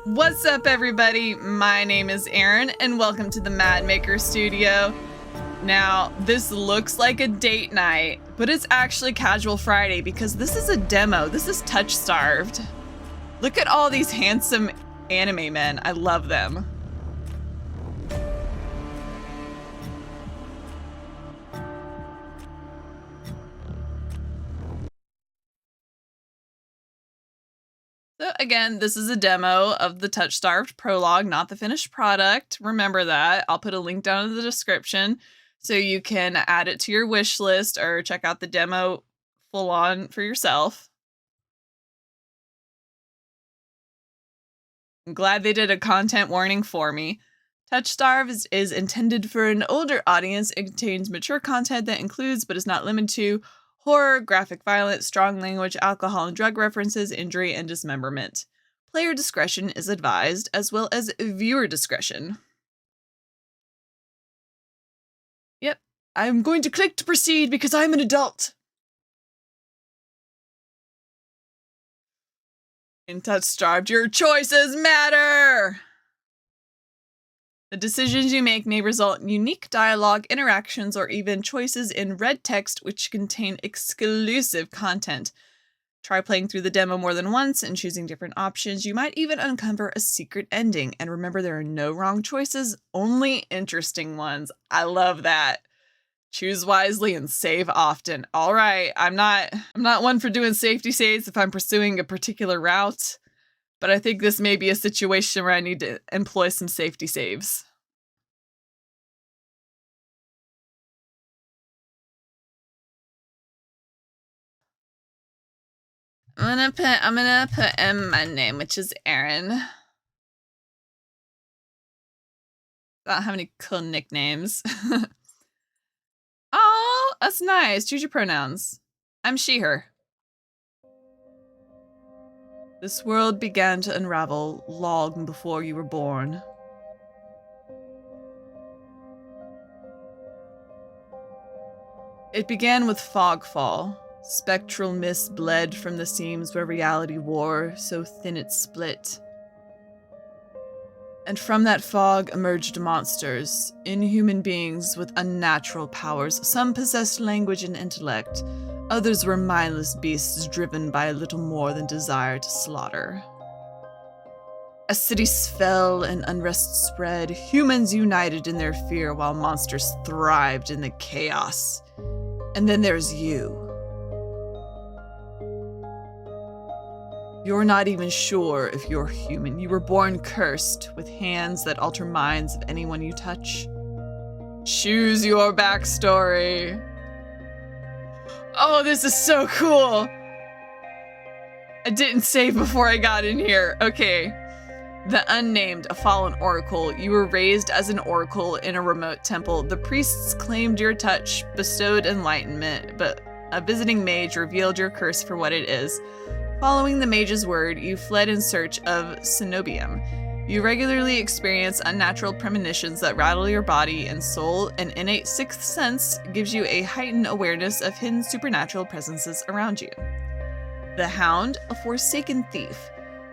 What's up, everybody? My name is Erin, and welcome to the Mad Maker Studio. Now, this looks like a date night, but it's actually Casual Friday because this is a demo. This is TOUCHSTARVED. Look at all these handsome anime men. I love them. So again, this is a demo of the TOUCHSTARVED prologue, not the finished product. Remember that. I'll put a link down in the description so you can add it to your wish list or check out the demo full on for yourself. I'm glad they did a content warning for me. TOUCHSTARVED is intended for an older audience. It contains mature content that includes, but is not limited to, horror, graphic violence, strong language, alcohol and drug references, injury, and dismemberment. Player discretion is advised, as well as viewer discretion. Yep, I'm going to click to proceed because I'm an adult. In TOUCHSTARVED, your choices matter! The decisions you make may result in unique dialogue, interactions, or even choices in red text which contain exclusive content. Try playing through the demo more than once and choosing different options. You might even uncover a secret ending. And remember, there are no wrong choices, only interesting ones. I love that. Choose wisely and save often. All right, I'm not one for doing safety saves if I'm pursuing a particular route. But I think this may be a situation where I need to employ some safety saves. I'm gonna put in my name, which is Erin. I don't have any cool nicknames. Oh, that's nice. Choose your pronouns. I'm she, her. This world began to unravel long before you were born. It began with fogfall. Spectral mist bled from the seams where reality wore, so thin it split. And from that fog emerged monsters, inhuman beings with unnatural powers. Some possessed language and intellect. Others were mindless beasts driven by little more than desire to slaughter. As cities fell and unrest spread, humans united in their fear while monsters thrived in the chaos. And then there's you. You're not even sure if you're human. You were born cursed, with hands that alter minds of anyone you touch. Choose your backstory. Oh, this is so cool. I didn't save before I got in here. Okay. The Unnamed, a fallen oracle. You were raised as an oracle in a remote temple. The priests claimed your touch, bestowed enlightenment, but a visiting mage revealed your curse for what it is. Following the mage's word, you fled in search of cenobium. You regularly experience unnatural premonitions that rattle your body and soul. An innate sixth sense gives you a heightened awareness of hidden supernatural presences around you. The Hound, a forsaken thief.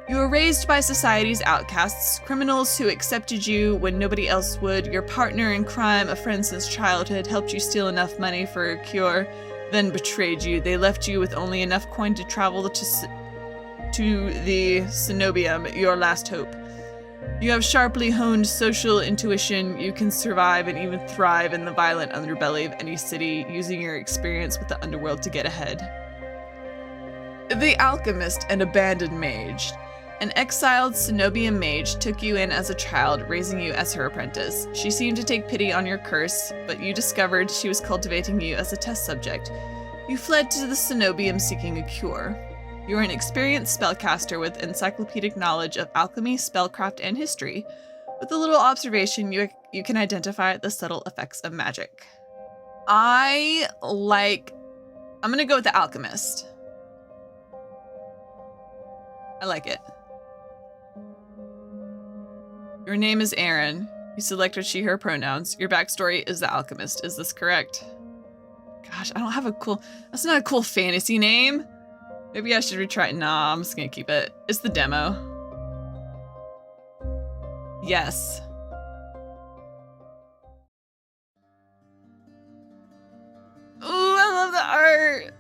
You were raised by society's outcasts, criminals who accepted you when nobody else would. Your partner in crime, a friend since childhood, helped you steal enough money for a cure, then betrayed you. They left you with only enough coin to travel to the cenobium, your last hope. You have sharply honed social intuition. You can survive and even thrive in the violent underbelly of any city, using your experience with the underworld to get ahead. The Alchemist, an abandoned mage. An exiled cenobium mage took you in as a child, raising you as her apprentice. She seemed to take pity on your curse, but you discovered she was cultivating you as a test subject. You fled to the cenobium seeking a cure. You're an experienced spellcaster with encyclopedic knowledge of alchemy, spellcraft, and history. With a little observation, you can identify the subtle effects of magic. I'm gonna go with the Alchemist. I like it. Your name is Erin. You selected she, her pronouns. Your backstory is the Alchemist. Is this correct? Gosh, I don't have a cool... That's not a cool fantasy name. Maybe I should retry it. Nah, I'm just gonna keep it. It's the demo. Yes. Ooh, I love the art.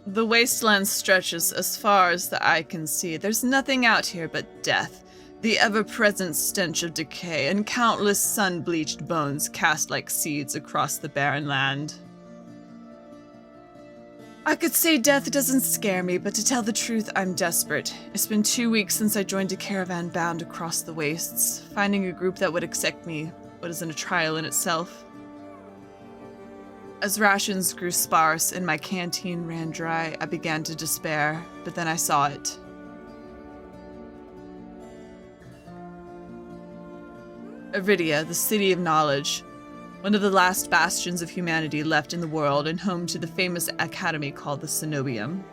The wasteland stretches as far as the eye can see. There's nothing out here but death, the ever-present stench of decay, and countless sun-bleached bones cast like seeds across the barren land. I could say death doesn't scare me, but to tell the truth, I'm desperate. It's been 2 weeks since I joined a caravan bound across the wastes. Finding a group that would accept me isn't a trial in itself. As rations grew sparse and my canteen ran dry, I began to despair, but then I saw it. Iridia, the city of knowledge. One of the last bastions of humanity left in the world and home to the famous academy called the Cenobium.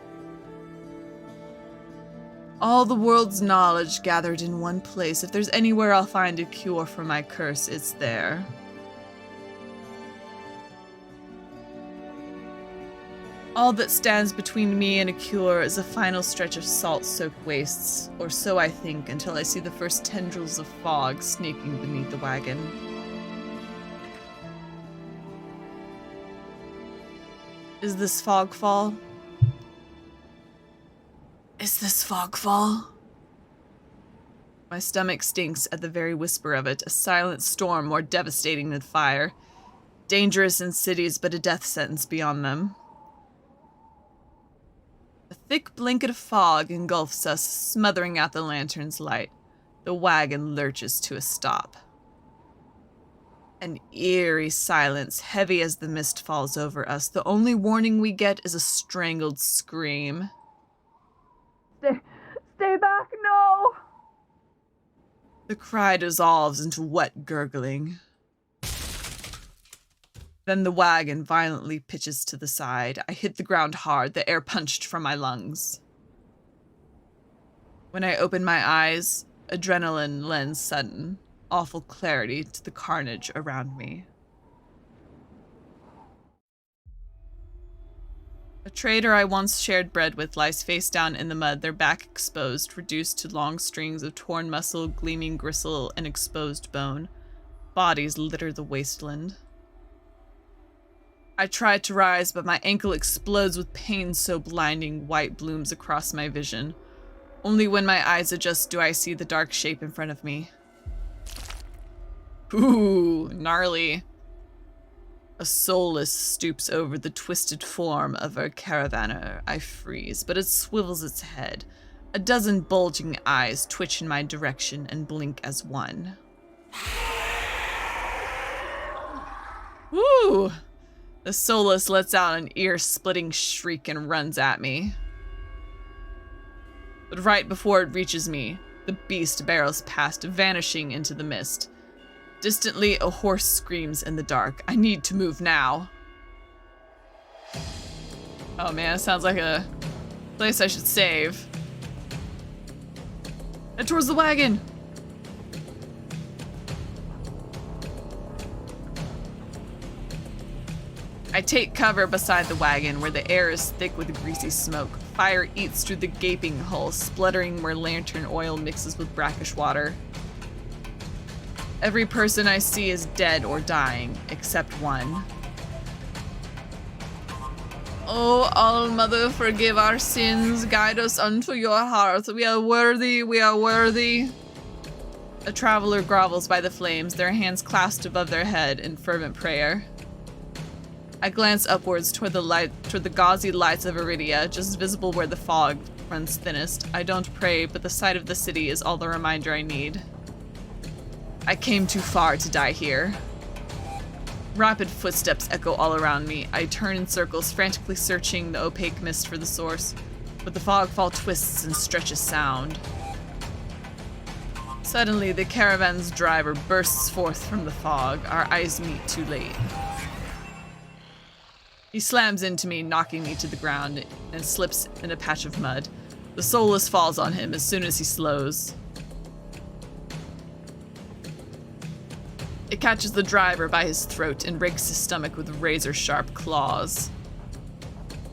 All the world's knowledge gathered in one place. If there's anywhere I'll find a cure for my curse, it's there. All that stands between me and a cure is a final stretch of salt-soaked wastes, or so I think until I see the first tendrils of fog sneaking beneath the wagon. Is this fogfall? Is this fogfall? My stomach stinks at the very whisper of it, a silent storm more devastating than fire. Dangerous in cities, but a death sentence beyond them. A thick blanket of fog engulfs us, smothering out the lantern's light. The wagon lurches to a stop. An eerie silence, heavy as the mist falls over us. The only warning we get is a strangled scream. Stay back, no! The cry dissolves into wet gurgling. Then the wagon violently pitches to the side. I hit the ground hard, the air punched from my lungs. When I open my eyes, adrenaline lends sudden, awful clarity to the carnage around me. A trader I once shared bread with lies face down in the mud, their back exposed, reduced to long strings of torn muscle, gleaming gristle, and exposed bone. Bodies litter the wasteland. I try to rise, but my ankle explodes with pain so blinding, white blooms across my vision. Only when my eyes adjust do I see the dark shape in front of me. Ooh, gnarly. A soulless stoops over the twisted form of a caravaner. I freeze, but it swivels its head. A dozen bulging eyes twitch in my direction and blink as one. Woo! The soulless lets out an ear-splitting shriek and runs at me. But right before it reaches me, the beast barrels past, vanishing into the mist. Distantly, a horse screams in the dark. I need to move now. Oh man, it sounds like a place I should save. Head towards the wagon! I take cover beside the wagon, where the air is thick with greasy smoke. Fire eats through the gaping hull, spluttering where lantern oil mixes with brackish water. Every person I see is dead or dying, except one. Oh, All-Mother, forgive our sins, guide us unto your hearth. We are worthy, we are worthy. A traveler grovels by the flames, their hands clasped above their head in fervent prayer. I glance upwards toward the gauzy lights of Iridia, just visible where the fog runs thinnest. I don't pray, but the sight of the city is all the reminder I need. I came too far to die here. Rapid footsteps echo all around me. I turn in circles, frantically searching the opaque mist for the source, but the fogfall twists and stretches sound. Suddenly, the caravan's driver bursts forth from the fog. Our eyes meet too late. He slams into me, knocking me to the ground, and slips in a patch of mud. The soulless falls on him as soon as he slows. It catches the driver by his throat and rakes his stomach with razor-sharp claws.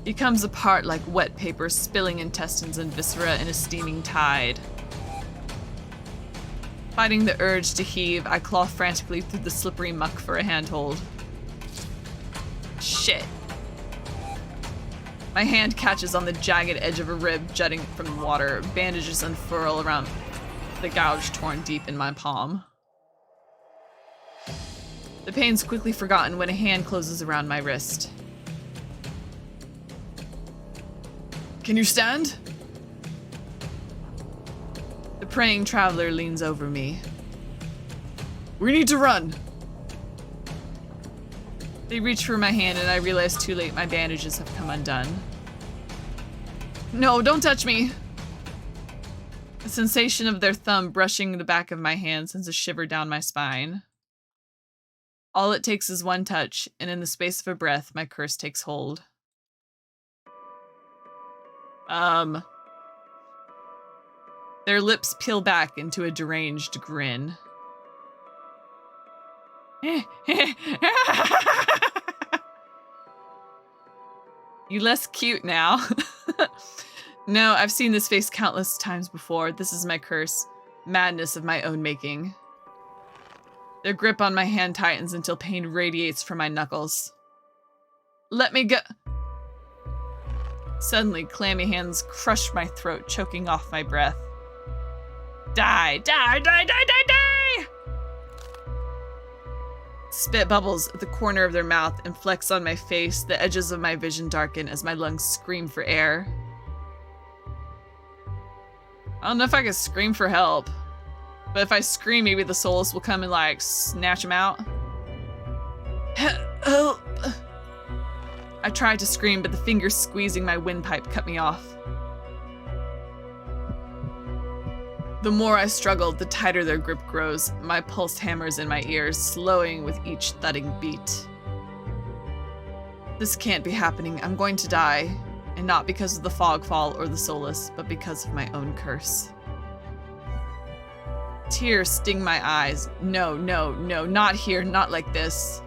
He comes apart like wet paper, spilling intestines and viscera in a steaming tide. Fighting the urge to heave, I claw frantically through the slippery muck for a handhold. Shit. My hand catches on the jagged edge of a rib jutting from the water. Bandages unfurl around the gouge torn deep in my palm. The pain's quickly forgotten when a hand closes around my wrist. Can you stand? The praying traveler leans over me. We need to run. They reach for my hand and I realize too late my bandages have come undone. No, don't touch me. The sensation of their thumb brushing the back of my hand sends a shiver down my spine. All it takes is one touch, and in the space of a breath, my curse takes hold. Their lips peel back into a deranged grin. You less cute now. No, I've seen this face countless times before. This is my curse. Madness of my own making. Their grip on my hand tightens until pain radiates from my knuckles. Let me go. Suddenly, clammy hands crush my throat, choking off my breath. Die, die, die, die, die, die! Spit bubbles at the corner of their mouth and flex on my face. The edges of my vision darken as my lungs scream for air. I don't know if I can scream for help. But if I scream, maybe the souls will come and, like, snatch him out. Help! I tried to scream, but the fingers squeezing my windpipe cut me off. The more I struggled, the tighter their grip grows. My pulse hammers in my ears, slowing with each thudding beat. This can't be happening. I'm going to die. And not because of the fogfall or the solace, but because of my own curse. Tears sting my eyes. No, no, no, not here, not like this.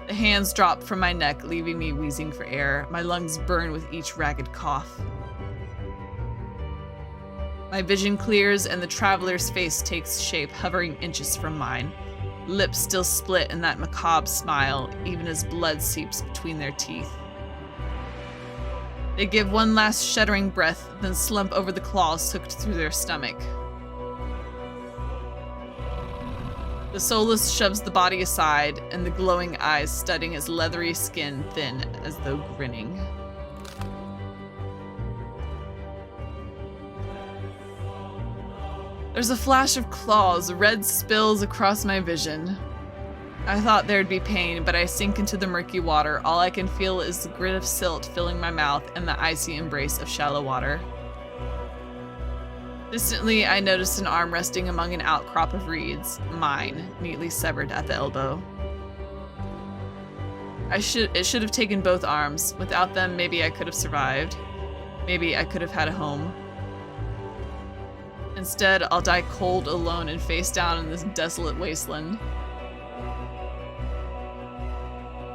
The hands drop from my neck, leaving me wheezing for air. My lungs burn with each ragged cough. My vision clears and the traveler's face takes shape, hovering inches from mine. Lips still split in that macabre smile, even as blood seeps between their teeth. They give one last shuddering breath, then slump over the claws hooked through their stomach. The soulless shoves the body aside, and the glowing eyes studying his leathery skin thin as though grinning. There's a flash of claws, red spills across my vision. I thought there'd be pain, but I sink into the murky water. All I can feel is the grit of silt filling my mouth and the icy embrace of shallow water. Distantly, I noticed an arm resting among an outcrop of reeds, mine, neatly severed at the elbow. It should have taken both arms. Without them, maybe I could have survived. Maybe I could have had a home. Instead, I'll die cold, alone, and face down in this desolate wasteland.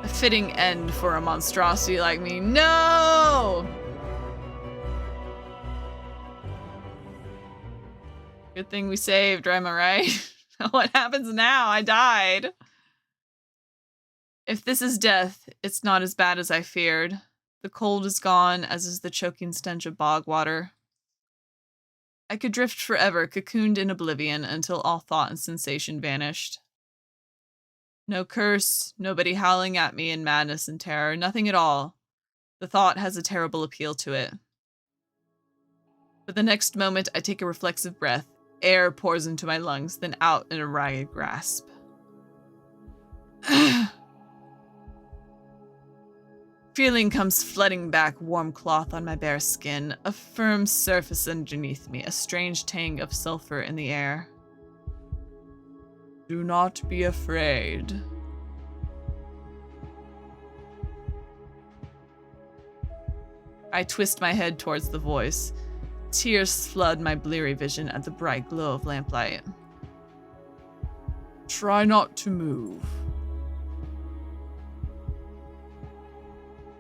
A fitting end for a monstrosity like me. No! Good thing we saved, am I right? What happens now? I died. If this is death, it's not as bad as I feared. The cold is gone, as is the choking stench of bog water. I could drift forever, cocooned in oblivion, until all thought and sensation vanished. No curse, nobody howling at me in madness and terror, nothing at all. The thought has a terrible appeal to it. But the next moment, I take a reflexive breath. Air pours into my lungs, then out in a ragged grasp. Feeling comes flooding back, warm cloth on my bare skin, a firm surface underneath me, a strange tang of sulfur in the air. Do not be afraid. I twist my head towards the voice. Tears flood my bleary vision at the bright glow of lamplight. Try not to move.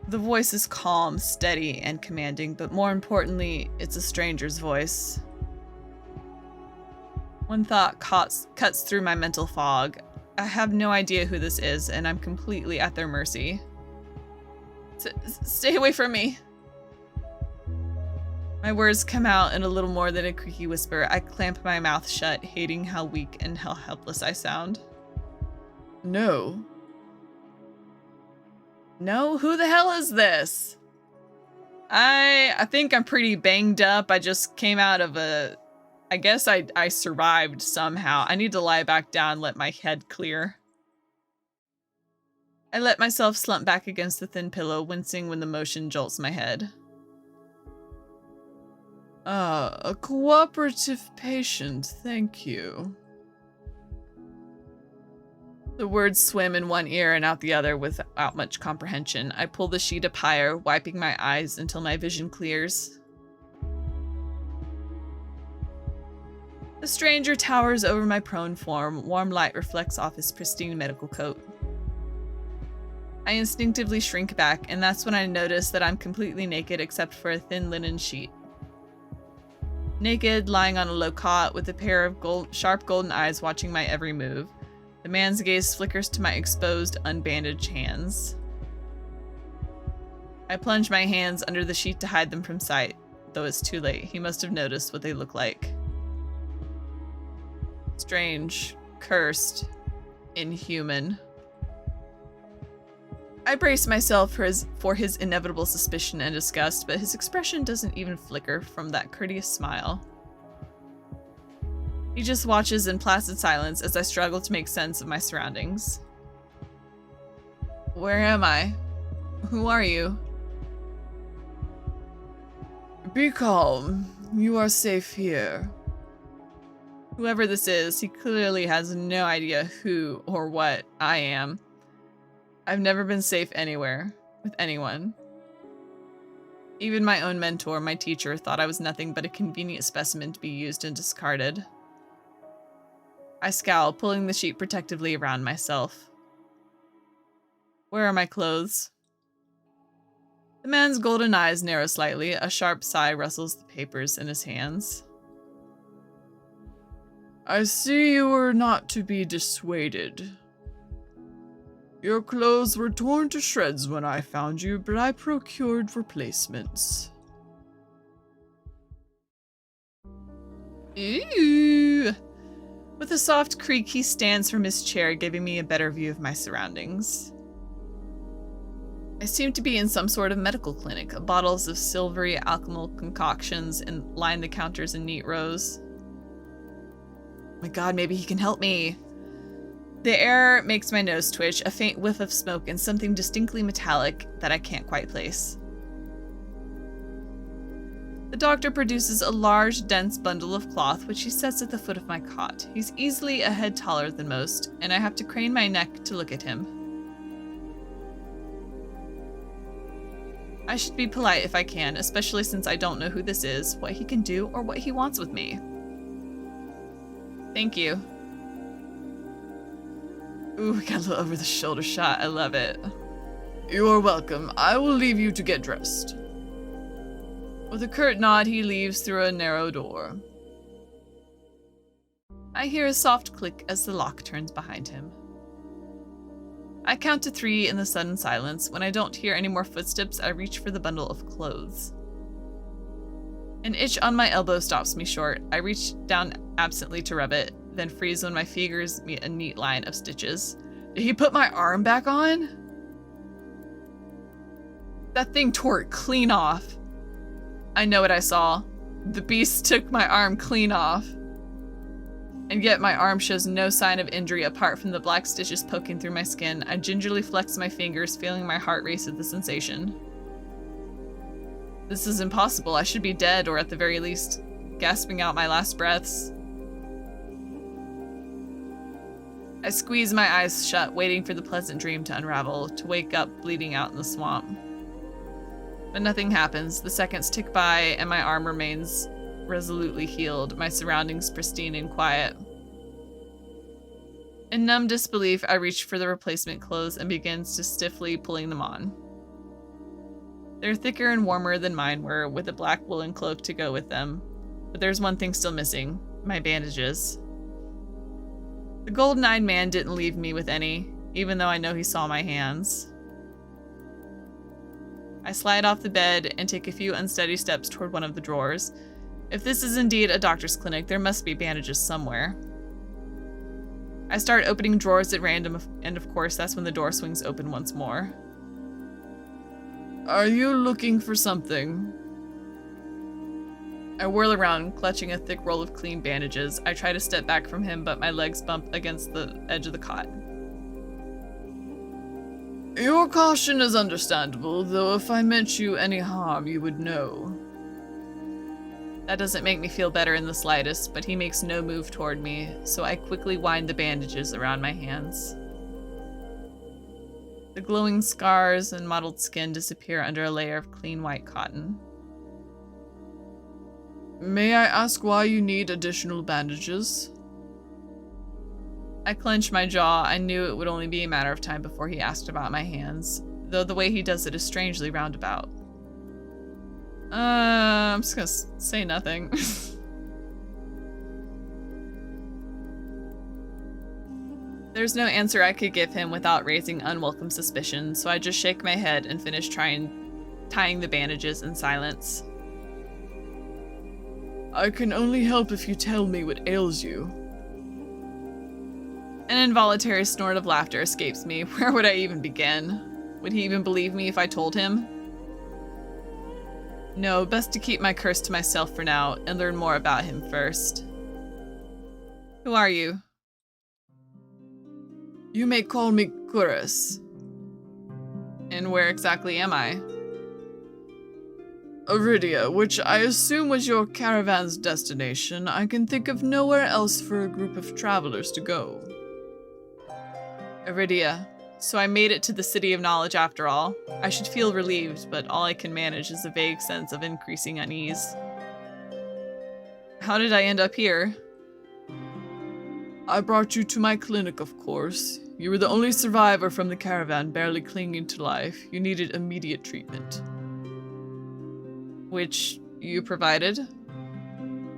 The voice is calm, steady, and commanding, but more importantly, it's a stranger's voice. One thought cuts through my mental fog. I have no idea who this is, and I'm completely at their mercy. Stay away from me. My words come out in a little more than a creaky whisper. I clamp my mouth shut, hating how weak and how helpless I sound. No. No? Who the hell is this? I think I'm pretty banged up. I just came out of a... I guess I survived somehow. I need to lie back down, let my head clear. I let myself slump back against the thin pillow, wincing when the motion jolts my head. A cooperative patient, thank you. The words swim in one ear and out the other without much comprehension. I pull the sheet up higher, wiping my eyes until my vision clears. The stranger towers over my prone form. Warm light reflects off his pristine medical coat. I instinctively shrink back, and that's when I notice that I'm completely naked except for a thin linen sheet. Naked, lying on a low cot with a pair of sharp golden eyes watching my every move. The man's gaze flickers to my exposed, unbandaged hands. I plunge my hands under the sheet to hide them from sight, though it's too late. He must have noticed what they look like. Strange, cursed, inhuman. I brace myself for his inevitable suspicion and disgust, but his expression doesn't even flicker from that courteous smile. He just watches in placid silence as I struggle to make sense of my surroundings. Where am I? Who are you? Be calm. You are safe here. Whoever this is, he clearly has no idea who or what I am. I've never been safe anywhere, with anyone. Even my own mentor, my teacher, thought I was nothing but a convenient specimen to be used and discarded. I scowl, pulling the sheet protectively around myself. Where are my clothes? The man's golden eyes narrow slightly. A sharp sigh rustles the papers in his hands. I see you were not to be dissuaded. Your clothes were torn to shreds when I found you, but I procured replacements. Ooh! With a soft creak, he stands from his chair, giving me a better view of my surroundings. I seem to be in some sort of medical clinic. Bottles of silvery alchemical concoctions line the counters in neat rows. Oh my god, maybe he can help me. The air makes my nose twitch, a faint whiff of smoke, and something distinctly metallic that I can't quite place. The doctor produces a large, dense bundle of cloth, which he sets at the foot of my cot. He's easily a head taller than most, and I have to crane my neck to look at him. I should be polite if I can, especially since I don't know who this is, what he can do, or what he wants with me. Thank you. Ooh, we got a little over-the-shoulder shot. I love it. You are welcome. I will leave you to get dressed. With a curt nod, he leaves through a narrow door. I hear a soft click as the lock turns behind him. I count to 3 in the sudden silence. When I don't hear any more footsteps, I reach for the bundle of clothes. An itch on my elbow stops me short. I reach down absently to rub it, then freeze when my fingers meet a neat line of stitches. Did he put my arm back on? That thing tore it clean off. I know what I saw. The beast took my arm clean off. And yet my arm shows no sign of injury apart from the black stitches poking through my skin. I gingerly flex my fingers, feeling my heart race at the sensation. This is impossible. I should be dead, or at the very least, gasping out my last breaths. I squeeze my eyes shut, waiting for the pleasant dream to unravel, to wake up bleeding out in the swamp. But nothing happens. The seconds tick by, and my arm remains resolutely healed, my surroundings pristine and quiet. In numb disbelief, I reach for the replacement clothes and begins to stiffly pulling them on. They're thicker and warmer than mine were, with a black woolen cloak to go with them. But there's one thing still missing: my bandages. The golden-eyed man didn't leave me with any, even though I know he saw my hands. I slide off the bed and take a few unsteady steps toward one of the drawers. If this is indeed a doctor's clinic, there must be bandages somewhere. I start opening drawers at random, and of course, that's when the door swings open once more. Are you looking for something? I whirl around, clutching a thick roll of clean bandages. I try to step back from him, but my legs bump against the edge of the cot. Your caution is understandable, though if I meant you any harm, you would know. That doesn't make me feel better in the slightest, but he makes no move toward me, so I quickly wind the bandages around my hands. The glowing scars and mottled skin disappear under a layer of clean white cotton. May I ask why you need additional bandages? I clench my jaw. I knew it would only be a matter of time before he asked about my hands, though the way he does it is strangely roundabout. I'm just gonna say nothing. There's no answer I could give him without raising unwelcome suspicion, so I just shake my head and finish tying the bandages in silence. I can only help if you tell me what ails you. An involuntary snort of laughter escapes me. Where would I even begin? Would he even believe me if I told him? No, best to keep my curse to myself for now and learn more about him first. Who are you? You may call me Kuris. And where exactly am I? Iridia, which I assume was your caravan's destination. I can think of nowhere else for a group of travelers to go. Iridia. So I made it to the City of Knowledge after all. I should feel relieved, but all I can manage is a vague sense of increasing unease. How did I end up here? I brought you to my clinic, of course. You were the only survivor from the caravan, barely clinging to life. You needed immediate treatment. Which you provided?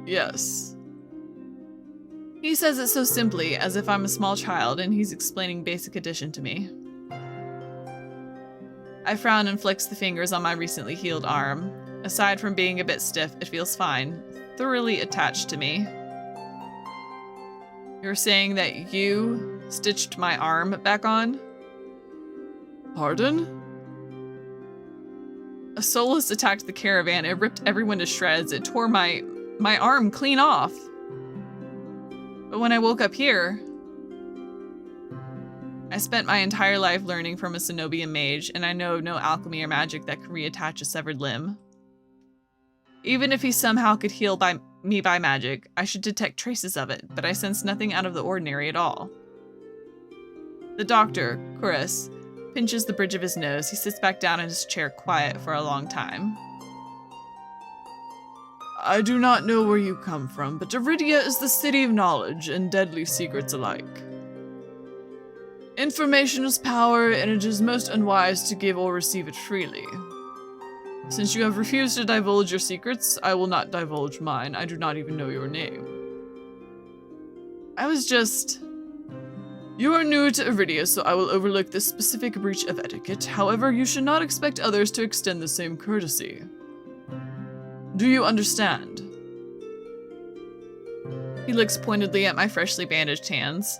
Yes. He says it so simply, as if I'm a small child and he's explaining basic addition to me. I frown and flex the fingers on my recently healed arm. Aside from being a bit stiff, it feels fine, thoroughly attached to me. You're saying that you stitched my arm back on? Pardon? A Solus attacked the caravan. It ripped everyone to shreds. It tore my arm clean off. But when I woke up here, I spent my entire life learning from a Cenobian mage, and I know no alchemy or magic that can reattach a severed limb. Even if he somehow could heal me by magic, I should detect traces of it, but I sense nothing out of the ordinary at all. The doctor, Kuris, pinches the bridge of his nose. He sits back down in his chair, quiet for a long time. I do not know where you come from, but Iridia is the city of knowledge and deadly secrets alike. Information is power, and it is most unwise to give or receive it freely. Since you have refused to divulge your secrets, I will not divulge mine. I do not even know your name. You are new to Iridia, so I will overlook this specific breach of etiquette. However, you should not expect others to extend the same courtesy. Do you understand? He looks pointedly at my freshly bandaged hands.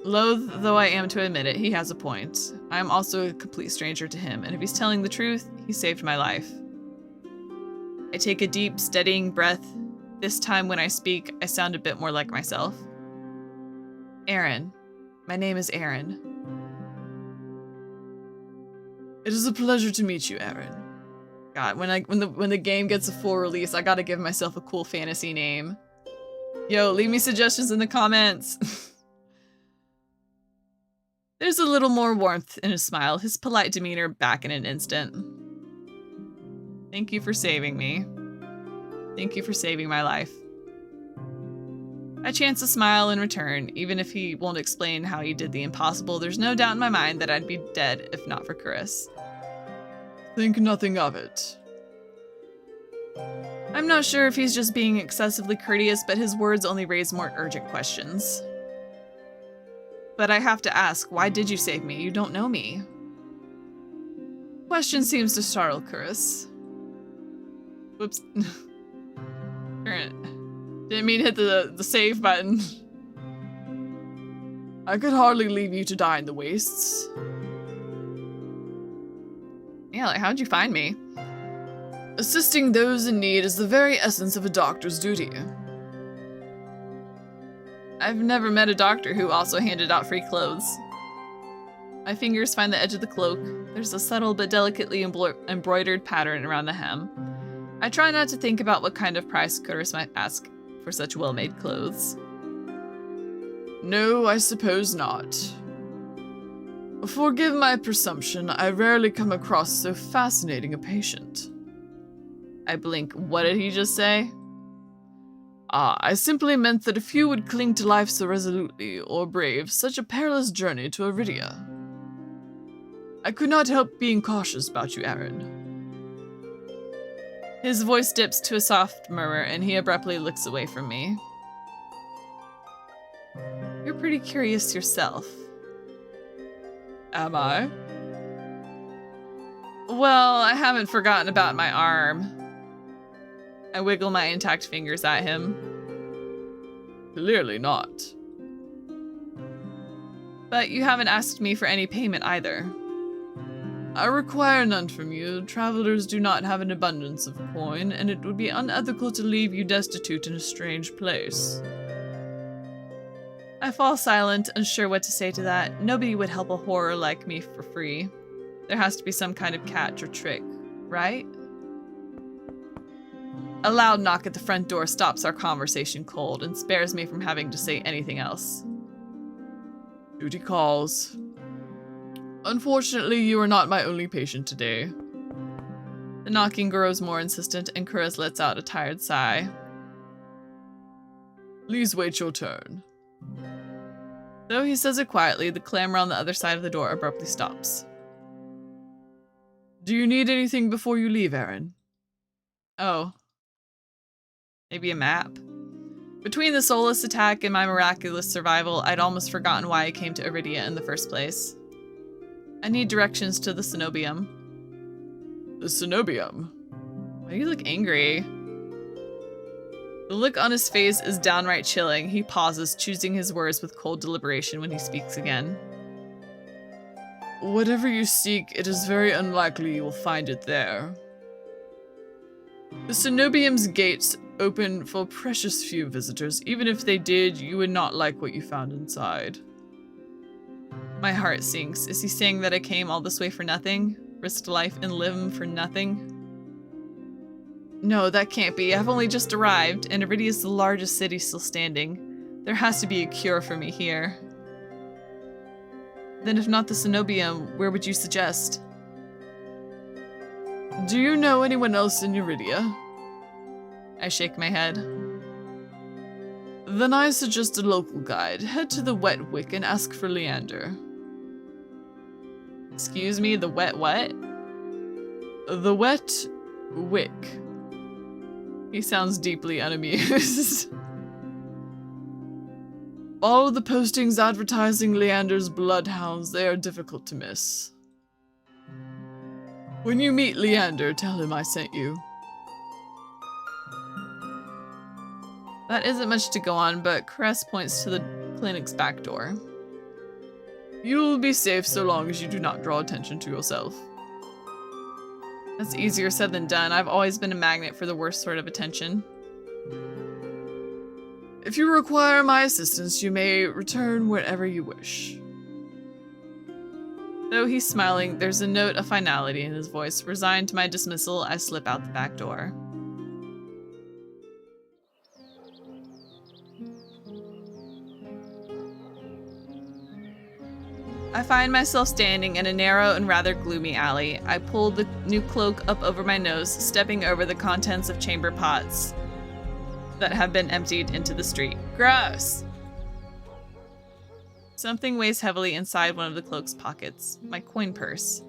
Loath though I am to admit it, he has a point. I am also a complete stranger to him, and if he's telling the truth, he saved my life. I take a deep, steadying breath. This time when I speak, I sound a bit more like myself. Aaron. My name is Aaron. It is a pleasure to meet you, Aaron. God, when the game gets a full release, I gotta give myself a cool fantasy name. Yo, leave me suggestions in the comments. There's a little more warmth in his smile, his polite demeanor back in an instant. Thank you for saving me. Thank you for saving my life. I chance a smile in return. Even if he won't explain how he did the impossible, there's no doubt in my mind that I'd be dead if not for Kuris. Think nothing of it. I'm not sure if he's just being excessively courteous, but his words only raise more urgent questions. But I have to ask, why did you save me? You don't know me. Question seems to startle Curtis. Whoops. Didn't mean to hit the save button. I could hardly leave you to die in the wastes. Yeah, like, how'd you find me? Assisting those in need is the very essence of a doctor's duty. I've never met a doctor who also handed out free clothes. My fingers find the edge of the cloak. There's a subtle but delicately embroidered pattern around the hem. I try not to think about what kind of price Curtis might ask for such well-made clothes. No, I suppose not. Forgive my presumption, I rarely come across so fascinating a patient. I blink. What did he just say? Ah, I simply meant that if you would cling to life so resolutely, or brave such a perilous journey to Iridia. I could not help being cautious about you, Aaron. His voice dips to a soft murmur, and he abruptly looks away from me. You're pretty curious yourself. Am I? Well, I haven't forgotten about my arm. I wiggle my intact fingers at him. Clearly not. But you haven't asked me for any payment either. I require none from you. Travelers do not have an abundance of coin, and it would be unethical to leave you destitute in a strange place. I fall silent, unsure what to say to that. Nobody would help a horror like me for free. There has to be some kind of catch or trick, right? A loud knock at the front door stops our conversation cold and spares me from having to say anything else. Duty calls. Unfortunately, you are not my only patient today. The knocking grows more insistent and Curtis lets out a tired sigh. Please wait your turn. Though he says it quietly, the clamor on the other side of the door abruptly stops. Do you need anything before you leave, Aaron? Oh. Maybe a map? Between the soulless attack and my miraculous survival, I'd almost forgotten why I came to Iridia in the first place. I need directions to the cenobium. The cenobium? Why do you look angry? The look on his face is downright chilling. He pauses, choosing his words with cold deliberation when he speaks again. Whatever you seek, it is very unlikely you will find it there. The cenobium's gates open for precious few visitors. Even if they did, you would not like what you found inside. My heart sinks. Is he saying that I came all this way for nothing? Risked life and limb for nothing? No, that can't be. I've only just arrived, and Iridia is the largest city still standing. There has to be a cure for me here. Then if not the cenobium, where would you suggest? Do you know anyone else in Iridia? I shake my head. Then I suggest a local guide. Head to the Wet Wick and ask for Leander. Excuse me, the wet what? The Wet Wick. He sounds deeply unamused. All the postings advertising Leander's bloodhounds, they are difficult to miss. When you meet Leander, tell him I sent you. That isn't much to go on, but Cress points to the clinic's back door. You'll be safe so long as you do not draw attention to yourself. That's easier said than done. I've always been a magnet for the worst sort of attention. If you require my assistance, you may return whenever you wish. Though he's smiling, there's a note of finality in his voice. Resigned to my dismissal, I slip out the back door. I find myself standing in a narrow and rather gloomy alley. I pull the new cloak up over my nose, stepping over the contents of chamber pots that have been emptied into the street. Gross! Something weighs heavily inside one of the cloak's pockets. My coin purse.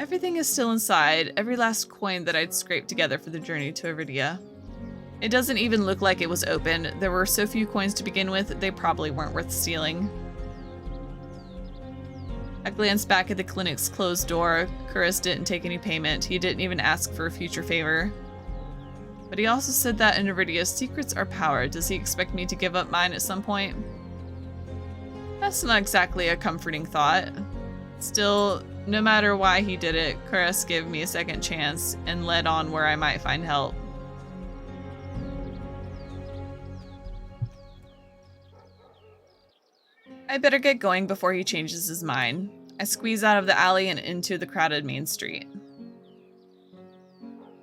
Everything is still inside, every last coin that I'd scraped together for the journey to Iridia. It doesn't even look like it was open. There were so few coins to begin with, they probably weren't worth stealing. I glanced back at the clinic's closed door. Kuris didn't take any payment. He didn't even ask for a future favor. But he also said that in Iridia, secrets are power. Does he expect me to give up mine at some point? That's not exactly a comforting thought. Still, no matter why he did it, Kuris gave me a second chance and led on where I might find help. I better get going before he changes his mind. I squeeze out of the alley and into the crowded main street.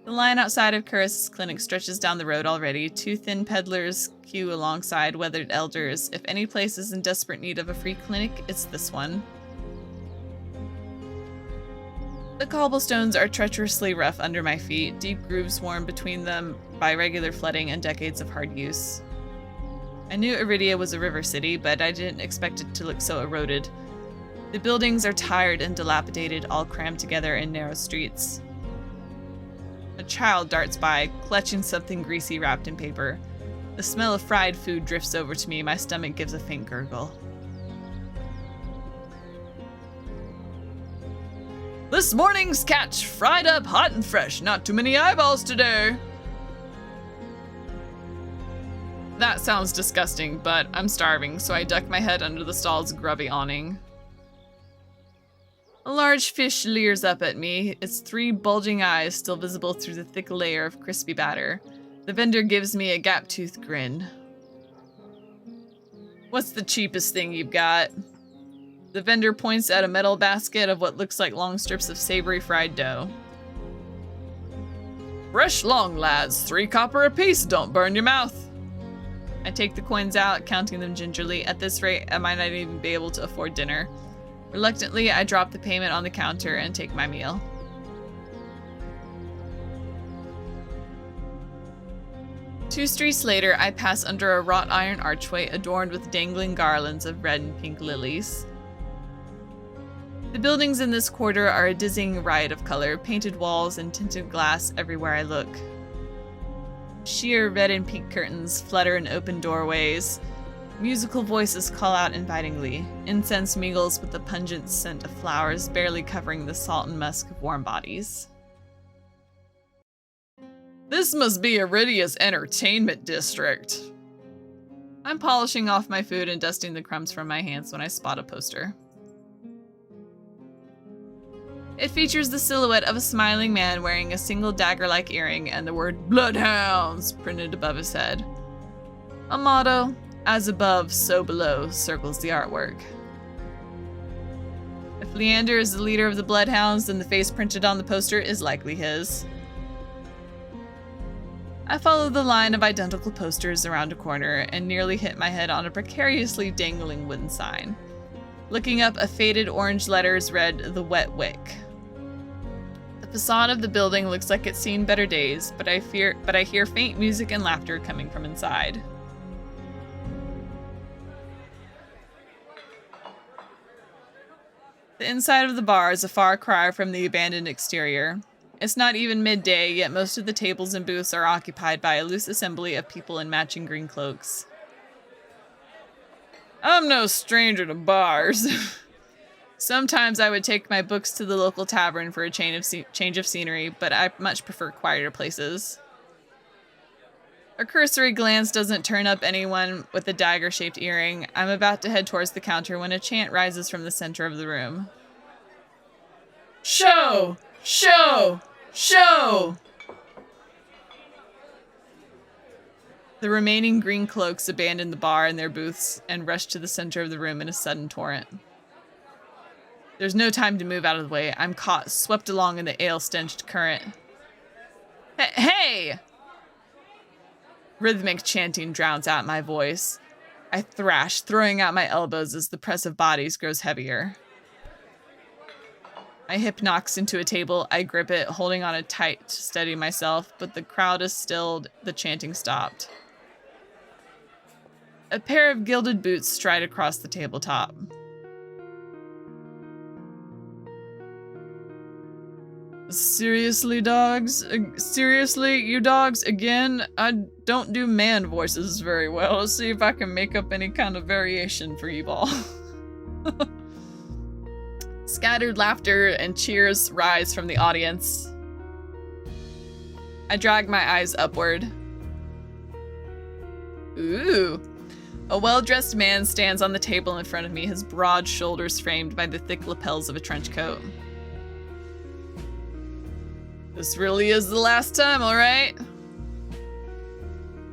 The line outside of Kuris' clinic stretches down the road already. Two thin peddlers queue alongside weathered elders. If any place is in desperate need of a free clinic, it's this one. The cobblestones are treacherously rough under my feet, deep grooves worn between them by regular flooding and decades of hard use. I knew Iridia was a river city, but I didn't expect it to look so eroded. The buildings are tired and dilapidated, all crammed together in narrow streets. A child darts by, clutching something greasy wrapped in paper. The smell of fried food drifts over to me, my stomach gives a faint gurgle. This morning's catch, fried up hot and fresh, not too many eyeballs today. That sounds disgusting, but I'm starving, so I duck my head under the stall's grubby awning. A large fish leers up at me, its three bulging eyes still visible through the thick layer of crispy batter. The vendor gives me a gap-toothed grin. What's the cheapest thing you've got? The vendor points at a metal basket of what looks like long strips of savory fried dough. Fresh long, lads. 3 copper apiece, don't burn your mouth. I take the coins out, counting them gingerly. At this rate, I might not even be able to afford dinner. Reluctantly, I drop the payment on the counter and take my meal. Two streets later, I pass under a wrought iron archway adorned with dangling garlands of red and pink lilies. The buildings in this quarter are a dizzying riot of color, painted walls and tinted glass everywhere I look. Sheer red and pink curtains flutter in open doorways. Musical voices call out invitingly. Incense mingles with the pungent scent of flowers, barely covering the salt and musk of warm bodies. This must be Iridia's entertainment district. I'm polishing off my food and dusting the crumbs from my hands when I spot a poster. It features the silhouette of a smiling man wearing a single dagger-like earring and the word Bloodhounds printed above his head. A motto, as above, so below, circles the artwork. If Leander is the leader of the Bloodhounds, then the face printed on the poster is likely his. I follow the line of identical posters around a corner and nearly hit my head on a precariously dangling wooden sign. Looking up, a faded orange letters read, The Wet Wick. The facade of the building looks like it's seen better days, but I hear faint music and laughter coming from inside. The inside of the bar is a far cry from the abandoned exterior. It's not even midday, yet most of the tables and booths are occupied by a loose assembly of people in matching green cloaks. I'm no stranger to bars. Sometimes I would take my books to the local tavern for a change of scenery, but I much prefer quieter places. A cursory glance doesn't turn up anyone with a dagger-shaped earring. I'm about to head towards the counter when a chant rises from the center of the room. Show! Show! Show! The remaining green cloaks abandon the bar and their booths and rush to the center of the room in a sudden torrent. There's no time to move out of the way. I'm caught, swept along in the ale-stenched current. Hey! Rhythmic chanting drowns out my voice. I thrash, throwing out my elbows as the press of bodies grows heavier. My hip knocks into a table. I grip it, holding on it tight to steady myself, but the crowd is stilled, the chanting stopped. A pair of gilded boots stride across the tabletop. Seriously, dogs? Seriously, you dogs? Again? I don't do man voices very well. Let's see if I can make up any kind of variation for you all. Scattered laughter and cheers rise from the audience. I drag my eyes upward. Ooh. A well-dressed man stands on the table in front of me, his broad shoulders framed by the thick lapels of a trench coat. This really is the last time, all right?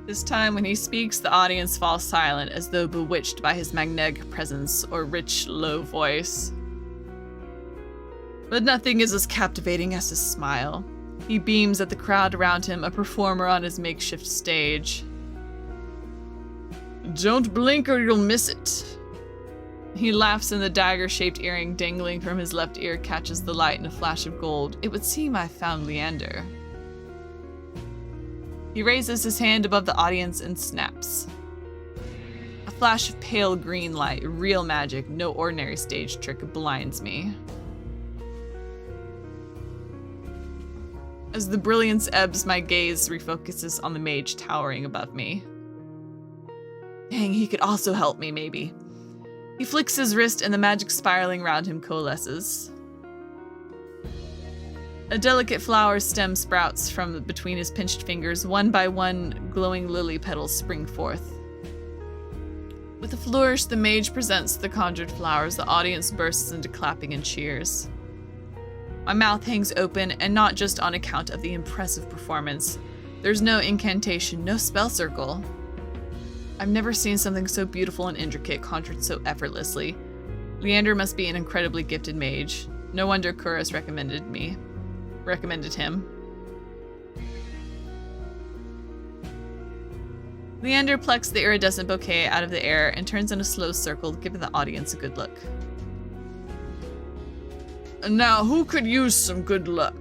This time when he speaks, the audience falls silent as though bewitched by his magnetic presence or rich, low voice. But nothing is as captivating as his smile. He beams at the crowd around him, a performer on his makeshift stage. Don't blink or you'll miss it. He laughs and the dagger-shaped earring dangling from his left ear catches the light in a flash of gold. It would seem I found Leander. He raises his hand above the audience and snaps. A flash of pale green light, real magic, no ordinary stage trick, blinds me. As the brilliance ebbs, my gaze refocuses on the mage towering above me. Dang, he could also help me, maybe. He flicks his wrist and the magic spiraling around him coalesces. A delicate flower stem sprouts from between his pinched fingers. One by one, glowing lily petals spring forth. With a flourish, the mage presents the conjured flowers. The audience bursts into clapping and cheers. My mouth hangs open, and not just on account of the impressive performance. There's no incantation, no spell circle. I've never seen something so beautiful and intricate conjured so effortlessly. Leander must be an incredibly gifted mage. No wonder Kuros recommended him. Leander plucks the iridescent bouquet out of the air and turns in a slow circle, giving the audience a good look. Now, who could use some good luck?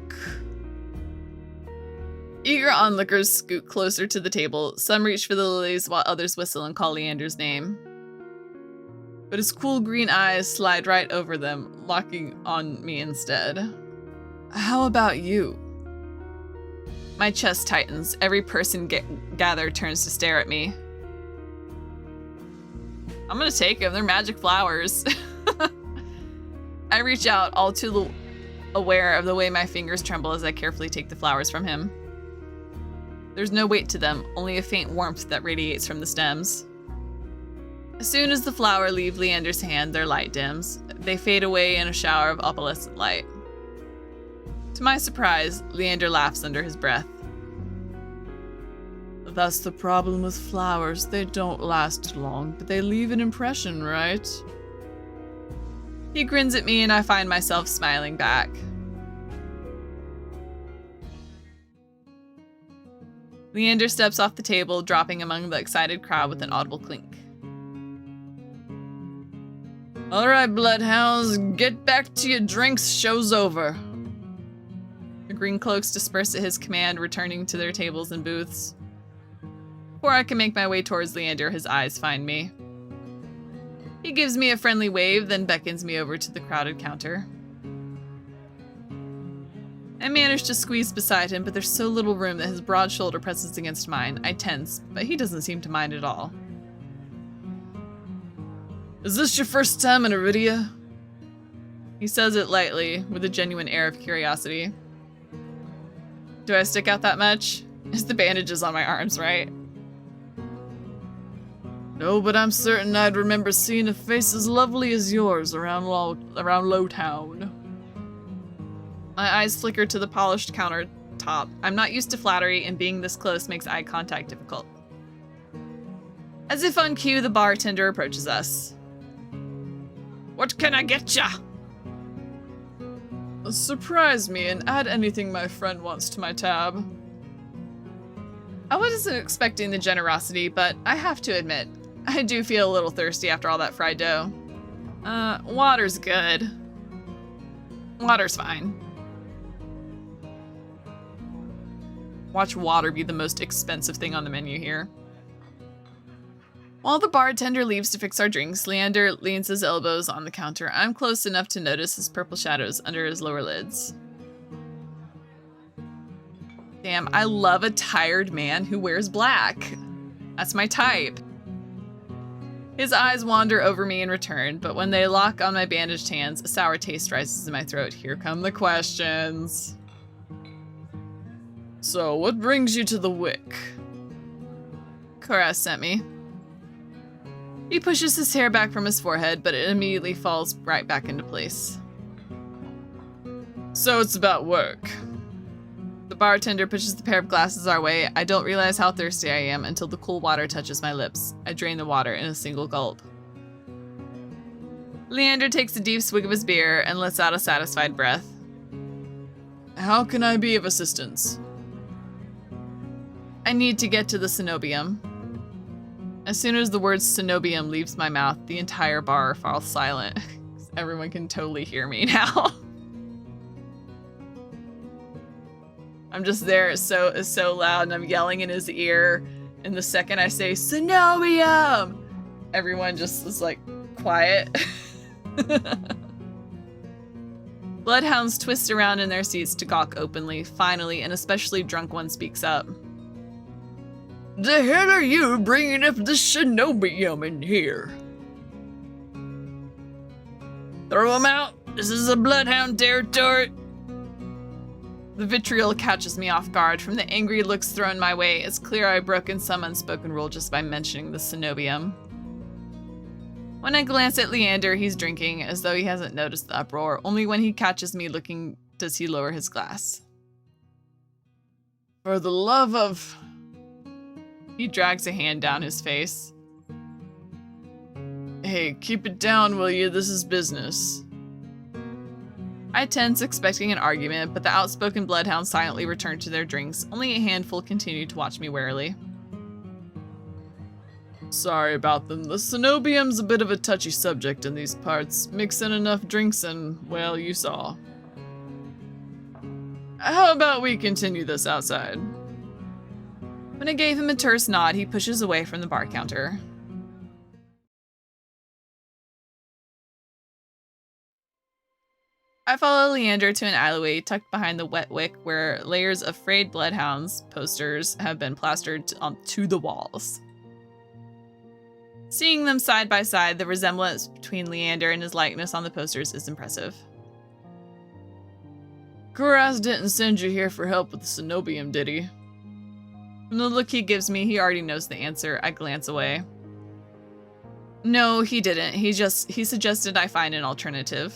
Eager onlookers scoot closer to the table. Some reach for the lilies while others whistle and call Leander's name. But his cool green eyes slide right over them, locking on me instead. How about you? My chest tightens. Every person gathered turns to stare at me. I'm gonna take them. They're magic flowers. I reach out, all too aware of the way my fingers tremble as I carefully take the flowers from him. There's no weight to them, only a faint warmth that radiates from the stems. As soon as the flower leaves Leander's hand, their light dims. They fade away in a shower of opalescent light. To my surprise, Leander laughs under his breath. That's the problem with flowers. They don't last long, but they leave an impression, right? He grins at me and I find myself smiling back. Leander steps off the table, dropping among the excited crowd with an audible clink. All right, bloodhounds, get back to your drinks, show's over. The green cloaks disperse at his command, returning to their tables and booths. Before I can make my way towards Leander, his eyes find me. He gives me a friendly wave, then beckons me over to the crowded counter. I manage to squeeze beside him, but there's so little room that his broad shoulder presses against mine. I tense, but he doesn't seem to mind at all. Is this your first time in Iridia? He says it lightly, with a genuine air of curiosity. Do I stick out that much? It's the bandages on my arms, right? No, but I'm certain I'd remember seeing a face as lovely as yours around Lowtown. My eyes flicker to the polished countertop. I'm not used to flattery, and being this close makes eye contact difficult. As if on cue, the bartender approaches us. What can I get ya? Surprise me and add anything my friend wants to my tab. I wasn't expecting the generosity, but I have to admit, I do feel a little thirsty after all that fried dough. Water's good. Water's fine. Watch water be the most expensive thing on the menu here. While the bartender leaves to fix our drinks, Leander leans his elbows on the counter. I'm close enough to notice his purple shadows under his lower lids. Damn, I love a tired man who wears black. That's my type. His eyes wander over me in return, but when they lock on my bandaged hands, a sour taste rises in my throat. Here come the questions. So, what brings you to the Wick? Kuras sent me. He pushes his hair back from his forehead, but it immediately falls right back into place. So it's about work. The bartender pushes the pair of glasses our way. I don't realize how thirsty I am until the cool water touches my lips. I drain the water in a single gulp. Leander takes a deep swig of his beer and lets out a satisfied breath. How can I be of assistance? I need to get to the cenobium. As soon as the word cenobium leaves my mouth, the entire bar falls silent. Everyone can totally hear me now. I'm just there, it's so loud, and I'm yelling in his ear. And the second I say, cenobium, everyone just is like, quiet. Bloodhounds twist around in their seats to gawk openly. Finally, an especially drunk one speaks up. The hell are you bringing up the cenobium in here? Throw him out. This is a bloodhound territory. The vitriol catches me off guard. From the angry looks thrown my way, it's clear I've broken some unspoken rule just by mentioning the cenobium. When I glance at Leander, he's drinking, as though he hasn't noticed the uproar. Only when he catches me looking does he lower his glass. For the love of... He drags a hand down his face. Hey, keep it down, will you? This is business. I tense, expecting an argument, but the outspoken bloodhounds silently return to their drinks. Only a handful continue to watch me warily. Sorry about them. The cenobium's a bit of a touchy subject in these parts. Mix in enough drinks and, well, you saw. How about we continue this outside? When I gave him a terse nod, he pushes away from the bar counter. I follow Leander to an alleyway tucked behind the wet wick where layers of frayed bloodhounds posters have been plastered to the walls. Seeing them side by side, the resemblance between Leander and his likeness on the posters is impressive. Kuras didn't send you here for help with the cenobium, did he? From the look he gives me, he already knows the answer. I glance away. No, he didn't. He suggested I find an alternative.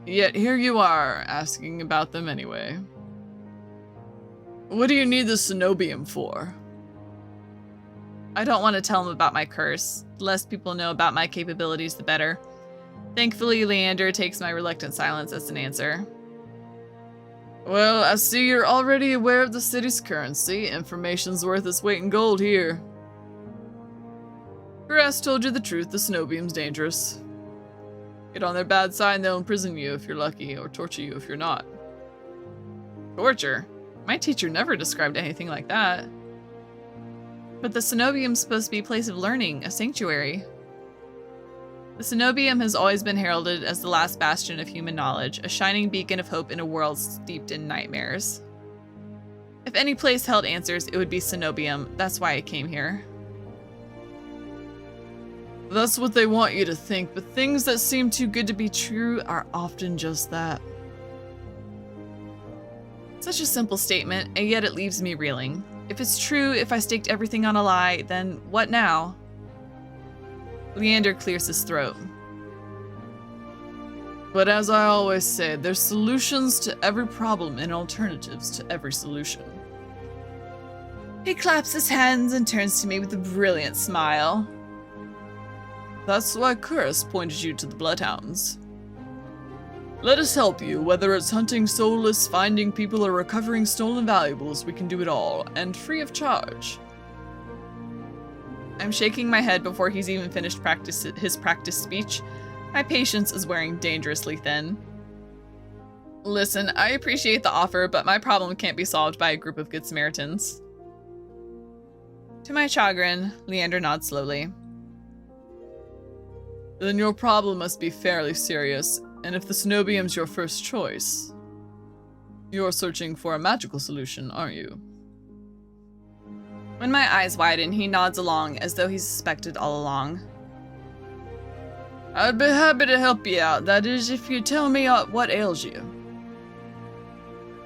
Yet here you are, asking about them anyway. What do you need the cenobium for? I don't want to tell him about my curse. The less people know about my capabilities, the better. Thankfully, Leander takes my reluctant silence as an answer. Well, I see you're already aware of the city's currency. Information's worth its weight in gold here. Kuras told you the truth, the cenobium's dangerous. Get on their bad side and they'll imprison you if you're lucky, or torture you if you're not. Torture? My teacher never described anything like that. But the cenobium's supposed to be a place of learning, a sanctuary. The cenobium has always been heralded as the last bastion of human knowledge, a shining beacon of hope in a world steeped in nightmares. If any place held answers, it would be cenobium. That's why I came here. That's what they want you to think, but things that seem too good to be true are often just that. Such a simple statement, and yet it leaves me reeling. If it's true, if I staked everything on a lie, then what now? Leander clears his throat. But as I always say, there's solutions to every problem and alternatives to every solution. He claps his hands and turns to me with a brilliant smile. That's why Kuras pointed you to the bloodhounds. Let us help you, whether it's hunting soulless, finding people, or recovering stolen valuables, we can do it all, and free of charge. I'm shaking my head before he's even finished his practice speech. My patience is wearing dangerously thin. Listen, I appreciate the offer, but my problem can't be solved by a group of good Samaritans. To my chagrin, Leander nods slowly. Then your problem must be fairly serious, and if the cenobium's your first choice, You're searching for a magical solution, aren't you? When my eyes widen, he nods along as though he suspected all along. I'd be happy to help you out, that is, if you tell me what ails you.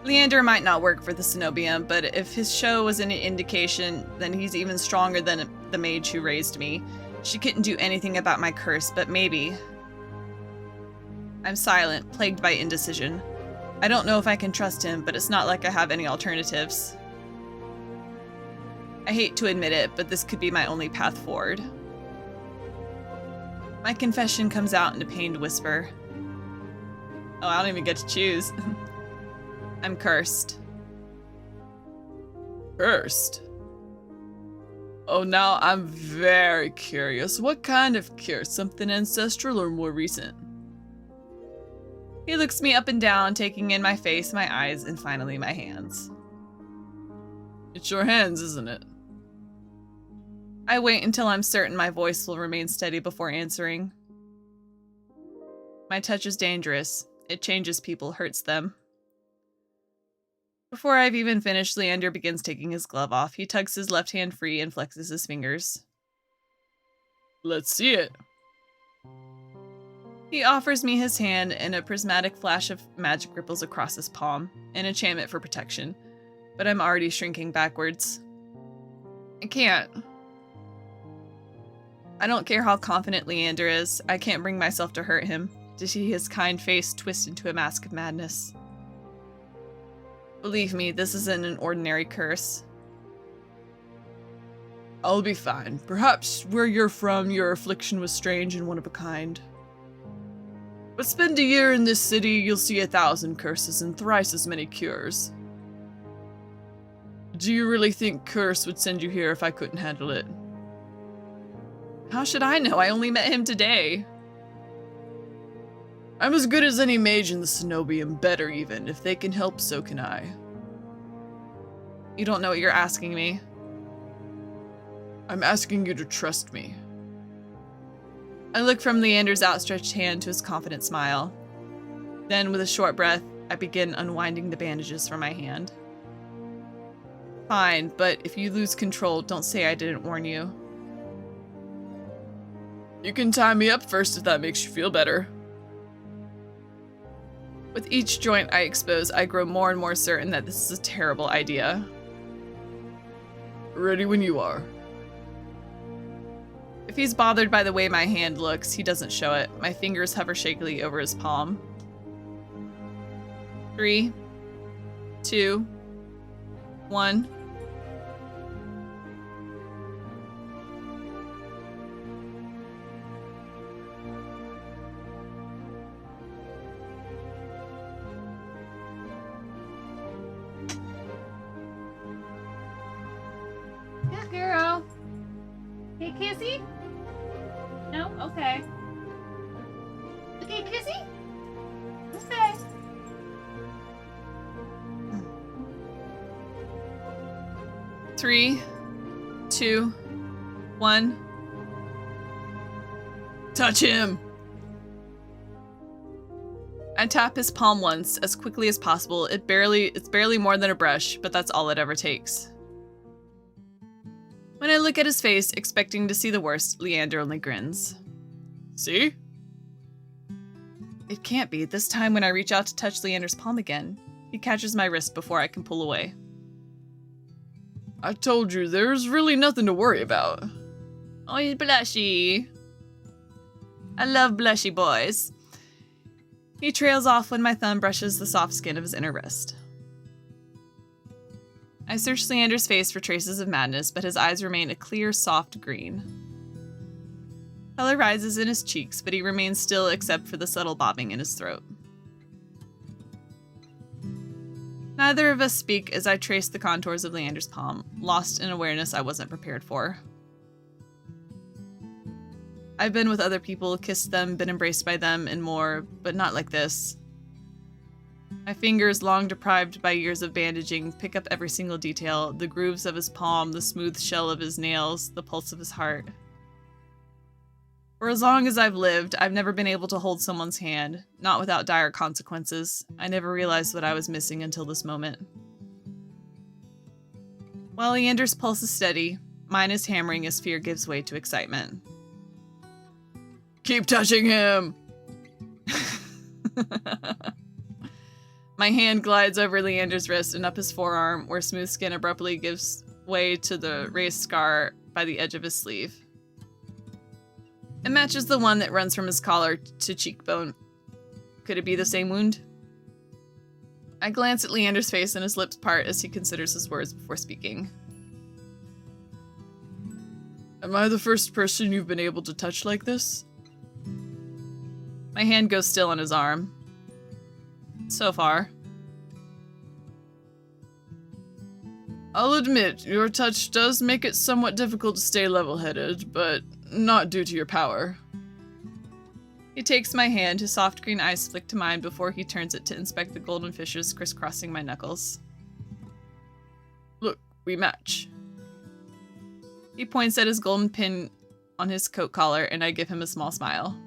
Leander might not work for the Cenobium, but if his show was any indication, then he's even stronger than the mage who raised me. She couldn't do anything about my curse, but maybe. I'm silent, plagued by indecision. I don't know if I can trust him, but it's not like I have any alternatives. I hate to admit it, but this could be my only path forward. My confession comes out in a pained whisper. Oh, I don't even get to choose. I'm cursed. Cursed? Oh, now I'm very curious. What kind of curse? Something ancestral or more recent? He looks me up and down, taking in my face, my eyes, and finally my hands. It's your hands, isn't it? I wait until I'm certain my voice will remain steady before answering. My touch is dangerous. It changes people, hurts them. Before I've even finished, Leander begins taking his glove off. He tugs his left hand free and flexes his fingers. Let's see it. He offers me his hand, and a prismatic flash of magic ripples across his palm, an enchantment for protection. But I'm already shrinking backwards. I can't. I don't care how confident Leander is. I can't bring myself to hurt him, to see his kind face twist into a mask of madness. Believe me, this isn't an ordinary curse. I'll be fine. Perhaps where you're from, your affliction was strange and one of a kind. But spend a year in this city, you'll see 1,000 curses and thrice as many cures. Do you really think curse would send you here if I couldn't handle it? How should I know? I only met him today. I'm as good as any mage in the Cenobium, better even. If they can help, so can I. You don't know what you're asking me. I'm asking you to trust me. I look from Leander's outstretched hand to his confident smile. Then, with a short breath, I begin unwinding the bandages from my hand. Fine, but if you lose control, don't say I didn't warn you. You can tie me up first if that makes you feel better. With each joint I expose, I grow more and more certain that this is a terrible idea. Ready when you are. If he's bothered by the way my hand looks, he doesn't show it. My fingers hover shakily over his palm. 3, 2, 1. Good girl. Hey, Kissy? No? Okay. Okay, Kissy? Okay. Three, 2, 1. Touch him! I tap his palm once, as quickly as possible. It's barely more than a brush, but that's all it ever takes. When I look at his face, expecting to see the worst, Leander only grins. See? It can't be. This time when I reach out to touch Leander's palm again, he catches my wrist before I can pull away. I told you, there's really nothing to worry about. Oh, he's blushy. I love blushy boys. He trails off when my thumb brushes the soft skin of his inner wrist. I search Leander's face for traces of madness, but his eyes remain a clear, soft green. Color rises in his cheeks, but he remains still except for the subtle bobbing in his throat. Neither of us speak as I trace the contours of Leander's palm, lost in awareness I wasn't prepared for. I've been with other people, kissed them, been embraced by them, and more, but not like this. My fingers, long deprived by years of bandaging, pick up every single detail, the grooves of his palm, the smooth shell of his nails, the pulse of his heart. For as long as I've lived, I've never been able to hold someone's hand, not without dire consequences. I never realized what I was missing until this moment. While Leander's pulse is steady, mine is hammering as fear gives way to excitement. Keep touching him! My hand glides over Leander's wrist and up his forearm, where smooth skin abruptly gives way to the raised scar by the edge of his sleeve. It matches the one that runs from his collar to cheekbone. Could it be the same wound? I glance at Leander's face and his lips part as he considers his words before speaking. Am I the first person you've been able to touch like this? My hand goes still on his arm. So far. I'll admit, your touch does make it somewhat difficult to stay level-headed, but not due to your power. He takes my hand, his soft green eyes flick to mine before he turns it to inspect the golden fishes crisscrossing my knuckles. Look, we match. He points at his golden pin on his coat collar, and I give him a small smile.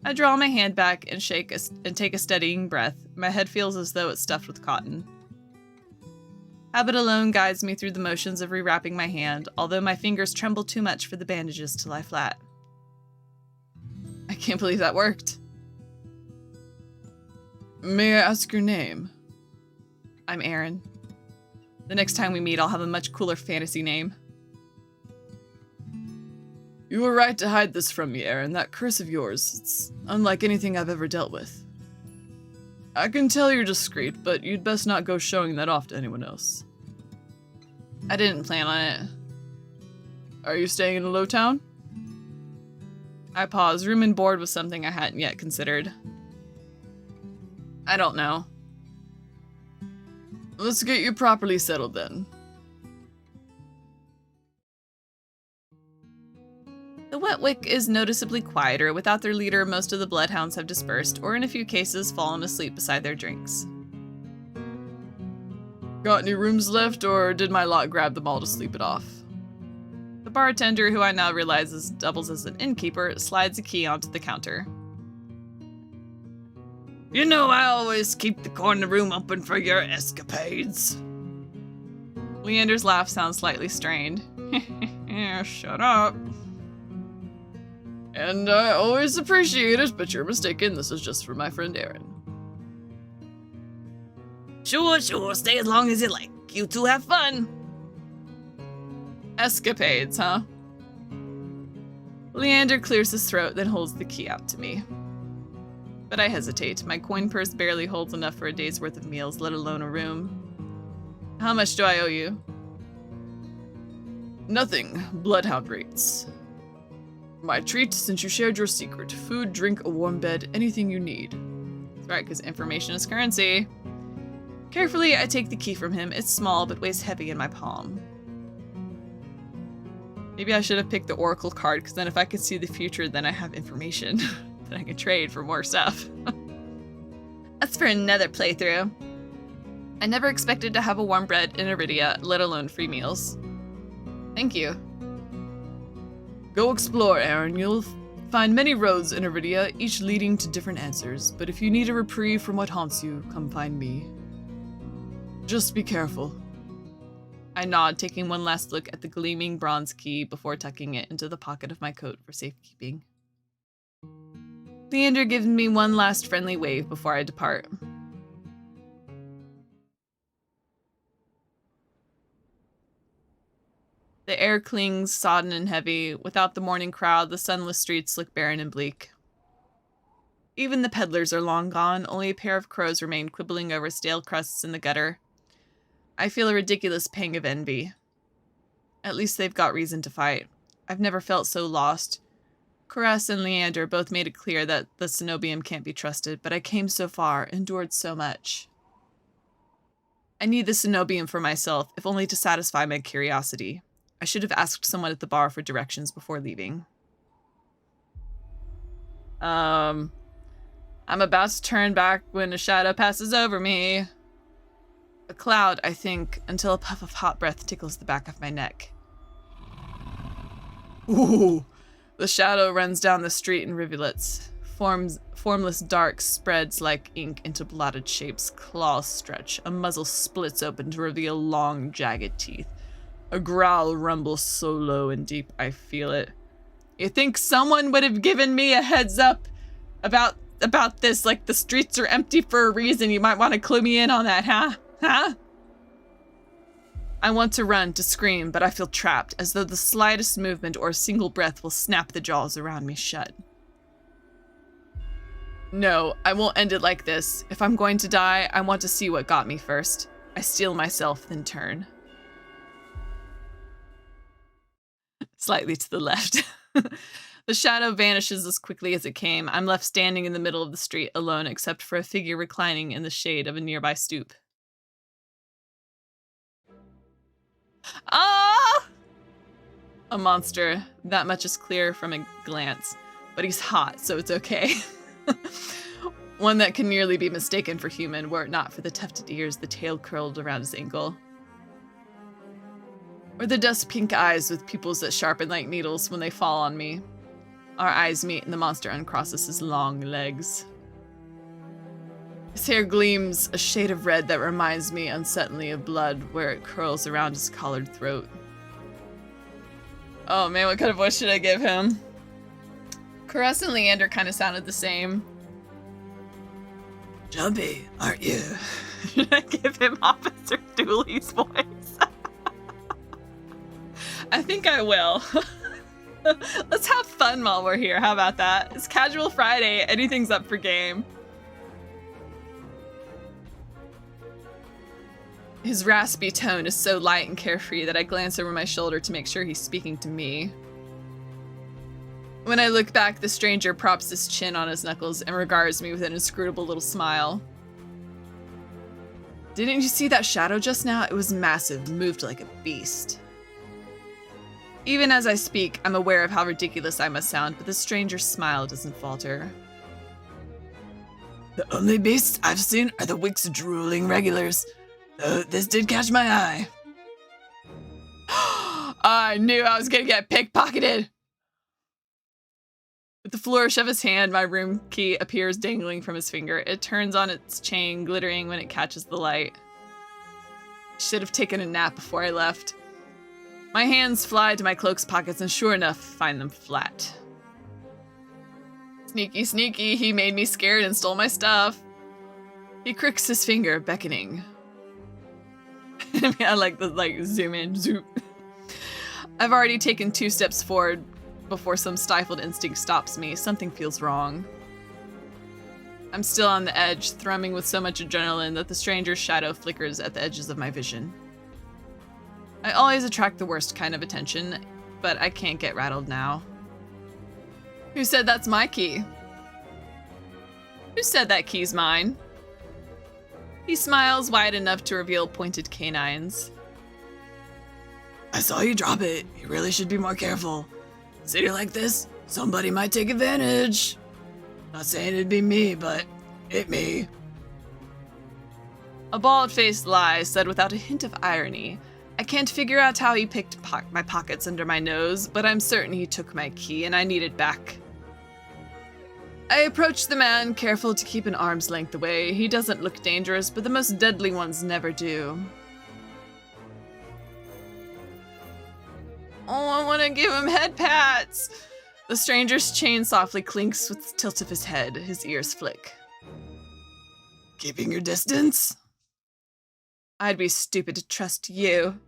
I draw my hand back and take a steadying breath. My head feels as though it's stuffed with cotton. Habit alone guides me through the motions of rewrapping my hand, although my fingers tremble too much for the bandages to lie flat. I can't believe that worked. May I ask your name? I'm Aaron. The next time we meet, I'll have a much cooler fantasy name. You were right to hide this from me, Aaron. That curse of yours, it's unlike anything I've ever dealt with. I can tell you're discreet, but you'd best not go showing that off to anyone else. I didn't plan on it. Are you staying in a low town? I pause, room and board was something I hadn't yet considered. I don't know. Let's get you properly settled then. The Wetwick is noticeably quieter. Without their leader, most of the bloodhounds have dispersed, or in a few cases, fallen asleep beside their drinks. Got any rooms left, or did my lot grab them all to sleep it off? The bartender, who I now realize doubles as an innkeeper, slides a key onto the counter. You know I always keep the corner room open for your escapades. Leander's laugh sounds slightly strained. Shut up. And I always appreciate it, but you're mistaken. This is just for my friend Aaron. Sure, stay as long as you like. You two have fun. Escapades, huh? Leander clears his throat, then holds the key out to me. But I hesitate. My coin purse barely holds enough for a day's worth of meals, let alone a room. How much do I owe you? Nothing. Bloodhound rates. My treat, since you shared your secret. Food, drink, a warm bed, anything you need. That's right, because information is currency. Carefully, I take the key from him. It's small, but weighs heavy in my palm. Maybe I should have picked the Oracle card, because then if I could see the future, then I have information that I can trade for more stuff. That's for another playthrough. I never expected to have a warm bed in Iridia, let alone free meals. Thank you. Go explore, Aaron. You'll find many roads in Iridia, each leading to different answers. But if you need a reprieve from what haunts you, come find me. Just be careful. I nod, taking one last look at the gleaming bronze key before tucking it into the pocket of my coat for safekeeping. Leander gives me one last friendly wave before I depart. The air clings sodden and heavy. Without the morning crowd, the sunless streets look barren and bleak. Even the peddlers are long gone. Only a pair of crows remain quibbling over stale crusts in the gutter. I feel a ridiculous pang of envy. At least they've got reason to fight. I've never felt so lost. Caress and Leander both made it clear that the Cenobium can't be trusted, but I came so far, endured so much. I need the Cenobium for myself, if only to satisfy my curiosity. I should have asked someone at the bar for directions before leaving. I'm about to turn back when a shadow passes over me. A cloud, I think, until a puff of hot breath tickles the back of my neck. Ooh, The shadow runs down the street in rivulets. Formless dark spreads like ink into blotted shapes. Claws stretch. A muzzle splits open to reveal long, jagged teeth. A growl rumbles so low and deep I feel it. You think someone would have given me a heads up about this? Like the streets are empty for a reason. You might want to clue me in on that, huh? Huh? I want to run, to scream, but I feel trapped, as though the slightest movement or a single breath will snap the jaws around me shut. No, I won't end it like this. If I'm going to die, I want to see what got me first. I steel myself, then turn. Slightly to the left. The shadow vanishes as quickly as it came. I'm left standing in the middle of the street, alone except for a figure reclining in the shade of a nearby stoop. Ah! A monster. That much is clear from a glance. But he's hot, so it's okay. One that can nearly be mistaken for human were it not for the tufted ears, the tail curled around his ankle. Or the dust pink eyes with pupils that sharpen like needles when they fall on me. Our eyes meet and the monster uncrosses his long legs. His hair gleams a shade of red that reminds me unsettlingly of blood where it curls around his collared throat. Oh man, what kind of voice should I give him? Caress and Leander kind of sounded the same. Jumpy, aren't you? Should I give him Officer Dooley's voice? I think I will. Let's have fun while we're here. How about that? It's Casual Friday. Anything's up for game. His raspy tone is so light and carefree that I glance over my shoulder to make sure he's speaking to me. When I look back, the stranger props his chin on his knuckles and regards me with an inscrutable little smile. Didn't you see that shadow just now? It was massive, moved like a beast. Even as I speak, I'm aware of how ridiculous I must sound, but the stranger's smile doesn't falter. The only beasts I've seen are the Wick's drooling regulars. Though this did catch my eye. I knew I was gonna get pickpocketed! With the flourish of his hand, my room key appears dangling from his finger. It turns on its chain, glittering when it catches the light. I should have taken a nap before I left. My hands fly to my cloak's pockets and sure enough, find them flat. Sneaky, sneaky, he made me scared and stole my stuff. He cricks his finger, beckoning. I like the zoom in, zoom. I've already taken 2 steps forward before some stifled instinct stops me. Something feels wrong. I'm still on the edge, thrumming with so much adrenaline that the stranger's shadow flickers at the edges of my vision. I always attract the worst kind of attention, but I can't get rattled now. Who said that's my key? Who said that key's mine? He smiles wide enough to reveal pointed canines. I saw you drop it. You really should be more careful. City like this, somebody might take advantage. Not saying it'd be me, but it me. A bald-faced lie said without a hint of irony. I can't figure out how he picked my pockets under my nose, but I'm certain he took my key and I need it back. I approach the man, careful to keep an arm's length away. He doesn't look dangerous, but the most deadly ones never do. Oh, I want to give him head pats. The stranger's chain softly clinks with the tilt of his head. His ears flick. Keeping your distance? I'd be stupid to trust you.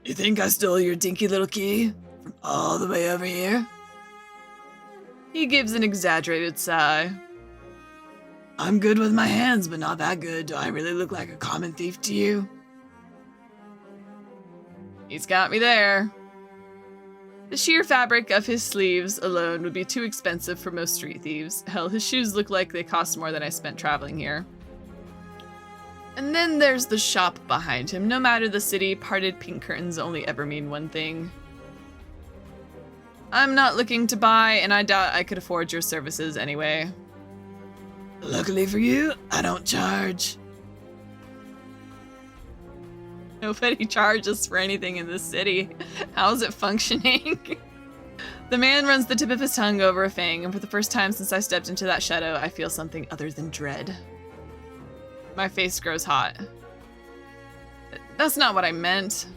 You think I stole your dinky little key from all the way over here? He gives an exaggerated sigh. I'm good with my hands, but not that good. Do I really look like a common thief to you? He's got me there. The sheer fabric of his sleeves alone would be too expensive for most street thieves. Hell, his shoes look like they cost more than I spent traveling here. And then there's the shop behind him. No matter the city, parted pink curtains only ever mean one thing. I'm not looking to buy, and I doubt I could afford your services anyway. Luckily for you, I don't charge. Nobody charges for anything in this city. How's it functioning? The man runs the tip of his tongue over a fang, and for the first time since I stepped into that shadow, I feel something other than dread. My face grows hot. That's not what I meant.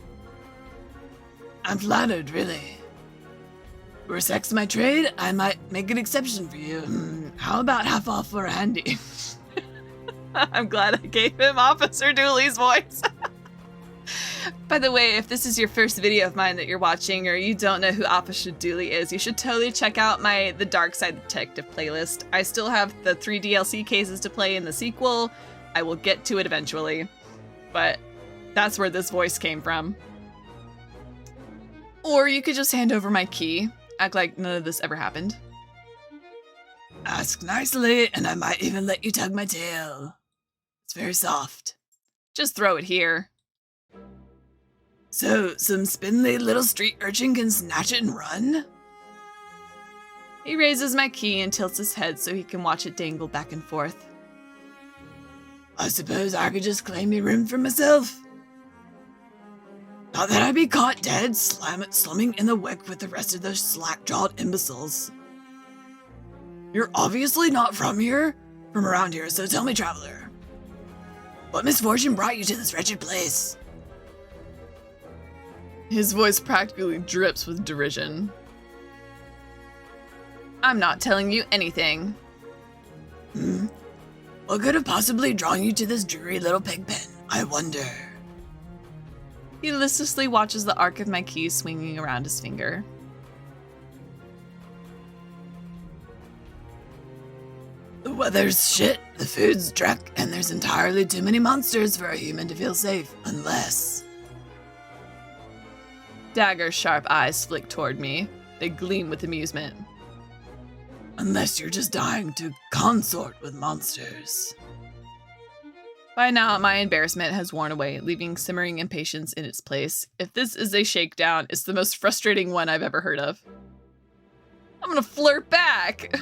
I'm flattered, really. Were sex my trade, I might make an exception for you. How about half off for a handy? I'm glad I gave him Officer Dooley's voice. By the way, if this is your first video of mine that you're watching, or you don't know who Officer Dooley is, you should totally check out the Dark Side Detective playlist. I still have the 3 DLC cases to play in the sequel. I will get to it eventually. But that's where this voice came from. Or you could just hand over my key. Act like none of this ever happened. Ask nicely, and I might even let you tug my tail. It's very soft. Just throw it here. So, some spindly little street urchin can snatch it and run? He raises my key and tilts his head so he can watch it dangle back and forth. I suppose I could just claim your room for myself. Not that I'd be caught dead slumming in the wick with the rest of those slack-jawed imbeciles. You're obviously not from around here, so tell me, traveler. What misfortune brought you to this wretched place? His voice practically drips with derision. I'm not telling you anything. What could have possibly drawn you to this dreary little pig pen, I wonder? He listlessly watches the arc of my keys swinging around his finger. The weather's shit, the food's dreck, and there's entirely too many monsters for a human to feel safe, unless... Dagger's sharp eyes flick toward me. They gleam with amusement. Unless you're just dying to consort with monsters. By now, my embarrassment has worn away, leaving simmering impatience in its place. If this is a shakedown, it's the most frustrating one I've ever heard of. I'm gonna flirt back!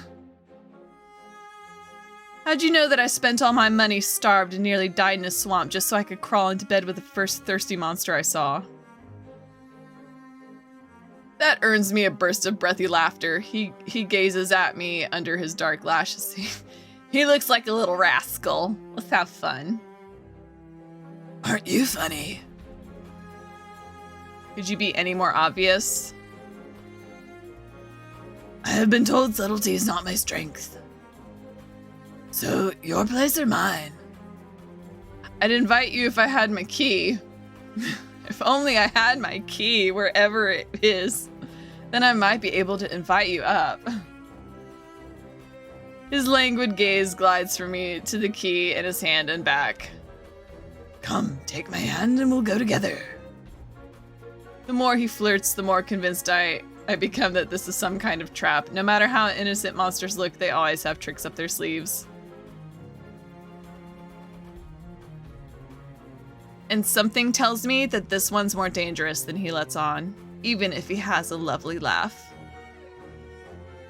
How'd you know that I spent all my money, starved, and nearly died in a swamp just so I could crawl into bed with the first thirsty monster I saw? That earns me a burst of breathy laughter. He gazes at me under his dark lashes. He looks like a little rascal. Let's have fun. Aren't you funny? Could you be any more obvious? I have been told subtlety is not my strength. So, your place or mine? I'd invite you if I had my key. If only I had my key, wherever it is. Then I might be able to invite you up. His languid gaze glides from me to the key in his hand and back. Come, take my hand and we'll go together. The more he flirts, the more convinced I become that this is some kind of trap. No matter how innocent monsters look, they always have tricks up their sleeves. And something tells me that this one's more dangerous than he lets on, even if he has a lovely laugh.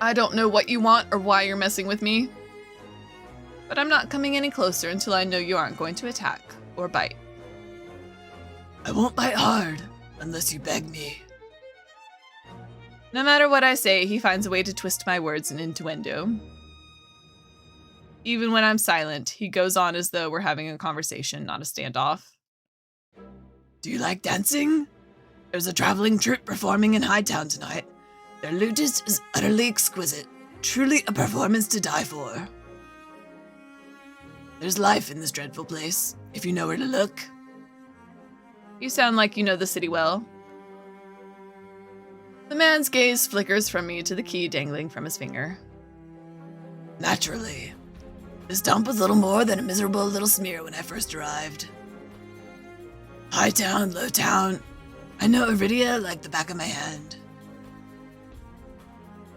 I don't know what you want or why you're messing with me, but I'm not coming any closer until I know you aren't going to attack or bite. I won't bite hard, unless you beg me. No matter what I say, he finds a way to twist my words in innuendo. Even when I'm silent, he goes on as though we're having a conversation, not a standoff. Do you like dancing? There's a traveling troupe performing in Hightown tonight. Their lutist is utterly exquisite. Truly a performance to die for. There's life in this dreadful place, if you know where to look. You sound like you know the city well. The man's gaze flickers from me to the key dangling from his finger. Naturally. This dump was little more than a miserable little smear when I first arrived. Hightown, Lowtown. I know Iridia like the back of my hand.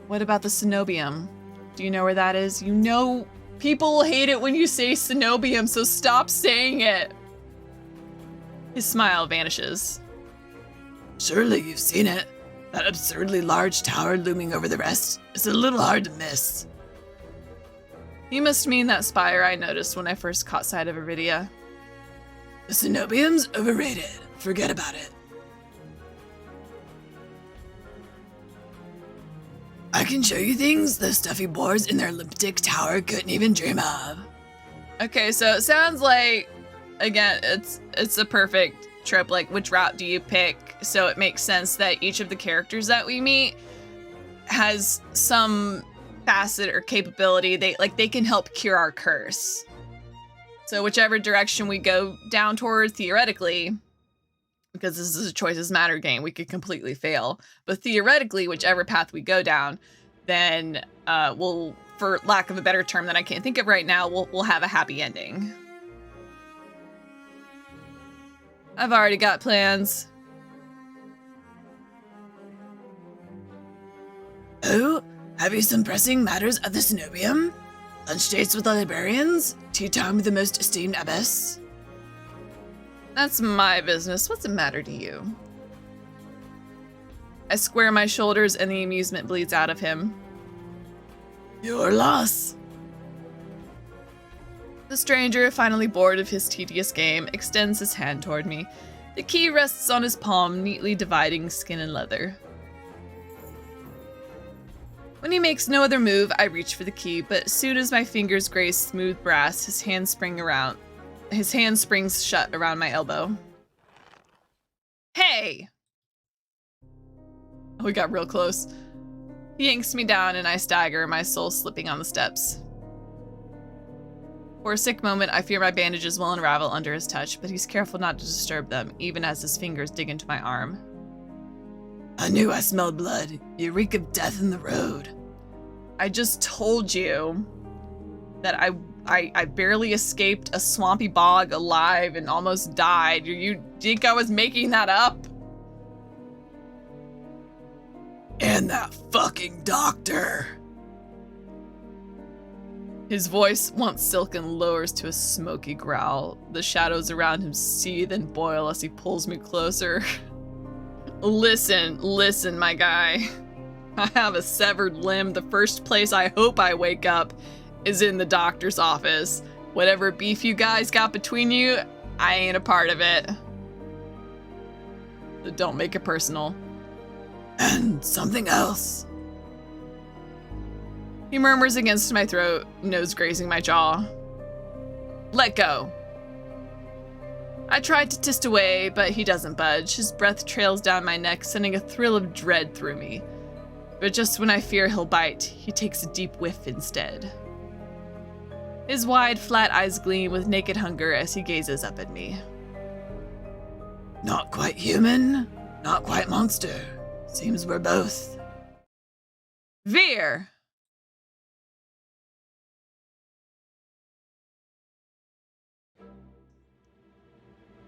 What about the Cenobium? Do you know where that is? You know, people hate it when you say Cenobium, so stop saying it. His smile vanishes. Surely you've seen it. That absurdly large tower looming over the rest. It's a little hard to miss. You must mean that spire I noticed when I first caught sight of Iridia. The Cenobium's overrated. Forget about it. I can show you things those stuffy boars in their elliptic tower couldn't even dream of. Okay, so it sounds like, again, it's a perfect trope. Like, which route do you pick? So it makes sense that each of the characters that we meet has some facet or capability. They can help cure our curse. So whichever direction we go down toward, theoretically, because this is a choices matter game, we could completely fail. But theoretically, whichever path we go down, then we'll, for lack of a better term that I can't think of right now, we'll have a happy ending. I've already got plans. Oh, have you some pressing matters at the Cenobium? Lunch dates with the librarians? Tea time with the most esteemed abbess? That's my business. What's the matter to you? I square my shoulders and the amusement bleeds out of him. Your loss. The stranger, finally bored of his tedious game, extends his hand toward me. The key rests on his palm, neatly dividing skin and leather. When he makes no other move, I reach for the key, but as soon as my fingers graze smooth brass, his hand springs shut around my elbow. Hey! Oh, we got real close. He yanks me down and I stagger, my soul slipping on the steps. For a sick moment, I fear my bandages will unravel under his touch, but he's careful not to disturb them, even as his fingers dig into my arm. I knew I smelled blood. You reek of death in the road. I just told you that I barely escaped a swampy bog alive and almost died. You think I was making that up? And that fucking doctor. His voice, once silken, lowers to a smoky growl. The shadows around him seethe and boil as he pulls me closer. Listen, my guy. I have a severed limb. The first place I hope I wake up is in the doctor's office. Whatever beef you guys got between you, I ain't a part of it. So don't make it personal. And something else. He murmurs against my throat, nose grazing my jaw. Let go. I tried to twist away, but he doesn't budge. His breath trails down my neck, sending a thrill of dread through me. But just when I fear he'll bite, he takes a deep whiff instead. His wide, flat eyes gleam with naked hunger as he gazes up at me. Not quite human, not quite monster. Seems we're both. Veer!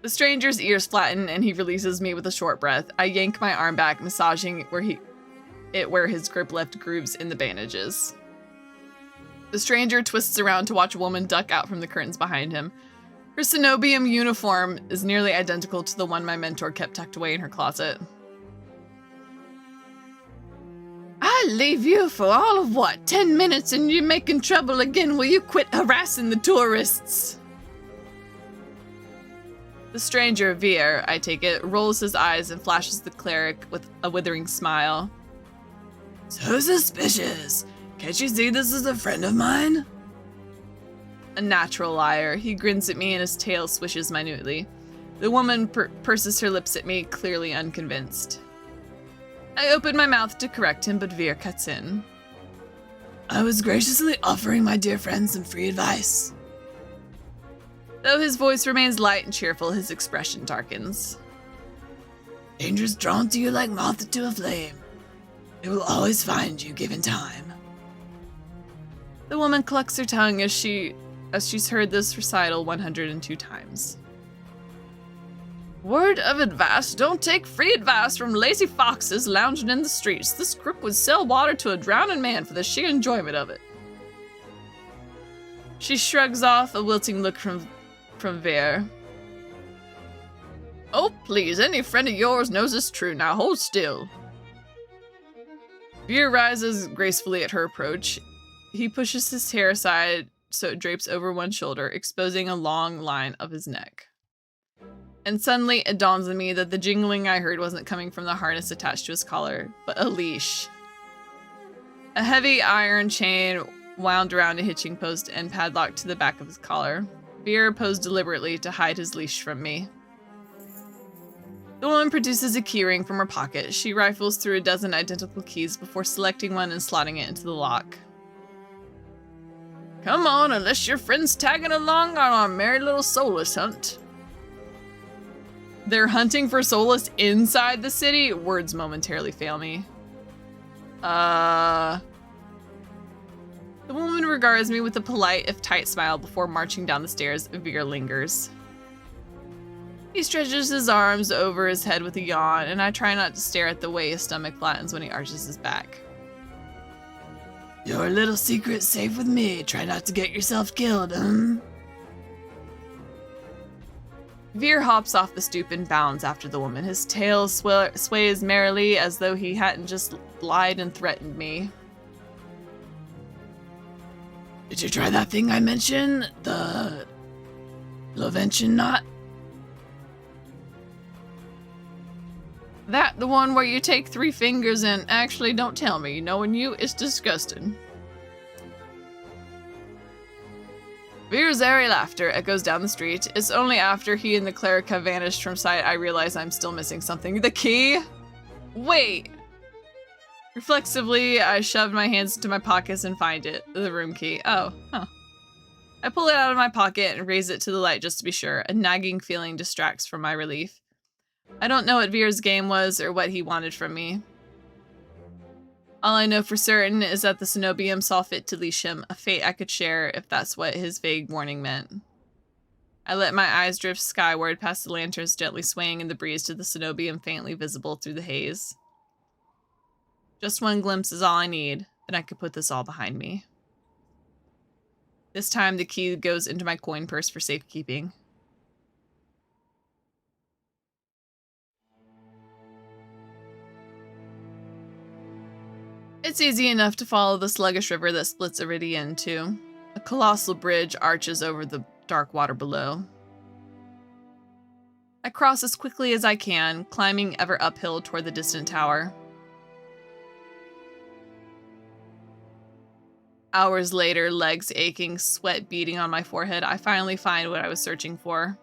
The stranger's ears flatten and he releases me with a short breath. I yank my arm back, massaging where his grip left grooves in the bandages. The stranger twists around to watch a woman duck out from the curtains behind him. Her Cenobium uniform is nearly identical to the one my mentor kept tucked away in her closet. I leave you for all of what? 10 minutes and you're making trouble again. Will you quit harassing the tourists? The stranger, Veer, I take it, rolls his eyes and flashes the cleric with a withering smile. So suspicious. Can't you see this is a friend of mine? A natural liar. He grins at me and his tail swishes minutely. The woman purses her lips at me, clearly unconvinced. I open my mouth to correct him, but Veer cuts in. I was graciously offering my dear friend some free advice. Though his voice remains light and cheerful, his expression darkens. Danger's drawn to you like moth to a flame. It will always find you given time. The woman clucks her tongue as she's heard this recital 102 times. Word of advice, don't take free advice from lazy foxes lounging in the streets. This crook would sell water to a drowning man for the sheer enjoyment of it. She shrugs off, a wilting look from Veer. Oh, please, any friend of yours knows it's true. Now hold still. Veer rises gracefully at her approach. He pushes his hair aside so it drapes over one shoulder, exposing a long line of his neck. And suddenly it dawns on me that the jingling I heard wasn't coming from the harness attached to his collar, but a leash. A heavy iron chain wound around a hitching post and padlocked to the back of his collar. Veer posed deliberately to hide his leash from me. The woman produces a keyring from her pocket. She rifles through a dozen identical keys before selecting one and slotting it into the lock. Come on, unless your friend's tagging along on our merry little solace hunt. They're hunting for solace inside the city? Words momentarily fail me. The woman regards me with a polite, if tight smile before marching down the stairs. Veer lingers. He stretches his arms over his head with a yawn, and I try not to stare at the way his stomach flattens when he arches his back. Your little secret's safe with me. Try not to get yourself killed, Veer hops off the stoop and bounds after the woman. His tail sways merrily as though he hadn't just lied and threatened me. Did you try that thing I mentioned? The Lovention knot? That the one where you take 3 fingers and actually don't tell me. Knowing you is disgusting. Veer's airy laughter echoes down the street. It's only after he and the cleric have vanished from sight I realize I'm still missing something. The key? Wait. Reflexively, I shove my hands into my pockets and find it. The room key. Oh, huh. I pull it out of my pocket and raise it to the light just to be sure. A nagging feeling distracts from my relief. I don't know what Veer's game was or what he wanted from me. All I know for certain is that the Cenobium saw fit to leash him, a fate I could share if that's what his vague warning meant. I let my eyes drift skyward past the lanterns gently swaying in the breeze to the Cenobium faintly visible through the haze. Just one glimpse is all I need, then I could put this all behind me. This time the key goes into my coin purse for safekeeping. It's easy enough to follow the sluggish river that splits Iridia in two. A colossal bridge arches over the dark water below. I cross as quickly as I can, climbing ever uphill toward the distant tower. Hours later, legs aching, sweat beading on my forehead, I finally find what I was searching for.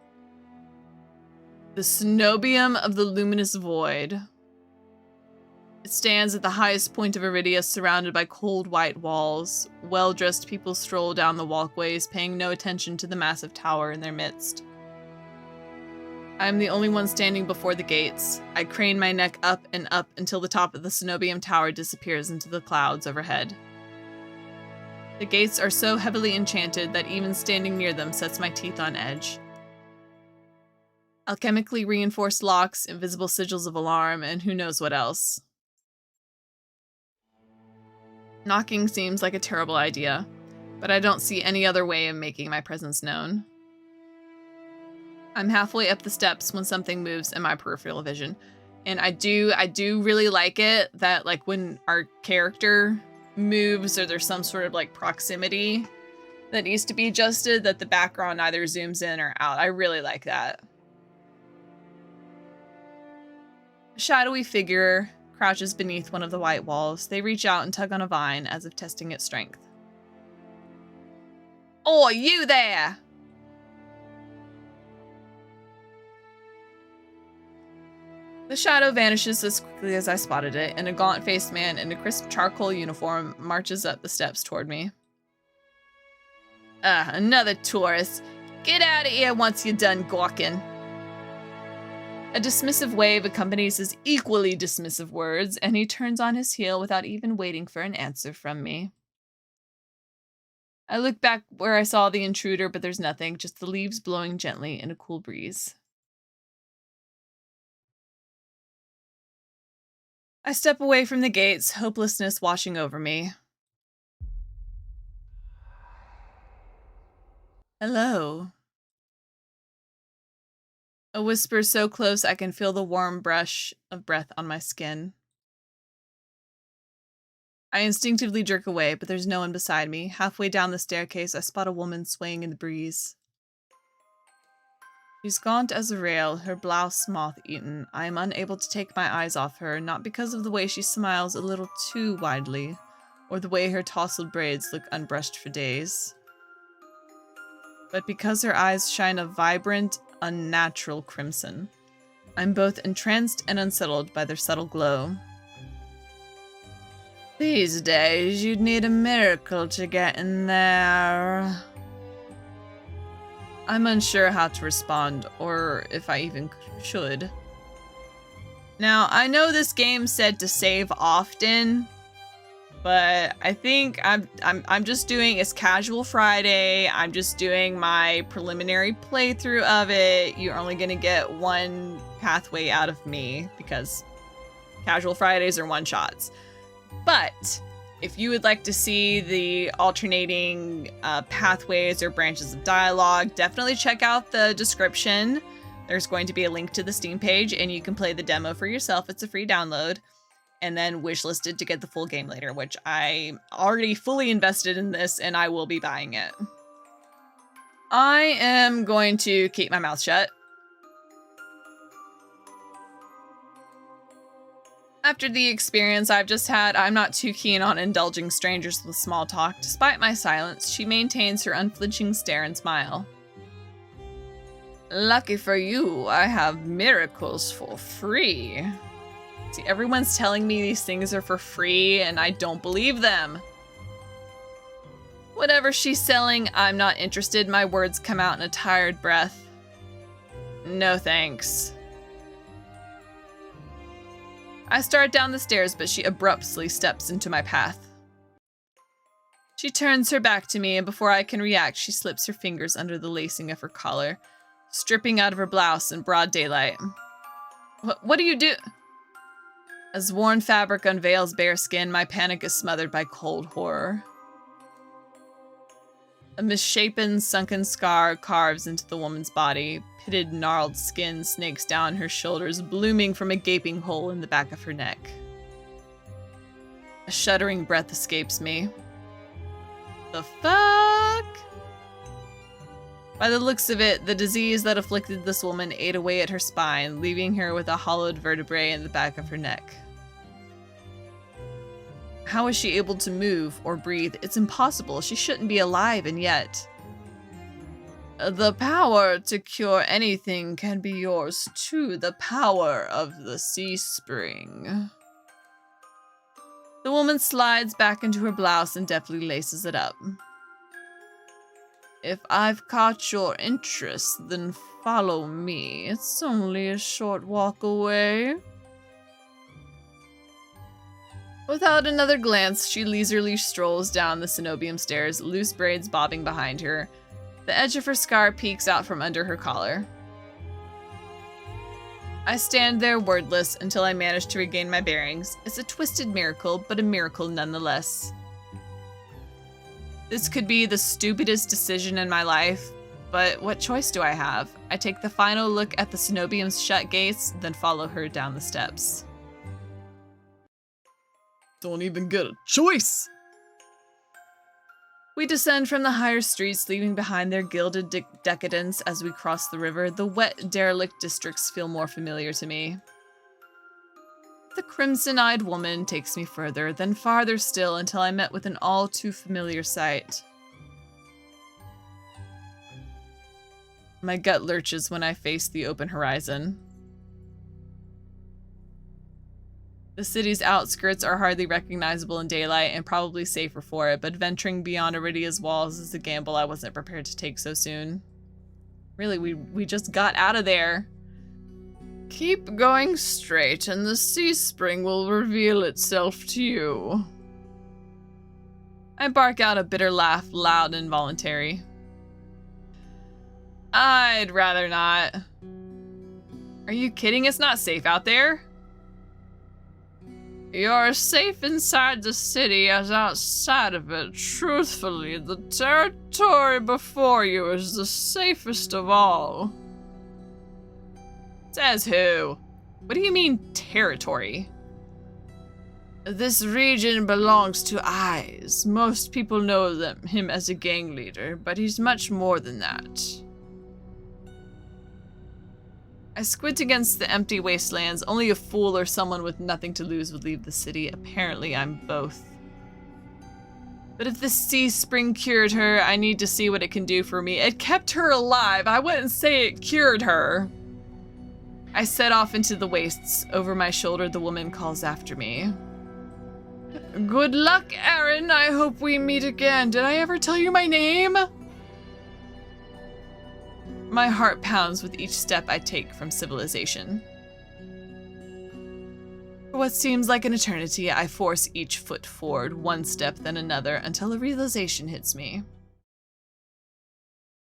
The Cenobium of the Luminous Void. It stands at the highest point of Iridia, surrounded by cold white walls. Well-dressed people stroll down the walkways, paying no attention to the massive tower in their midst. I am the only one standing before the gates. I crane my neck up and up until the top of the Cenobium tower disappears into the clouds overhead. The gates are so heavily enchanted that even standing near them sets my teeth on edge. Alchemically reinforced locks, invisible sigils of alarm, and who knows what else. Knocking seems like a terrible idea, but I don't see any other way of making my presence known. I'm halfway up the steps when something moves in my peripheral vision. And I do really like it that like when our character moves or there's some sort of like proximity that needs to be adjusted, that the background either zooms in or out. I really like that. A shadowy figure crouches beneath one of the white walls. They reach out and tug on a vine as if testing its strength. Oi, you there! The shadow vanishes as quickly as I spotted it, and a gaunt-faced man in a crisp charcoal uniform marches up the steps toward me. Another tourist. Get out of here once you're done gawking. A dismissive wave accompanies his equally dismissive words, and he turns on his heel without even waiting for an answer from me. I look back where I saw the intruder, but there's nothing, just the leaves blowing gently in a cool breeze. I step away from the gates, hopelessness washing over me. Hello. A whisper so close I can feel the warm brush of breath on my skin. I instinctively jerk away, but there's no one beside me. Halfway down the staircase, I spot a woman swaying in the breeze. She's gaunt as a rail, her blouse moth-eaten. I am unable to take my eyes off her, not because of the way she smiles a little too widely, or the way her tousled braids look unbrushed for days. But because her eyes shine a vibrant, unnatural crimson, I'm both entranced and unsettled by their subtle glow. These days, you'd need a miracle to get in there. I'm unsure how to respond, or if I even should. Now, I know this game said to save often, but I think I'm just doing it's Casual Friday. I'm just doing my preliminary playthrough of it. You're only gonna get one pathway out of me because Casual Fridays are one shots. But if you would like to see the alternating pathways or branches of dialogue, definitely check out the description. There's going to be a link to the Steam page, and you can play the demo for yourself. It's a free download. And then wishlisted to get the full game later, which I'm already fully invested in this, and I will be buying it. I am going to keep my mouth shut. After the experience I've just had, I'm not too keen on indulging strangers with small talk. Despite my silence, she maintains her unflinching stare and smile. Lucky for you, I have miracles for free. See, everyone's telling me these things are for free, and I don't believe them. Whatever she's selling, I'm not interested. My words come out in a tired breath. No thanks. I start down the stairs, but she abruptly steps into my path. She turns her back to me, and before I can react, she slips her fingers under the lacing of her collar, stripping out of her blouse in broad daylight. What do you do? As worn fabric unveils bare skin, my panic is smothered by cold horror. A misshapen, sunken scar carves into the woman's body. Pitted, gnarled skin snakes down her shoulders, blooming from a gaping hole in the back of her neck. A shuddering breath escapes me. The fuck? By the looks of it, the disease that afflicted this woman ate away at her spine, leaving her with a hollowed vertebrae in the back of her neck. How is she able to move or breathe? It's impossible. She shouldn't be alive, and yet... The power to cure anything can be yours too. The power of the sea spring. The woman slides back into her blouse and deftly laces it up. If I've caught your interest, then follow me. It's only a short walk away. Without another glance, she leisurely strolls down the cenobium stairs, loose braids bobbing behind her. The edge of her scar peeks out from under her collar. I stand there wordless until I manage to regain my bearings. It's a twisted miracle, but a miracle nonetheless. This could be the stupidest decision in my life, but what choice do I have? I take the final look at the cenobium's shut gates, then follow her down the steps. Don't even get a choice! We descend from the higher streets, leaving behind their gilded decadence as we cross the river. The wet, derelict districts feel more familiar to me. The crimson-eyed woman takes me further, then farther still until I met with an all-too-familiar sight. My gut lurches when I face the open horizon. The city's outskirts are hardly recognizable in daylight and probably safer for it, but venturing beyond Iridia's walls is a gamble I wasn't prepared to take so soon. Really, we just got out of there. Keep going straight and the sea spring will reveal itself to you. I bark out a bitter laugh, loud and involuntary. I'd rather not. Are you kidding? It's not safe out there. You're as safe inside the city as outside of it. Truthfully, the territory before you is the safest of all. Says who? What do you mean, territory? This region belongs to Eyes. Most people know him as a gang leader, but he's much more than that. I squint against the empty wastelands. Only a fool or someone with nothing to lose would leave the city. Apparently, I'm both. But if the sea spring cured her, I need to see what it can do for me. It kept her alive. I wouldn't say it cured her. I set off into the wastes. Over my shoulder, the woman calls after me. Good luck, Aaron. I hope we meet again. Did I ever tell you my name? My heart pounds with each step I take from civilization. For what seems like an eternity, I force each foot forward, one step then another, until a realization hits me.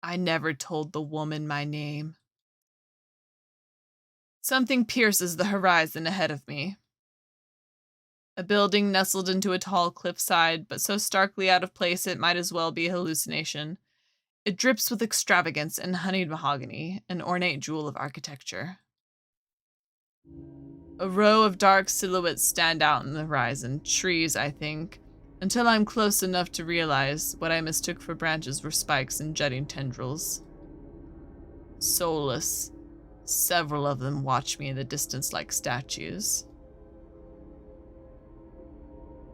I never told the woman my name. Something pierces the horizon ahead of me. A building nestled into a tall cliffside, but so starkly out of place it might as well be a hallucination. It drips with extravagance and honeyed mahogany, an ornate jewel of architecture. A row of dark silhouettes stand out in the horizon, trees, I think, until I'm close enough to realize what I mistook for branches were spikes and jutting tendrils. Soulless, several of them watch me in the distance like statues.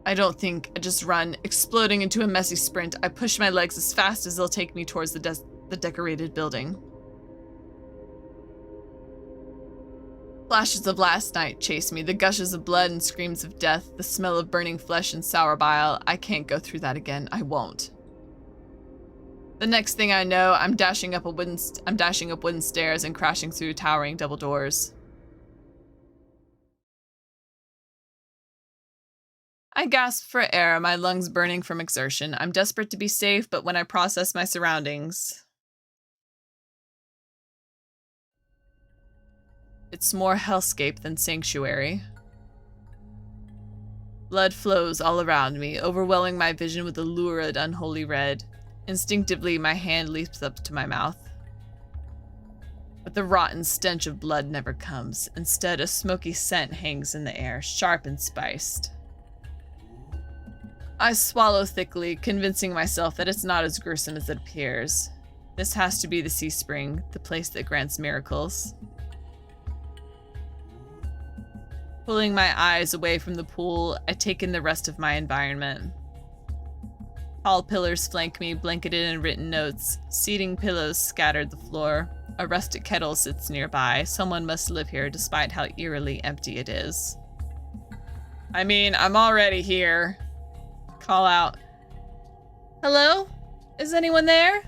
I don't think, I just run, exploding into a messy sprint. I push my legs as fast as they'll take me towards the decorated building. Flashes of last night chase me, the gushes of blood and screams of death, the smell of burning flesh and sour bile. I can't go through that again. I won't. The next thing I know, I'm dashing up wooden stairs and crashing through towering double doors. I gasp for air, my lungs burning from exertion. I'm desperate to be safe, but when I process my surroundings, it's more hellscape than sanctuary. Blood flows all around me, overwhelming my vision with a lurid, unholy red. Instinctively, my hand leaps up to my mouth. But the rotten stench of blood never comes. Instead, a smoky scent hangs in the air, sharp and spiced. I swallow thickly, convincing myself that it's not as gruesome as it appears. This has to be the sea spring, the place that grants miracles. Pulling my eyes away from the pool, I take in the rest of my environment. Tall pillars flank me, blanketed in written notes. Seating pillows scattered the floor. A rustic kettle sits nearby. Someone must live here despite how eerily empty it is. I mean, I'm already here. Call out. Hello? Is anyone there?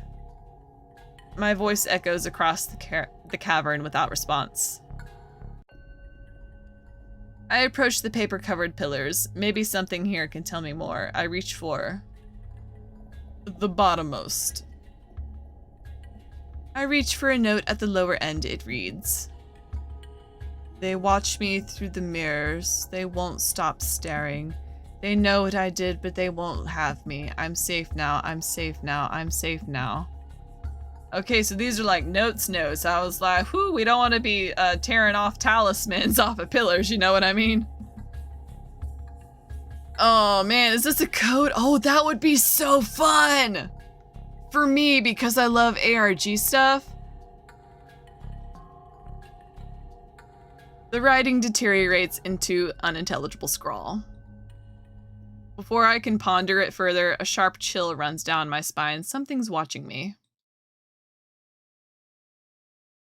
My voice echoes across the cavern without response. I approach the paper-covered pillars. Maybe something here can tell me more. I reach for the bottommost. I reach for a note at the lower end. It reads, "They watch me through the mirrors. They won't stop staring. They know what I did, but they won't have me. I'm safe now. I'm safe now. I'm safe now." Okay, so these are like notes. I was like, whew, we don't want to be tearing off talismans off of pillars, you know what I mean? Oh man, is this a code? Oh, that would be so fun! For me, because I love ARG stuff. The writing deteriorates into unintelligible scrawl. Before I can ponder it further, a sharp chill runs down my spine. Something's watching me.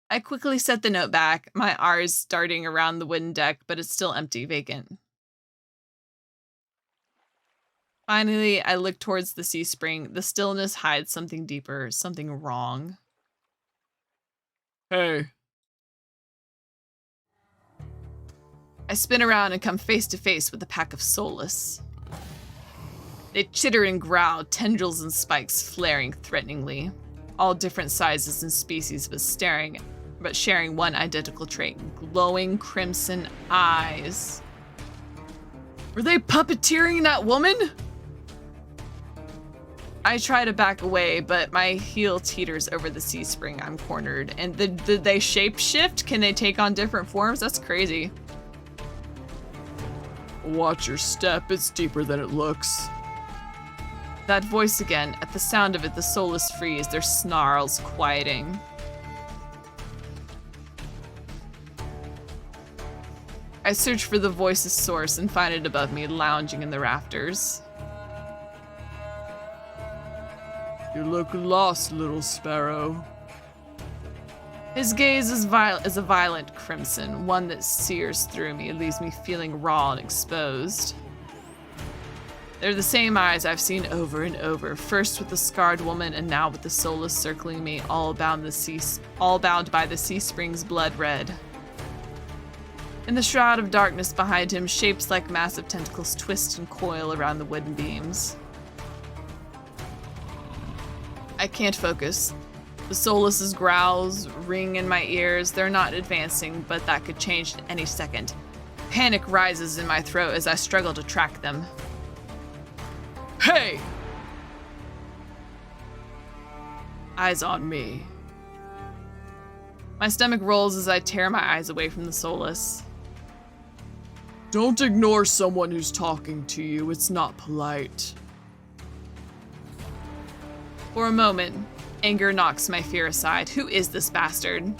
I quickly set the note back, my R's darting around the wooden deck, but it's still empty, vacant. Finally, I look towards the sea spring. The stillness hides something deeper, something wrong. Hey. I spin around and come face to face with a pack of soulless. They chitter and growl, tendrils and spikes flaring threateningly. All different sizes and species, but sharing one identical trait: glowing crimson eyes. Were they puppeteering that woman? I try to back away, but my heel teeters over the sea spring. I'm cornered. And did they shapeshift? Can they take on different forms? That's crazy. Watch your step. It's deeper than it looks. That voice again. At the sound of it, the soulless freeze, their snarls quieting. I search for the voice's source and find it above me, lounging in the rafters. You look lost, little sparrow. His gaze is a violent crimson, one that sears through me and leaves me feeling raw and exposed. They're the same eyes I've seen over and over, first with the scarred woman and now with the soulless circling me, all bound by the sea spring's blood red. In the shroud of darkness behind him, shapes like massive tentacles twist and coil around the wooden beams. I can't focus. The soulless's growls ring in my ears. They're not advancing, but that could change at any second. Panic rises in my throat as I struggle to track them. Hey! Eyes on me. My stomach rolls as I tear my eyes away from the soulless. Don't ignore someone who's talking to you. It's not polite. For a moment, anger knocks my fear aside. Who is this bastard?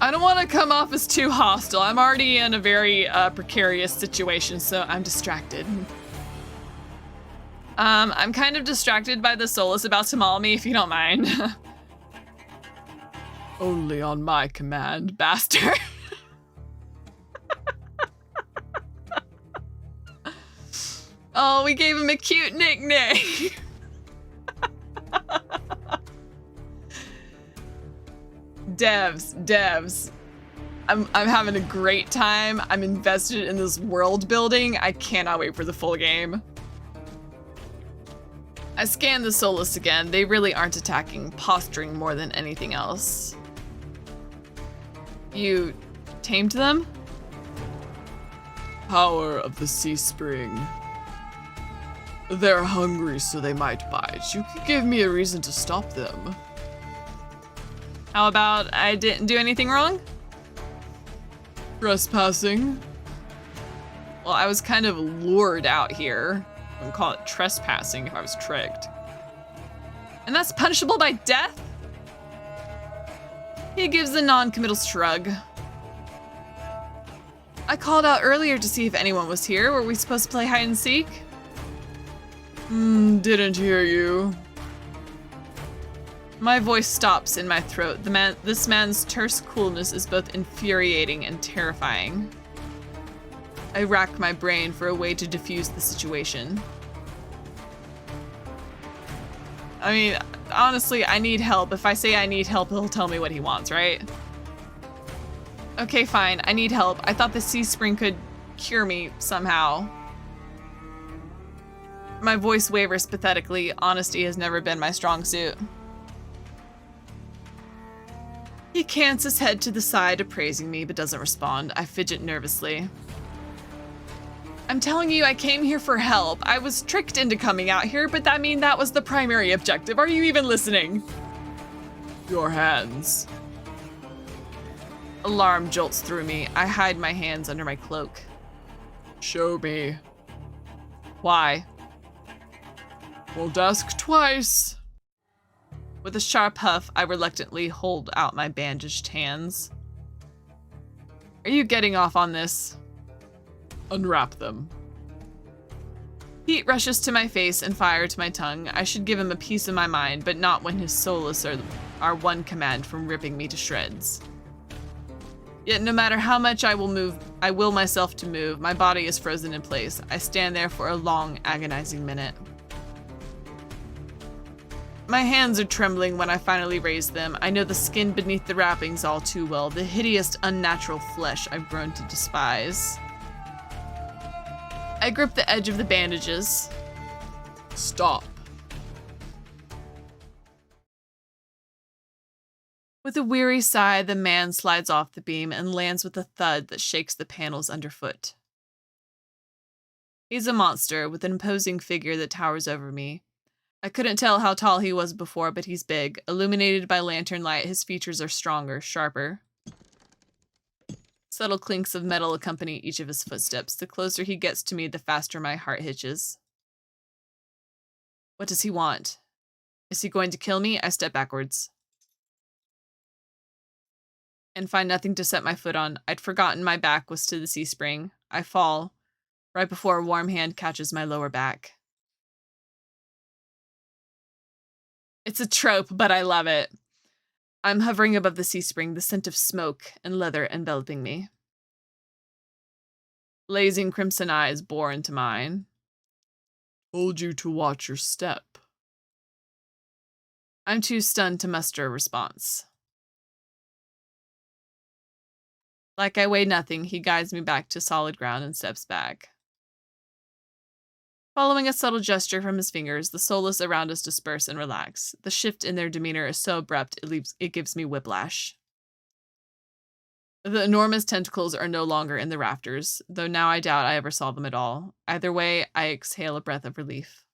I don't want to come off as too hostile. I'm already in a very precarious situation, so I'm distracted. I'm kind of distracted by the soulless about to maul me, if you don't mind. Only on my command, bastard. Oh, we gave him a cute nickname. Devs. I'm having a great time. I'm invested in this world building. I cannot wait for the full game. I scan the soulless again. They really aren't attacking, posturing more than anything else. You tamed them? Power of the sea spring. They're hungry, so they might bite. You could give me a reason to stop them. How about I didn't do anything wrong? Trespassing? Well, I was kind of lured out here. I would call it trespassing if I was tricked. And that's punishable by death? He gives a non-committal shrug. I called out earlier to see if anyone was here. Were we supposed to play hide and seek? Didn't hear you. My voice stops in my throat. This man's terse coolness is both infuriating and terrifying. I rack my brain for a way to diffuse the situation. I mean, honestly, I need help. If I say I need help, he'll tell me what he wants, right? Okay, fine. I need help. I thought the sea spring could cure me somehow. My voice wavers pathetically. Honesty has never been my strong suit. He cants his head to the side, appraising me, but doesn't respond. I fidget nervously. I'm telling you, I came here for help. I was tricked into coming out here, but that was the primary objective. Are you even listening? Your hands. Alarm jolts through me. I hide my hands under my cloak. Show me. Why? Won't ask twice. With a sharp huff, I reluctantly hold out my bandaged hands. Are you getting off on this? Unwrap them. Heat rushes to my face and fire to my tongue. I should give him a piece of my mind, but not when his soulless are one command from ripping me to shreds. Yet no matter how much I will myself to move, my body is frozen in place. I stand there for a long, agonizing minute. My hands are trembling when I finally raise them. I know the skin beneath the wrappings all too well, the hideous, unnatural flesh I've grown to despise. I grip the edge of the bandages. Stop. With a weary sigh, the man slides off the beam and lands with a thud that shakes the panels underfoot. He's a monster with an imposing figure that towers over me. I couldn't tell how tall he was before, but he's big. Illuminated by lantern light, his features are stronger, sharper. Subtle clinks of metal accompany each of his footsteps. The closer he gets to me, the faster my heart hitches. What does he want? Is he going to kill me? I step backwards. And find nothing to set my foot on. I'd forgotten my back was to the sea spring. I fall, right before a warm hand catches my lower back. It's a trope, but I love it. I'm hovering above the sea spring, the scent of smoke and leather enveloping me. Blazing crimson eyes bore into mine. Told you to watch your step. I'm too stunned to muster a response. Like I weigh nothing, he guides me back to solid ground and steps back. Following a subtle gesture from his fingers, the soulless around us disperse and relax. The shift in their demeanor is so abrupt, it gives me whiplash. The enormous tentacles are no longer in the rafters, though now I doubt I ever saw them at all. Either way, I exhale a breath of relief.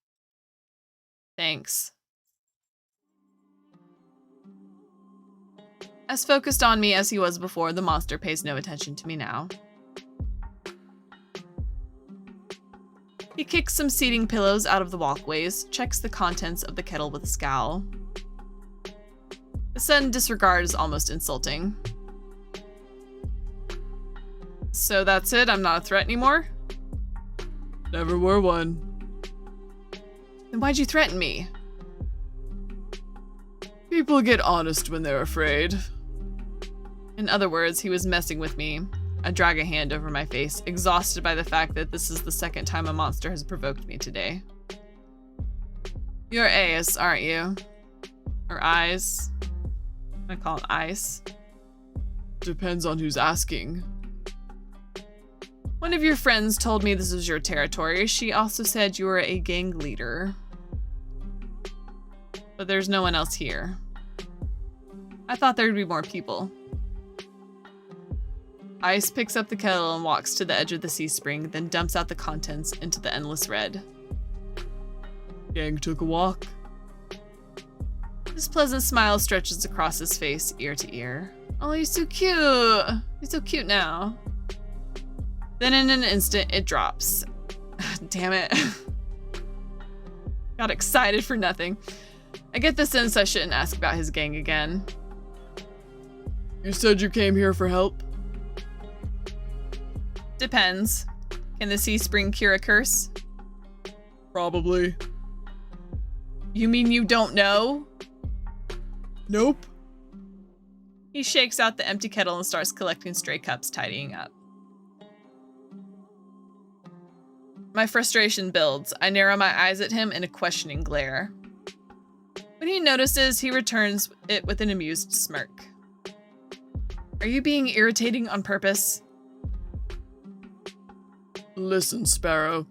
Thanks. As focused on me as he was before, the monster pays no attention to me now. He kicks some seating pillows out of the walkways, checks the contents of the kettle with a scowl. The sudden disregard is almost insulting. So that's it? I'm not a threat anymore? Never were one. Then why'd you threaten me? People get honest when they're afraid. In other words, he was messing with me. I drag a hand over my face, exhausted by the fact that this is the second time a monster has provoked me today. You're Ace, aren't you? Or Eyes? I call it Ice. Depends on who's asking. One of your friends told me this was your territory. She also said you were a gang leader. But there's no one else here. I thought there'd be more people. Ice picks up the kettle and walks to the edge of the sea spring, then dumps out the contents into the endless red. Gang took a walk. His pleasant smile stretches across his face, ear to ear. Oh, he's so cute. He's so cute now. Then in an instant, it drops. Damn it. Got excited for nothing. I get the sense I shouldn't ask about his gang again. You said you came here for help? Depends. Can the sea spring cure a curse? Probably. You mean you don't know? Nope. He shakes out the empty kettle and starts collecting stray cups, tidying up. My frustration builds. I narrow my eyes at him in a questioning glare. When he notices, he returns it with an amused smirk. Are you being irritating on purpose? Listen, Sparrow.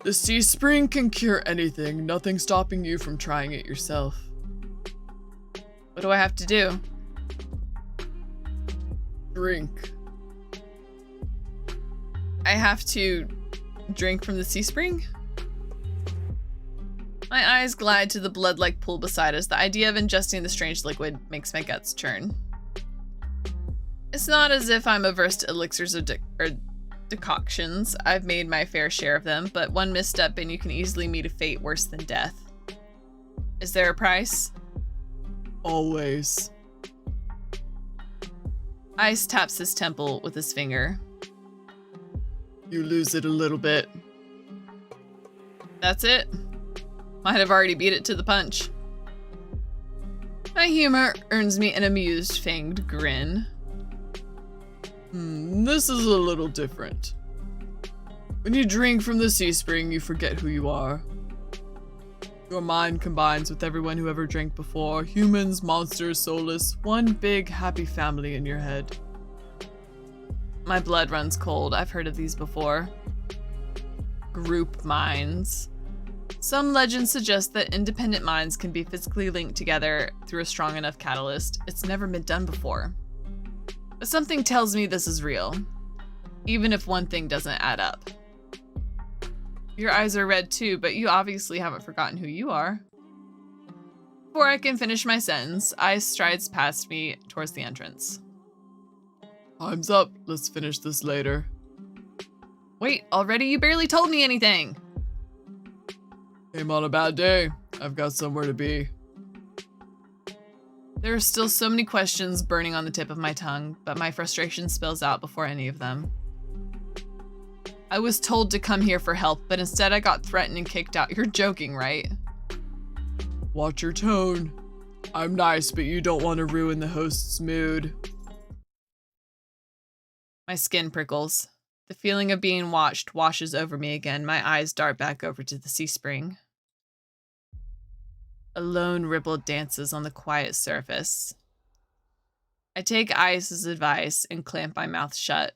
The sea spring can cure anything, nothing stopping you from trying it yourself. What do I have to do? Drink. I have to drink from the sea spring? My eyes glide to the blood-like pool beside us. The idea of ingesting the strange liquid makes my guts churn. It's not as if I'm averse to elixirs or decoctions. I've made my fair share of them, but one misstep and you can easily meet a fate worse than death. Is there a price? Always. Ice taps his temple with his finger. You lose it a little bit. That's it? Might have already beat it to the punch. My humor earns me an amused, fanged grin. This is a little different. When you drink from the sea spring, you forget who you are. Your mind combines with everyone who ever drank before. Humans, monsters, soulless. One big, happy family in your head. My blood runs cold. I've heard of these before. Group minds. Some legends suggest that independent minds can be physically linked together through a strong enough catalyst. It's never been done before. But something tells me this is real, even if one thing doesn't add up. Your eyes are red too, but you obviously haven't forgotten who you are. Before I can finish my sentence, Ice strides past me towards the entrance. Time's up. Let's finish this later. Wait, already? You barely told me anything. Came on a bad day. I've got somewhere to be. There are still so many questions burning on the tip of my tongue, but my frustration spills out before any of them. I was told to come here for help, but instead I got threatened and kicked out. You're joking, right? Watch your tone. I'm nice, but you don't want to ruin the host's mood. My skin prickles. The feeling of being watched washes over me again. My eyes dart back over to the sea spring. A lone ripple dances on the quiet surface. I take Ice's advice and clamp my mouth shut.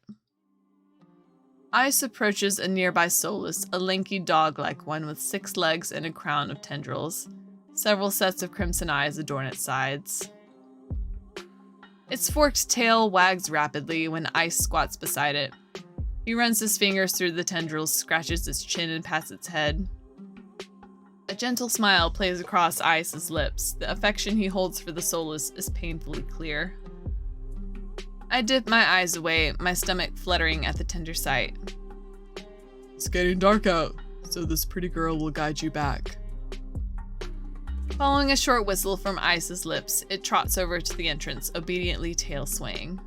Ice approaches a nearby Solus, a lanky dog-like one with 6 legs and a crown of tendrils. Several sets of crimson eyes adorn its sides. Its forked tail wags rapidly when Ice squats beside it. He runs his fingers through the tendrils, scratches its chin, and pats its head. A gentle smile plays across Ice's lips. The affection he holds for the Solus is painfully clear. I dip my eyes away, my stomach fluttering at the tender sight. It's getting dark out, so this pretty girl will guide you back. Following a short whistle from Ice's lips, it trots over to the entrance, obediently tail swaying.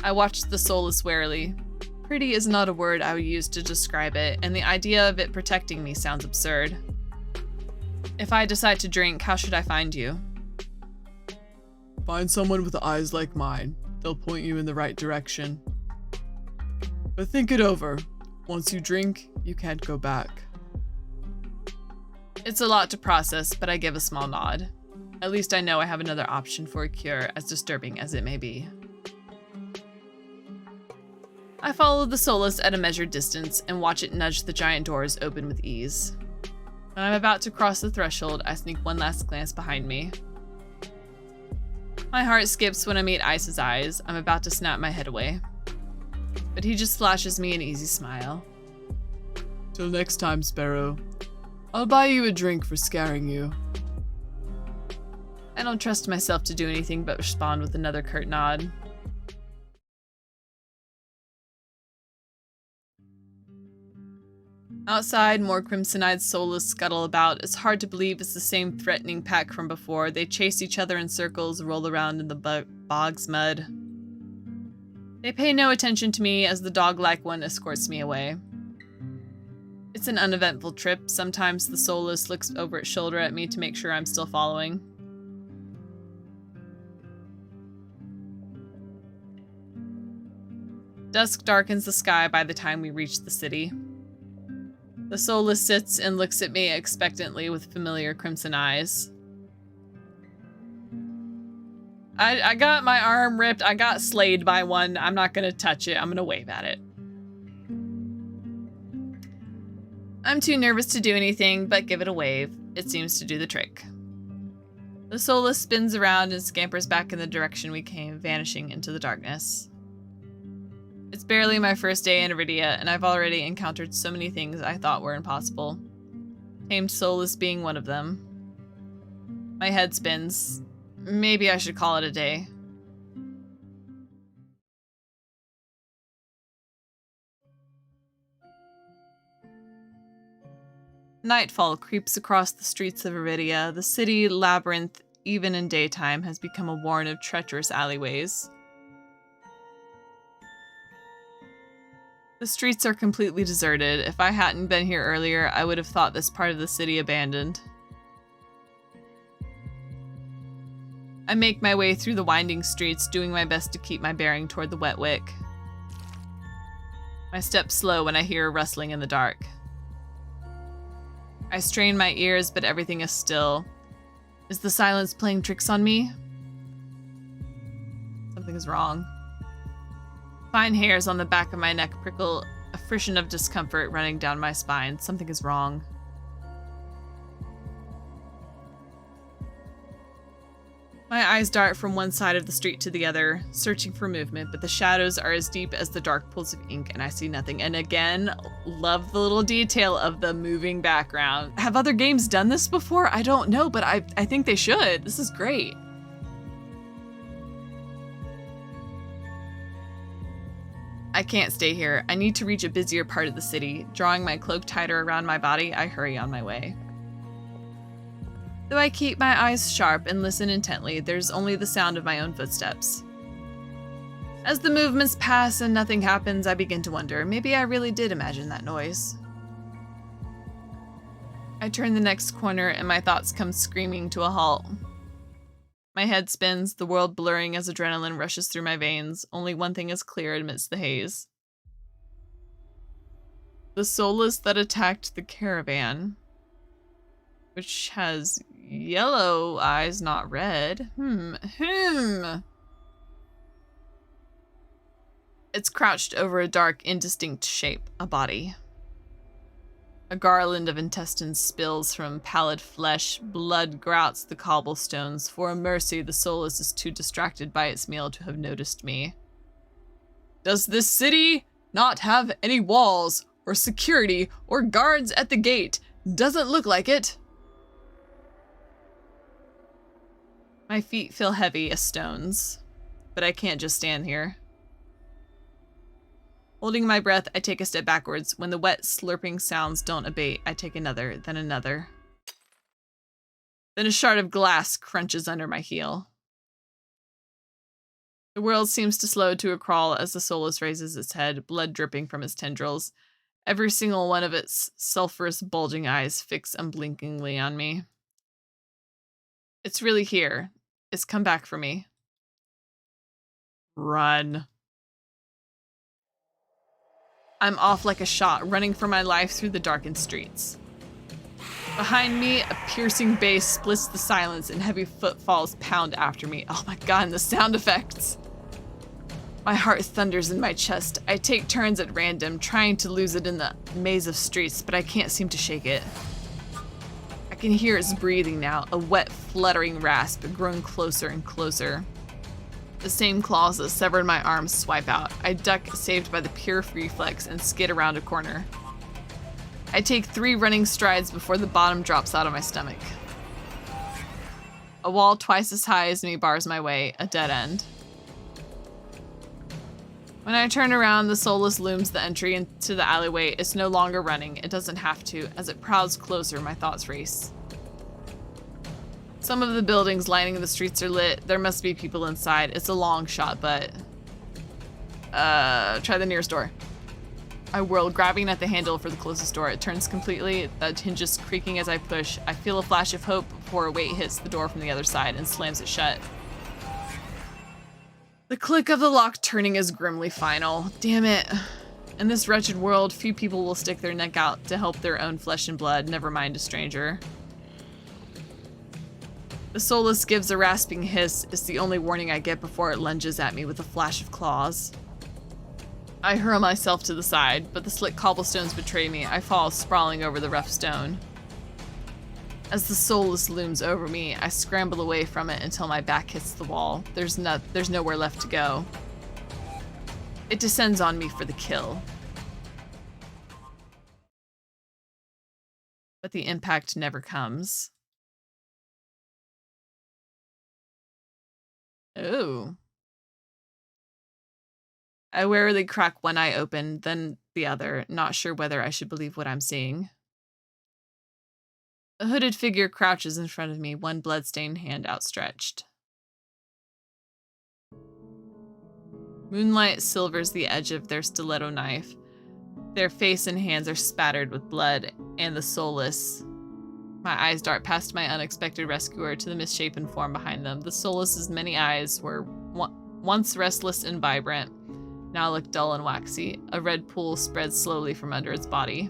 I watched the Solus warily. Pretty is not a word I would use to describe it, and the idea of it protecting me sounds absurd. If I decide to drink, how should I find you? Find someone with eyes like mine. They'll point you in the right direction. But think it over. Once you drink, you can't go back. It's a lot to process, but I give a small nod. At least I know I have another option for a cure, as disturbing as it may be. I follow the Solus at a measured distance and watch it nudge the giant doors open with ease. When I'm about to cross the threshold, I sneak one last glance behind me. My heart skips when I meet Ice's eyes. I'm about to snap my head away. But he just flashes me an easy smile. Till next time, Sparrow. I'll buy you a drink for scaring you. I don't trust myself to do anything but respond with another curt nod. Outside, more crimson-eyed Solus scuttle about. It's hard to believe it's the same threatening pack from before. They chase each other in circles, roll around in the bog's mud. They pay no attention to me as the dog-like one escorts me away. It's an uneventful trip. Sometimes the Solus looks over its shoulder at me to make sure I'm still following. Dusk darkens the sky by the time we reach the city. The Solus sits and looks at me expectantly with familiar crimson eyes. I got my arm ripped. I got slayed by one. I'm not gonna touch it. I'm gonna wave at it. I'm too nervous to do anything but give it a wave. It seems to do the trick. The Solus spins around and scampers back in the direction we came, vanishing into the darkness. It's barely my first day in Iridia, and I've already encountered so many things I thought were impossible. Tamed Solus being one of them. My head spins. Maybe I should call it a day. Nightfall creeps across the streets of Iridia. The city labyrinth, even in daytime, has become a warren of treacherous alleyways. The streets are completely deserted. If I hadn't been here earlier, I would have thought this part of the city abandoned. I make my way through the winding streets, doing my best to keep my bearing toward the wet wick. My steps slow when I hear a rustling in the dark. I strain my ears, but everything is still. Is the silence playing tricks on me? Something is wrong. Fine hairs on the back of my neck prickle, a frisson of discomfort running down my spine. Something is wrong. My eyes dart from one side of the street to the other, searching for movement, but the shadows are as deep as the dark pools of ink and I see nothing. And again, love the little detail of the moving background. Have other games done this before? I don't know, but I think they should. This is great. I can't stay here. I need to reach a busier part of the city. Drawing my cloak tighter around my body, I hurry on my way. Though I keep my eyes sharp and listen intently, there's only the sound of my own footsteps. As the movements pass and nothing happens, I begin to wonder, maybe I really did imagine that noise. I turn the next corner and my thoughts come screaming to a halt. My head spins, the world blurring as adrenaline rushes through my veins. Only one thing is clear amidst the haze. The soulless that attacked the caravan, which has yellow eyes, not red. It's crouched over a dark, indistinct shape, a body. A garland of intestines spills from pallid flesh, blood grouts the cobblestones. For a mercy, the soulless is too distracted by its meal to have noticed me. Does this city not have any walls, or security, or guards at the gate? Doesn't look like it. My feet feel heavy as stones, but I can't just stand here. Holding my breath, I take a step backwards. When the wet, slurping sounds don't abate, I take another, then another. Then a shard of glass crunches under my heel. The world seems to slow to a crawl as the soulless raises its head, blood dripping from its tendrils. Every single one of its sulphurous, bulging eyes fix unblinkingly on me. It's really here. It's come back for me. Run. I'm off like a shot, running for my life through the darkened streets. Behind me, a piercing bass splits the silence and heavy footfalls pound after me. Oh my god, and the sound effects! My heart thunders in my chest. I take turns at random, trying to lose it in the maze of streets, but I can't seem to shake it. I can hear its breathing now, a wet, fluttering rasp, growing closer and closer. The same claws that severed my arms swipe out. I duck, saved by the pure reflex, and skid around a corner. I take 3 running strides before the bottom drops out of my stomach. A wall twice as high as me bars my way, a dead end. When I turn around, the soulless looms the entry into the alleyway. It's no longer running. It doesn't have to. As it prowls closer, my thoughts race. Some of the buildings lining the streets are lit. There must be people inside. It's a long shot, but... try the nearest door. I whirl, grabbing at the handle for the closest door. It turns completely, the hinges creaking as I push. I feel a flash of hope before a weight hits the door from the other side and slams it shut. The click of the lock turning is grimly final. Damn it. In this wretched world, few people will stick their neck out to help their own flesh and blood, never mind a stranger. The soulless gives a rasping hiss. It's the only warning I get before it lunges at me with a flash of claws. I hurl myself to the side, but the slick cobblestones betray me. I fall sprawling over the rough stone. As the soulless looms over me, I scramble away from it until my back hits the wall. There's nowhere left to go. It descends on me for the kill. But the impact never comes. Oh. I warily crack one eye open, then the other, not sure whether I should believe what I'm seeing. A hooded figure crouches in front of me, one blood-stained hand outstretched. Moonlight silvers the edge of their stiletto knife. Their face and hands are spattered with blood, and the soulless. My eyes dart past my unexpected rescuer to the misshapen form behind them. The soulless's many eyes were once restless and vibrant, now look dull and waxy. A red pool spreads slowly from under its body.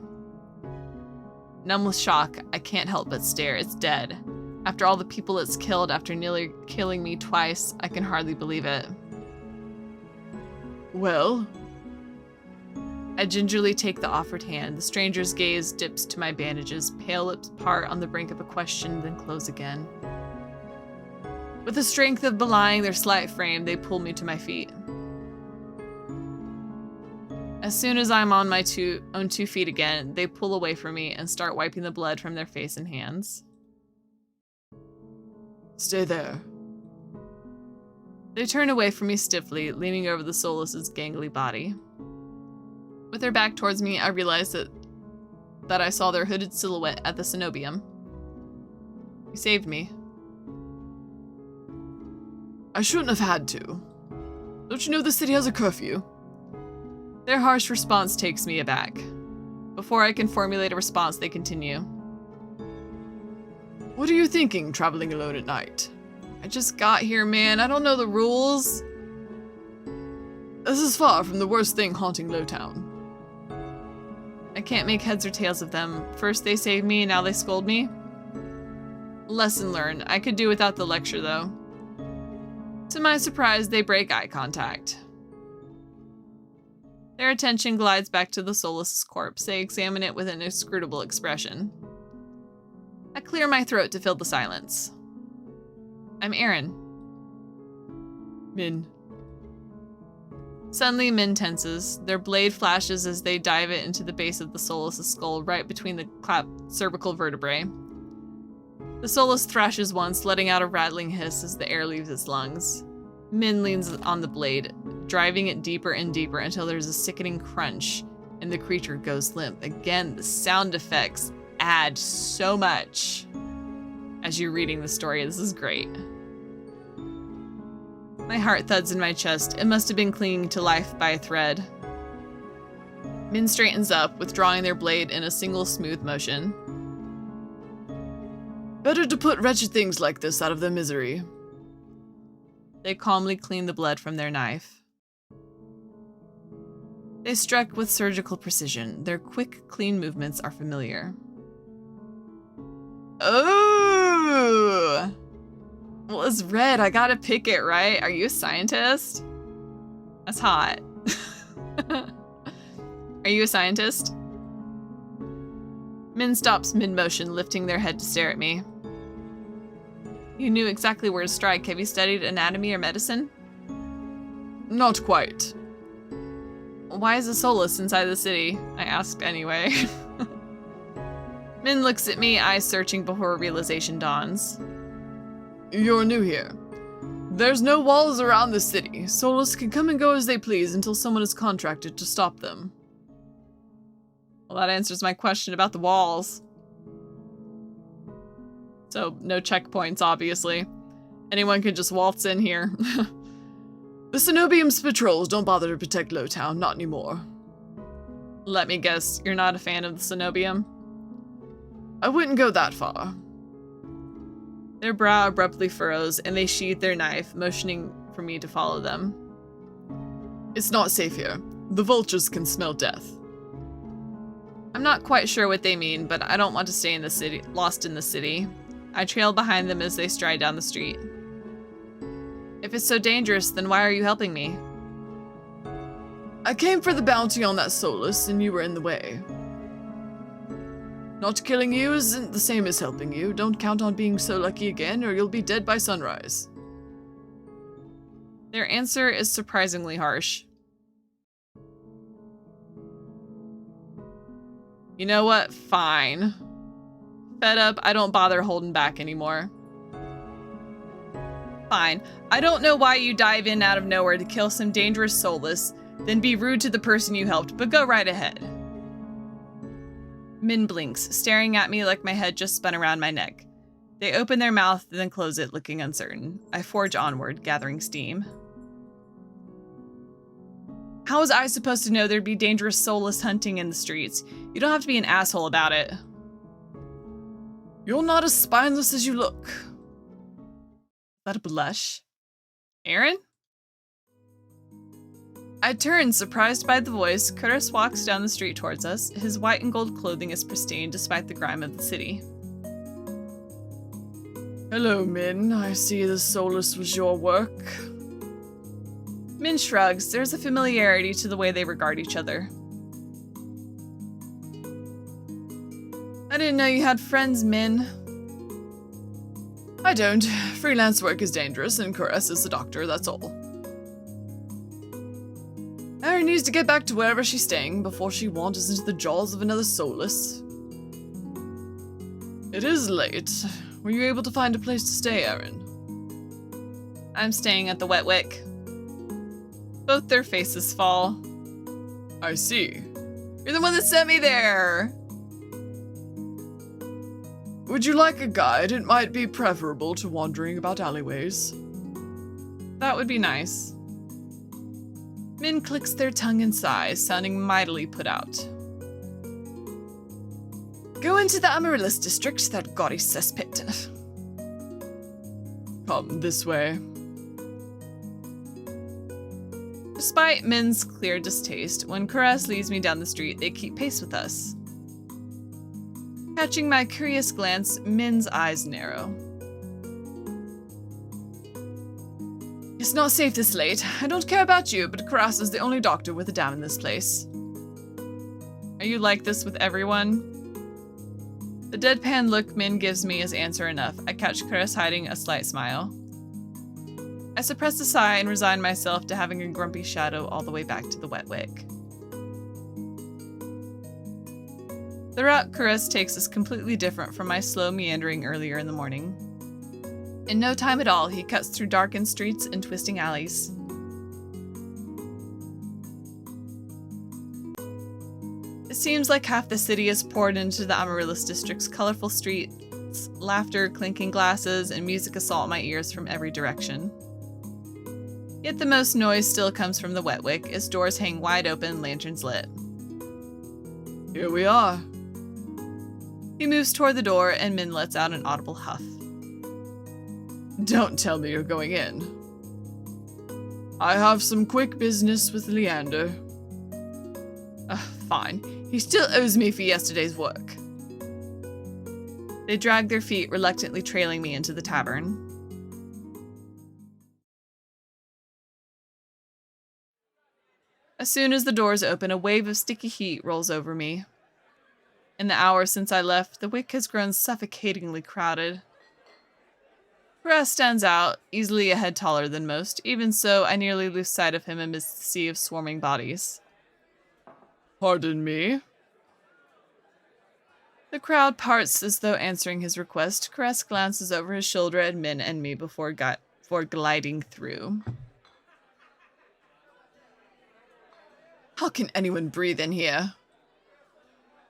Numb with shock, I can't help but stare. It's dead. After all the people it's killed, after nearly killing me twice, I can hardly believe it. Well? I gingerly take the offered hand. The stranger's gaze dips to my bandages, pale lips part on the brink of a question, then close again. With the strength of belying their slight frame, they pull me to my feet. As soon as I'm on my own 2 feet again, they pull away from me and start wiping the blood from their face and hands. Stay there. They turn away from me stiffly, leaning over the soulless's gangly body. With their back towards me, I realized that I saw their hooded silhouette at the cenobium. You saved me. I shouldn't have had to. Don't you know the city has a curfew? Their harsh response takes me aback. Before I can formulate a response, they continue. What are you thinking, traveling alone at night? I just got here, man. I don't know the rules. This is far from the worst thing haunting Lowtown. I can't make heads or tails of them. First they save me, now they scold me. Lesson learned. I could do without the lecture, though. To my surprise, they break eye contact. Their attention glides back to the soulless corpse. They examine it with an inscrutable expression. I clear my throat to fill the silence. I'm Aaron. Min. Suddenly, Min tenses. Their blade flashes as they dive it into the base of the soulless skull, right between the cervical vertebrae. The soulless thrashes once, letting out a rattling hiss as the air leaves its lungs. Min leans on the blade, driving it deeper and deeper until there's a sickening crunch, and the creature goes limp. Again, the sound effects add so much. As you're reading the story, this is great. My heart thuds in my chest. It must have been clinging to life by a thread. Min straightens up, withdrawing their blade in a single smooth motion. Better to put wretched things like this out of their misery. They calmly clean the blood from their knife. They struck with surgical precision. Their quick, clean movements are familiar. Oh! Well, it's red. I gotta pick it, right? Are you a scientist? That's hot. Are you a scientist? Min stops mid-motion, lifting their head to stare at me. You knew exactly where to strike. Have you studied anatomy or medicine? Not quite. Why is a soulless inside the city? I asked anyway. Min looks at me, eyes searching before realization dawns. You're new here. There's no walls around the city. Soulless can come and go as they please until someone is contracted to stop them. Well, that answers my question about the walls. So, no checkpoints, obviously. Anyone can just waltz in here. The Cenobium's patrols don't bother to protect Lowtown, not anymore. Let me guess, you're not a fan of the Cenobium? I wouldn't go that far. Their brow abruptly furrows, and they sheathe their knife, motioning for me to follow them. It's not safe here. The vultures can smell death. I'm not quite sure what they mean, but I don't want to stay in the city, lost in the city. I trail behind them as they stride down the street. If it's so dangerous, then why are you helping me? I came for the bounty on that soulless, and you were in the way. Not killing you isn't the same as helping you. Don't count on being so lucky again, or you'll be dead by sunrise. Their answer is surprisingly harsh. You know what? Fine. Fed up, I don't bother holding back anymore. Fine. I don't know why you dive in out of nowhere to kill some dangerous soulless, then be rude to the person you helped, but go right ahead. Min blinks, staring at me like my head just spun around my neck. They open their mouth, then close it, looking uncertain. I forge onward, gathering steam. How was I supposed to know there'd be dangerous soulless hunting in the streets? You don't have to be an asshole about it. You're not as spineless as you look. Is that a blush? Aaron? I turn, surprised by the voice. Curtis walks down the street towards us. His white and gold clothing is pristine despite the grime of the city. Hello, Min. I see the soulless was your work. Min shrugs. There's a familiarity to the way they regard each other. I didn't know you had friends, Min. I don't. Freelance work is dangerous, and Curtis is the doctor, that's all. Erin needs to get back to wherever she's staying before she wanders into the jaws of another soulless. It is late. Were you able to find a place to stay, Erin? I'm staying at the Wet Wick. Both their faces fall. I see. You're the one that sent me there! Would you like a guide? It might be preferable to wandering about alleyways. That would be nice. Min clicks their tongue and sighs, sounding mightily put out. Go into the Amaryllis district, that gaudy cesspit. Come this way. Despite Min's clear distaste, when Karas leads me down the street, they keep pace with us. Catching my curious glance, Min's eyes narrow. It's not safe this late. I don't care about you, but Karas is the only doctor with a dam in this place. Are you like this with everyone? The deadpan look Min gives me is answer enough. I catch Karas hiding a slight smile. I suppress a sigh and resign myself to having a grumpy shadow all the way back to the wet wick. The route Karas takes is completely different from my slow meandering earlier in the morning. In no time at all, he cuts through darkened streets and twisting alleys. It seems like half the city is poured into the Amaryllis district's colorful streets, laughter, clinking glasses, and music assault my ears from every direction. Yet the most noise still comes from the wet wick, as doors hang wide open, lanterns lit. Here we are. He moves toward the door, and Min lets out an audible huff. Don't tell me you're going in. I have some quick business with Leander. Fine. He still owes me for yesterday's work. They drag their feet, reluctantly trailing me into the tavern. As soon as the doors open, a wave of sticky heat rolls over me. In the hour since I left, the wick has grown suffocatingly crowded. Karas stands out, easily a head taller than most. Even so, I nearly lose sight of him amidst the sea of swarming bodies. Pardon me? The crowd parts as though answering his request. Karas glances over his shoulder at Min and me before gliding through. How can anyone breathe in here?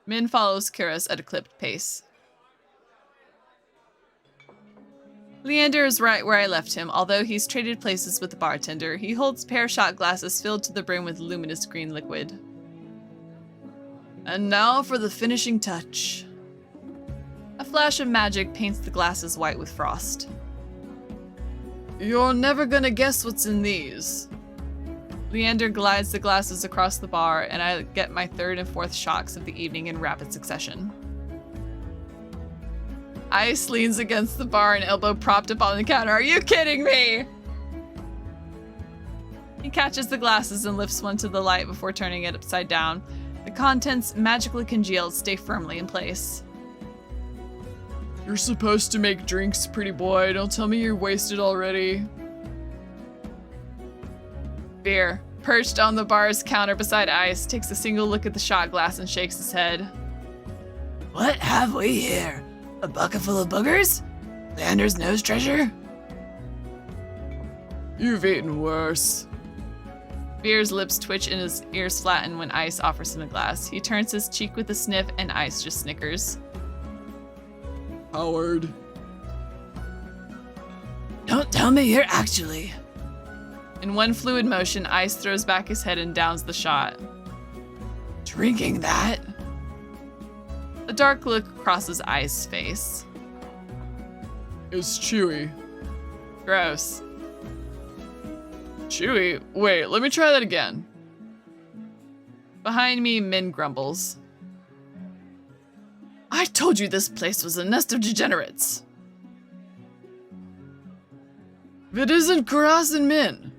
Min follows Karas at a clipped pace. Leander is right where I left him. Although he's traded places with the bartender, he holds pear shot glasses filled to the brim with luminous green liquid. And now for the finishing touch. A flash of magic paints the glasses white with frost. You're never gonna guess what's in these. Leander glides the glasses across the bar, and I get my third and fourth shocks of the evening in rapid succession. Ice leans against the bar, an elbow propped up on the counter. Are you kidding me? He catches the glasses and lifts one to the light before turning it upside down. The contents, magically congealed, stay firmly in place. You're supposed to make drinks, pretty boy. Don't tell me you're wasted already. Beer, perched on the bar's counter beside Ice, takes a single look at the shot glass and shakes his head. What have we here? A bucket full of boogers? Leander's nose treasure? You've eaten worse. Beer's lips twitch and his ears flatten when Ice offers him a glass. He turns his cheek with a sniff and Ice just snickers. Howard. Don't tell me you're actually... In one fluid motion, Ice throws back his head and downs the shot. Drinking that? A dark look crosses Ice's face. It's chewy. Gross. Chewy? Wait, let me try that again. Behind me, Min grumbles. I told you this place was a nest of degenerates. If it isn't Karas and Min.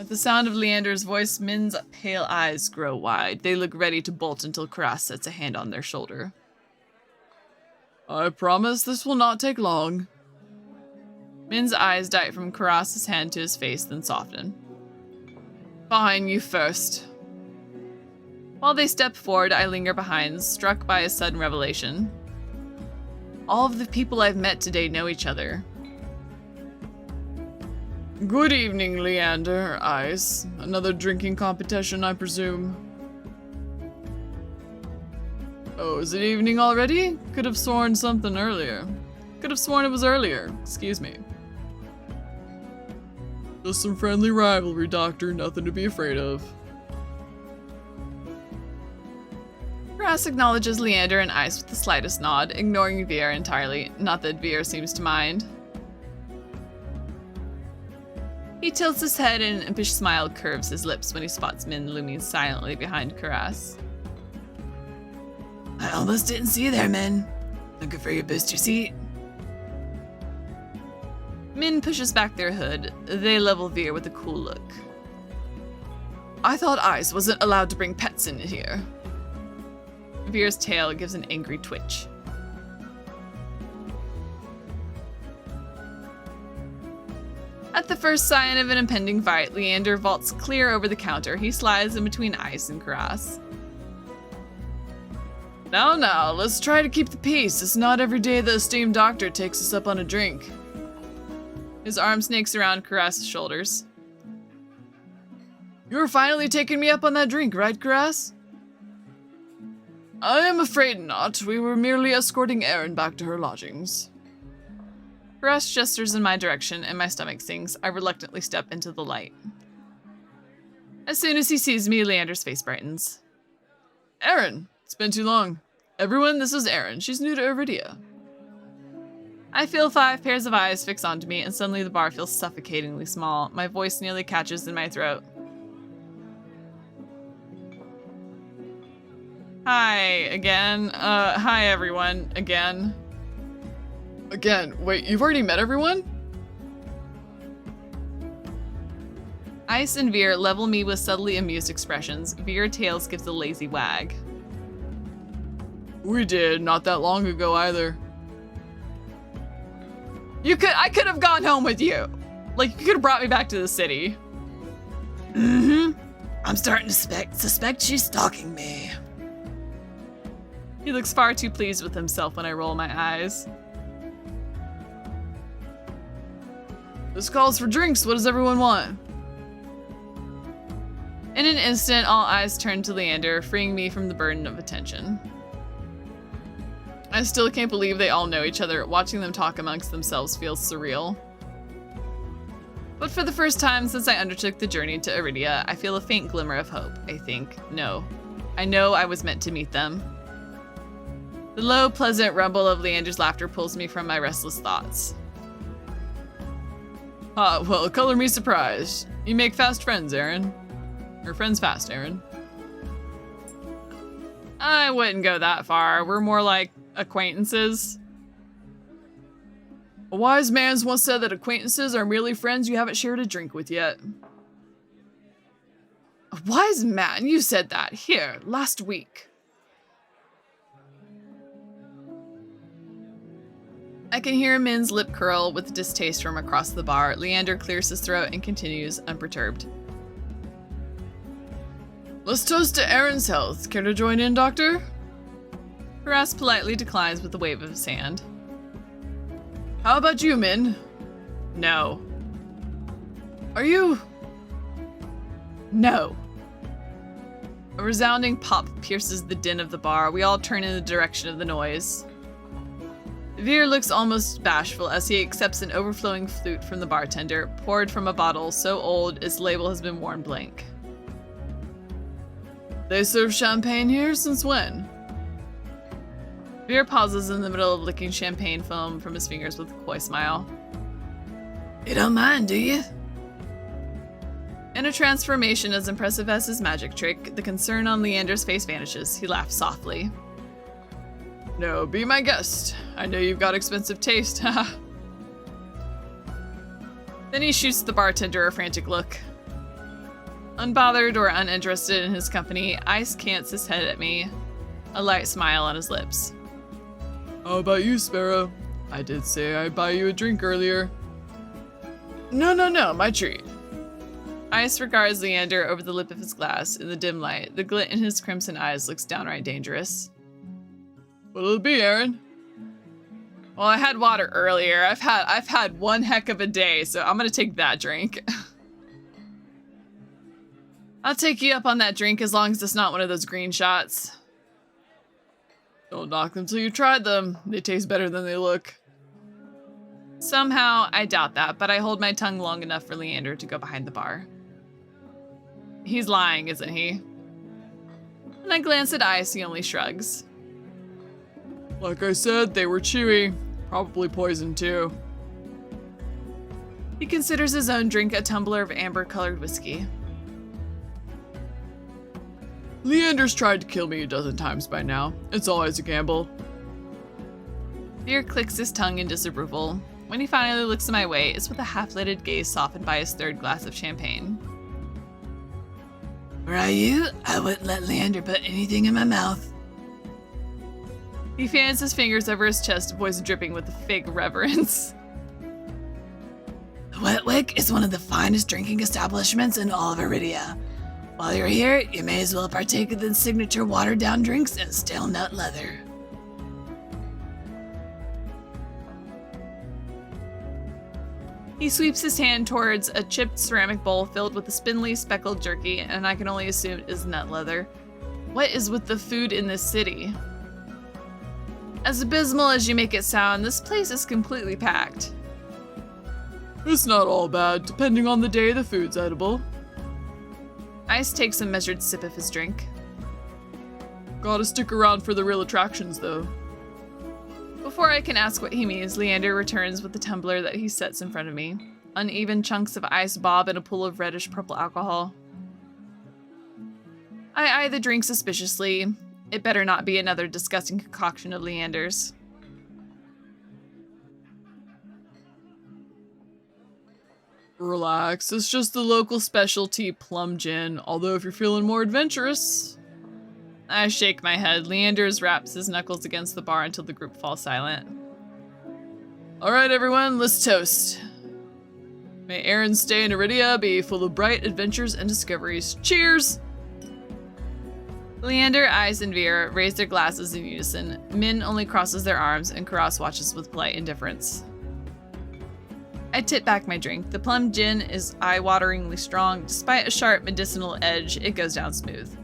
At the sound of Leander's voice, Min's pale eyes grow wide. They look ready to bolt until Karas sets a hand on their shoulder. I promise this will not take long. Min's eyes dive from Karas's hand to his face, then soften. Fine, you first. While they step forward, I linger behind, struck by a sudden revelation. All of the people I've met today know each other. Good evening, Leander, Ice. Another drinking competition, I presume. Oh, is it evening already? Could have sworn something earlier. Could have sworn it was earlier. Excuse me. Just some friendly rivalry, Doctor. Nothing to be afraid of. Karas acknowledges Leander and Ice with the slightest nod, ignoring Veer entirely, not that Veer seems to mind. He tilts his head and an impish smile curves his lips when he spots Min looming silently behind Karas. I almost didn't see you there, Min. Looking for your booster seat? Min pushes back their hood. They level Veer with a cool look. I thought Ice wasn't allowed to bring pets in here. Veer's tail gives an angry twitch. At the first sign of an impending fight, Leander vaults clear over the counter. He slides in between Ice and Karas. Now, let's try to keep the peace. It's not every day the esteemed doctor takes us up on a drink. His arm snakes around Karas' shoulders. You're finally taking me up on that drink, right, Karas? I am afraid not. We were merely escorting Erin back to her lodgings. Karas gestures in my direction, and my stomach sinks. I reluctantly step into the light. As soon as he sees me, Leander's face brightens. Erin, it's been too long. Everyone, this is Erin. She's new to Iridia. I feel 5 pairs of eyes fix onto me, and suddenly the bar feels suffocatingly small. My voice nearly catches in my throat. Hi, again. Hi, everyone, again. Again, wait, you've already met everyone? Ice and Veer level me with subtly amused expressions. Veer tails gives a lazy wag. We did, not that long ago either. I could have gone home with you. Like, you could have brought me back to the city. I'm starting to suspect she's stalking me. He looks far too pleased with himself when I roll my eyes. This calls for drinks. What does everyone want? In an instant, all eyes turn to Leander, freeing me from the burden of attention. I still can't believe they all know each other. Watching them talk amongst themselves feels surreal. But for the first time since I undertook the journey to Iridia, I feel a faint glimmer of hope, I think. No. I know I was meant to meet them. The low, pleasant rumble of Leander's laughter pulls me from my restless thoughts. Well, color me surprised. You make fast friends, Erin. Or friends fast, Erin. I wouldn't go that far. We're more like acquaintances. A wise man's once said that acquaintances are merely friends you haven't shared a drink with yet. A wise man? You said that here, last week. I can hear Min's lip curl with distaste from across the bar. Leander clears his throat and continues, unperturbed. Let's toast to Erin's health. Care to join in, Doctor? Karas politely declines with a wave of his hand. How about you, Min? No. Are you? No. A resounding pop pierces the din of the bar. We all turn in the direction of the noise. Veer looks almost bashful as he accepts an overflowing flute from the bartender, poured from a bottle so old its label has been worn blank. They serve champagne here? Since when? Veer pauses in the middle of licking champagne foam from his fingers with a coy smile. You don't mind, do you? In a transformation as impressive as his magic trick, the concern on Leander's face vanishes. He laughs softly. No, be my guest. I know you've got expensive taste, haha. Then he shoots the bartender a frantic look. Unbothered or uninterested in his company, Ice cants his head at me, a light smile on his lips. How about you, Sparrow? I did say I'd buy you a drink earlier. No, my treat. Ice regards Leander over the lip of his glass in the dim light. The glint in his crimson eyes looks downright dangerous. What'll it be, Erin? Well, I had water earlier. I've had one heck of a day, so I'm gonna take that drink. I'll take you up on that drink as long as it's not one of those green shots. Don't knock them till you tried them. They taste better than they look. Somehow, I doubt that, but I hold my tongue long enough for Leander to go behind the bar. He's lying, isn't he? When I glance at Ice, he only shrugs. Like I said, they were chewy. Probably poison too. He considers his own drink a tumbler of amber-colored whiskey. Leander's tried to kill me a dozen times by now. It's always a gamble. Veer clicks his tongue in disapproval. When he finally looks my way, it's with a half-lidded gaze softened by his third glass of champagne. Were I you, I wouldn't let Leander put anything in my mouth. He fans his fingers over his chest, voice dripping with fake reverence. The Wetwick is one of the finest drinking establishments in all of Iridia. While you're here, you may as well partake of the signature watered-down drinks and stale nut leather. He sweeps his hand towards a chipped ceramic bowl filled with a spindly, speckled jerky, and I can only assume it is nut leather. What is with the food in this city? As abysmal as you make it sound, this place is completely packed. It's not all bad. Depending on the day, the food's edible. Ice takes a measured sip of his drink. Gotta stick around for the real attractions, though. Before I can ask what he means, Leander returns with the tumbler that he sets in front of me. Uneven chunks of ice bob in a pool of reddish-purple alcohol. I eye the drink suspiciously. It better not be another disgusting concoction of Leander's. Relax, it's just the local specialty plum gin, although if you're feeling more adventurous... I shake my head. Leander wraps his knuckles against the bar until the group falls silent. Alright everyone, let's toast. May Aaron's stay in Iridia be full of bright adventures and discoveries. Cheers! Leander, Ice, and Veer raise their glasses in unison. Min only crosses their arms, and Karas watches with polite indifference. I tip back my drink. The plum gin is eye-wateringly strong. Despite a sharp medicinal edge, it goes down smooth.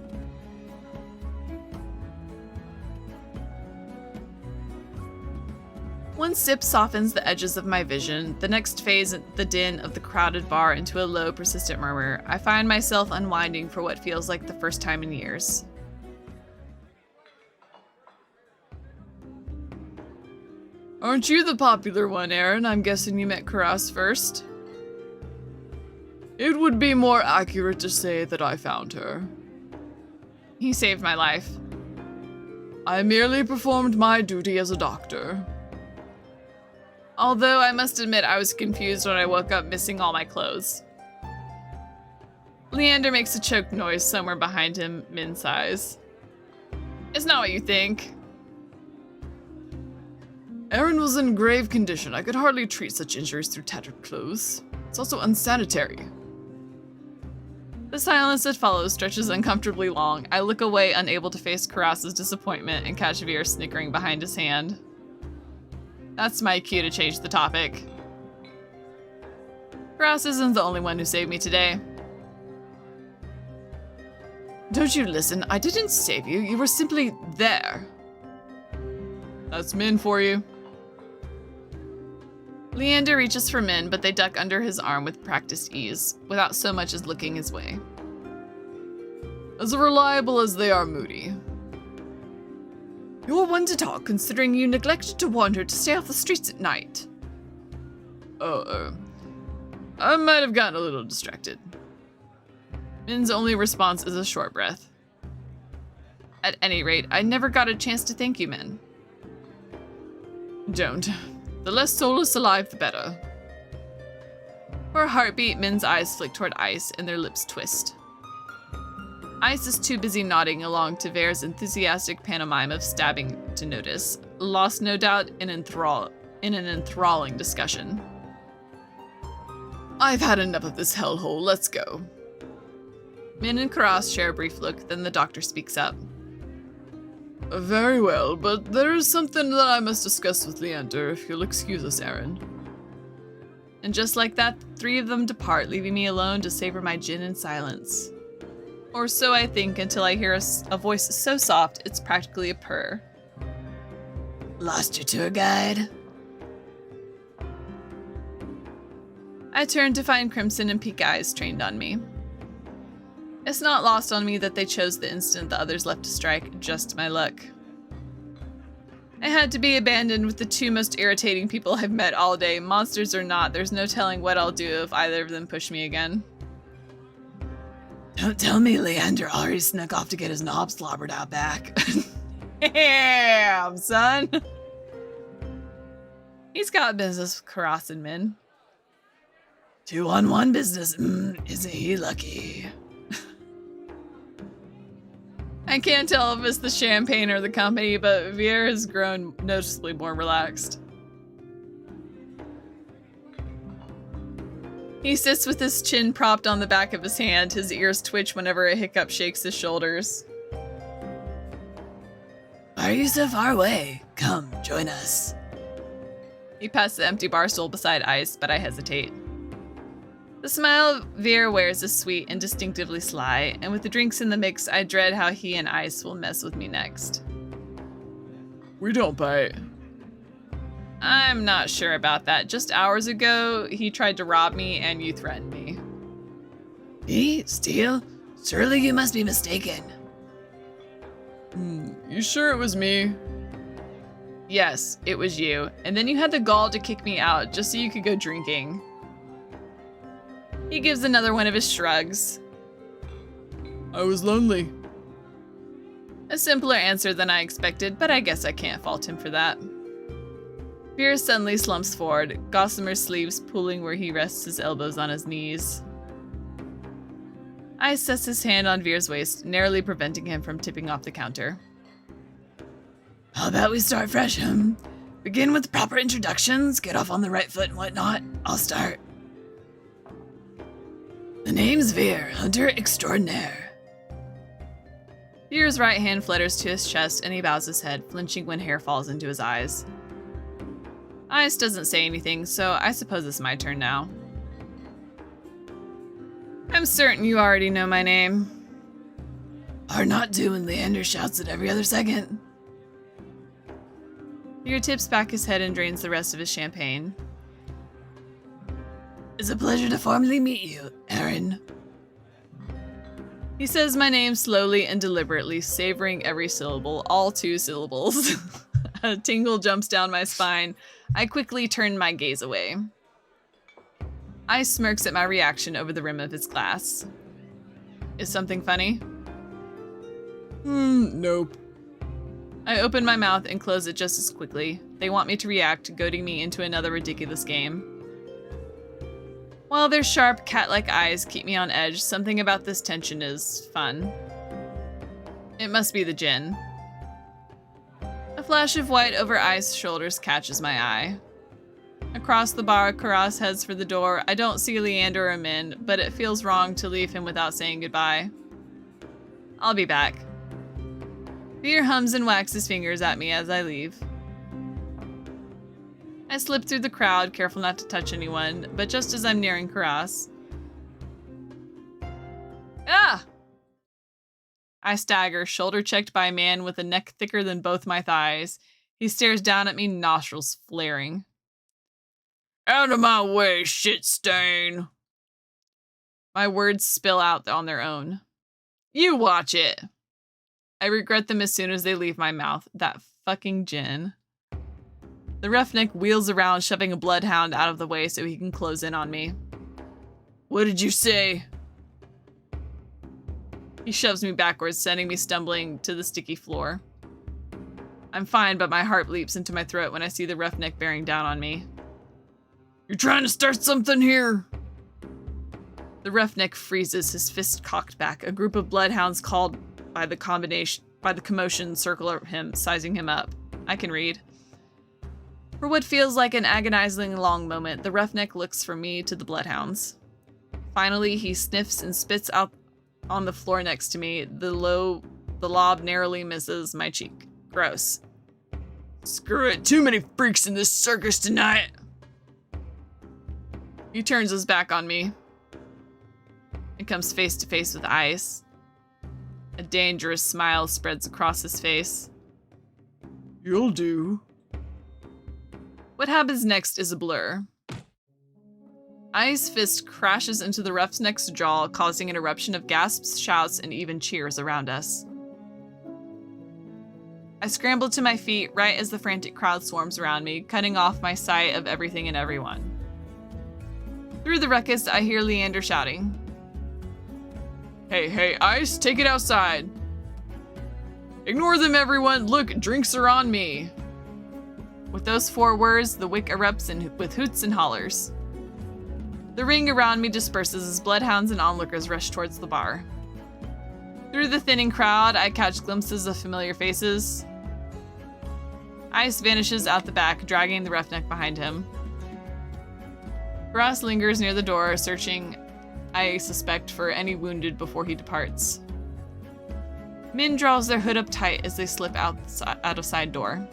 One sip softens the edges of my vision. The next fades the din of the crowded bar into a low, persistent murmur. I find myself unwinding for what feels like the first time in years. Aren't you the popular one, Aaron? I'm guessing you met Karas first. It would be more accurate to say that I found her. He saved my life. I merely performed my duty as a doctor. Although I must admit I was confused when I woke up missing all my clothes. Leander makes a choked noise somewhere behind him, Min sighs. It's not what you think. Aaron was in grave condition. I could hardly treat such injuries through tattered clothes. It's also unsanitary. The silence that follows stretches uncomfortably long. I look away, unable to face Karas's disappointment, and catch Veer snickering behind his hand. That's my cue to change the topic. Karas isn't the only one who saved me today. Don't you listen? I didn't save you. You were simply there. That's Min for you. Leander reaches for Min, but they duck under his arm with practiced ease, without so much as looking his way. As reliable as they are moody. You're one to talk, considering you neglected to warn her to stay off the streets at night. I might have gotten a little distracted. Min's only response is a short breath. At any rate, I never got a chance to thank you, Min. Don't. The less soulless alive, the better. For a heartbeat, Min's eyes flick toward Ice, and their lips twist. Ice is too busy nodding along to Veer's enthusiastic pantomime of stabbing to notice, lost no doubt in an enthralling discussion. I've had enough of this hellhole. Let's go. Min and Karas share a brief look, then the doctor speaks up. Very well, but there is something that I must discuss with Leander, if you'll excuse us, Aaron. And just like that, the three of them depart, leaving me alone to savor my gin in silence. Or so I think until I hear a voice so soft, it's practically a purr. Lost your tour guide? I turn to find Crimson and Pink Eyes trained on me. It's not lost on me that they chose the instant the others left to strike, just my luck. I had to be abandoned with the two most irritating people I've met all day. Monsters or not, there's no telling what I'll do if either of them push me again. Don't tell me Leander already snuck off to get his knob slobbered out back. Damn, son. He's got business with Karas and Min. 2-on-1 business. Isn't he lucky? I can't tell if it's the champagne or the company, but Veer has grown noticeably more relaxed. He sits with his chin propped on the back of his hand. His ears twitch whenever a hiccup shakes his shoulders. Why are you so far away? Come, join us. He passes the empty bar stool beside Ice, but I hesitate. The smile Veer wears is sweet and distinctively sly, and with the drinks in the mix, I dread how he and Ice will mess with me next. We don't bite. I'm not sure about that. Just hours ago, he tried to rob me and you threatened me. Me? Steal? Surely you must be mistaken. You sure it was me? Yes, it was you. And then you had the gall to kick me out just so you could go drinking. He gives another one of his shrugs. I was lonely. A simpler answer than I expected, but I guess I can't fault him for that. Veer suddenly slumps forward, gossamer sleeves pooling where he rests his elbows on his knees. Ice sets his hand on Veer's waist, narrowly preventing him from tipping off the counter. How about we start fresh, Begin with proper introductions, get off on the right foot and whatnot. I'll start. The name's Veer, hunter extraordinaire. Veer's right hand flutters to his chest and he bows his head, flinching when hair falls into his eyes. Ice doesn't say anything, so I suppose it's my turn now. I'm certain you already know my name. Are not to when Leander shouts it every other second. Veer tips back his head and drains the rest of his champagne. It's a pleasure to formally meet you, Aaron. He says my name slowly and deliberately, savoring every syllable, all 2 syllables. A tingle jumps down my spine. I quickly turn my gaze away. Ice smirks at my reaction over the rim of his glass. Is something funny? Nope. I open my mouth and close it just as quickly. They want me to react, goading me into another ridiculous game. While their sharp, cat-like eyes keep me on edge, something about this tension is fun. It must be the gin. A flash of white over Ice's shoulders catches my eye. Across the bar, Karas heads for the door. I don't see Leander or Min, but it feels wrong to leave him without saying goodbye. I'll be back. Veer hums and whacks his fingers at me as I leave. I slip through the crowd, careful not to touch anyone, but just as I'm nearing Karas. Ah! I stagger, shoulder checked by a man with a neck thicker than both my thighs. He stares down at me, nostrils flaring. Out of my way, shit stain! My words spill out on their own. You watch it! I regret them as soon as they leave my mouth. That fucking gin. The roughneck wheels around, shoving a bloodhound out of the way so he can close in on me. What did you say? He shoves me backwards, sending me stumbling to the sticky floor. I'm fine, but my heart leaps into my throat when I see the roughneck bearing down on me. You're trying to start something here? The roughneck freezes, his fist cocked back. A group of bloodhounds called by the commotion circle him, sizing him up. I can read. For what feels like an agonizingly long moment, the roughneck looks from me to the bloodhounds. Finally, he sniffs and spits out on the floor next to me. The lob narrowly misses my cheek. Gross. Screw it, too many freaks in this circus tonight. He turns his back on me. He comes face to face with Ice. A dangerous smile spreads across his face. You'll do. What happens next is a blur. Ice Fist crashes into the roughneck's jaw, causing an eruption of gasps, shouts, and even cheers around us. I scramble to my feet right as the frantic crowd swarms around me, cutting off my sight of everything and everyone. Through the ruckus, I hear Leander shouting, Hey, Ice, take it outside. Ignore them, everyone. Look, drinks are on me. With those 4 words, the wick erupts with hoots and hollers. The ring around me disperses as bloodhounds and onlookers rush towards the bar. Through the thinning crowd, I catch glimpses of familiar faces. Ice vanishes out the back, dragging the roughneck behind him. Ross lingers near the door, searching, I suspect, for any wounded before he departs. Min draws their hood up tight as they slip out a side door.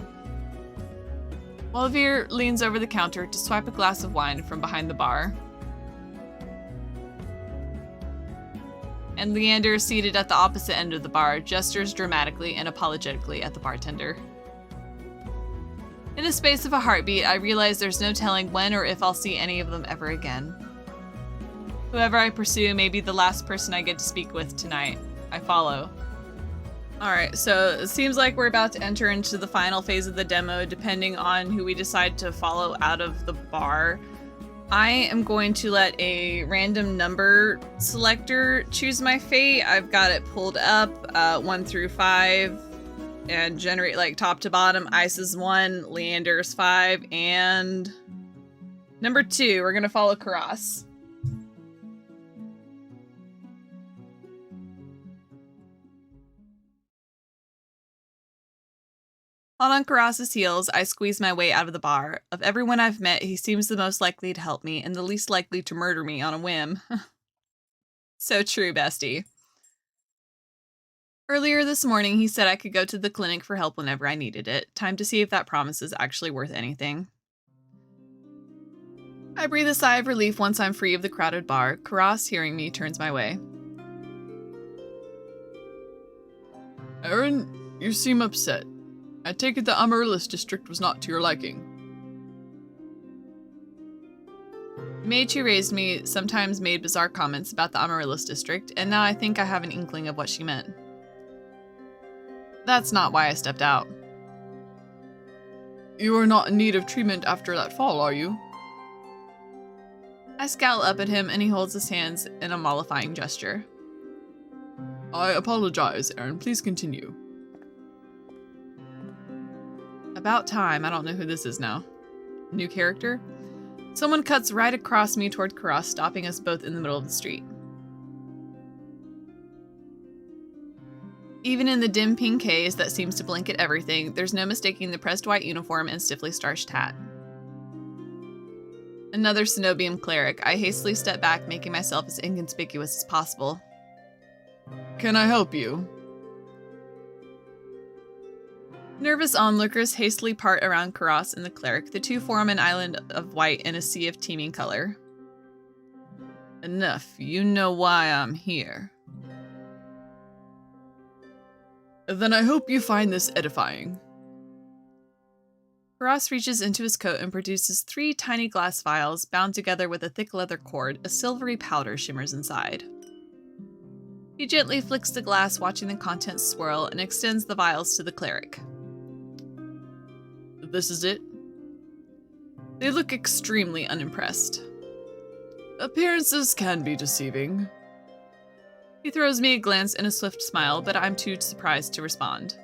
Walavir leans over the counter to swipe a glass of wine from behind the bar. And Leander, seated at the opposite end of the bar, gestures dramatically and apologetically at the bartender. In the space of a heartbeat, I realize there's no telling when or if I'll see any of them ever again. Whoever I pursue may be the last person I get to speak with tonight. I follow. Alright, so it seems like we're about to enter into the final phase of the demo, depending on who we decide to follow out of the bar. I am going to let a random number selector choose my fate. I've got it pulled up, 1 through 5, and generate like top to bottom. Ice is 1, Leander's 5, and number 2, we're gonna follow Karas. Hot on Karas's heels, I squeeze my way out of the bar. Of everyone I've met, he seems the most likely to help me and the least likely to murder me on a whim. So true, bestie. Earlier this morning, he said I could go to the clinic for help whenever I needed it. Time to see if that promise is actually worth anything. I breathe a sigh of relief once I'm free of the crowded bar. Karas, hearing me, turns my way. Aaron, you seem upset. I take it the Amaryllis district was not to your liking. The mage who raised me sometimes made bizarre comments about the Amaryllis district, and now I think I have an inkling of what she meant. That's not why I stepped out. You are not in need of treatment after that fall, are you? I scowl up at him and he holds his hands in a mollifying gesture. I apologize, Aaron. Please continue. About time. I don't know who this is now. New character? Someone cuts right across me toward Karas, stopping us both in the middle of the street. Even in the dim pink haze that seems to blanket everything, there's no mistaking the pressed white uniform and stiffly starched hat. Another Cenobium cleric. I hastily step back, making myself as inconspicuous as possible. Can I help you? Nervous onlookers hastily part around Karas and the cleric. The two form an island of white in a sea of teeming color. Enough. You know why I'm here. Then I hope you find this edifying. Karas reaches into his coat and produces 3 tiny glass vials bound together with a thick leather cord. A silvery powder shimmers inside. He gently flicks the glass, watching the contents swirl, and extends the vials to the cleric. This is it? They look extremely unimpressed. Appearances can be deceiving. He throws me a glance and a swift smile, but I'm too surprised to respond.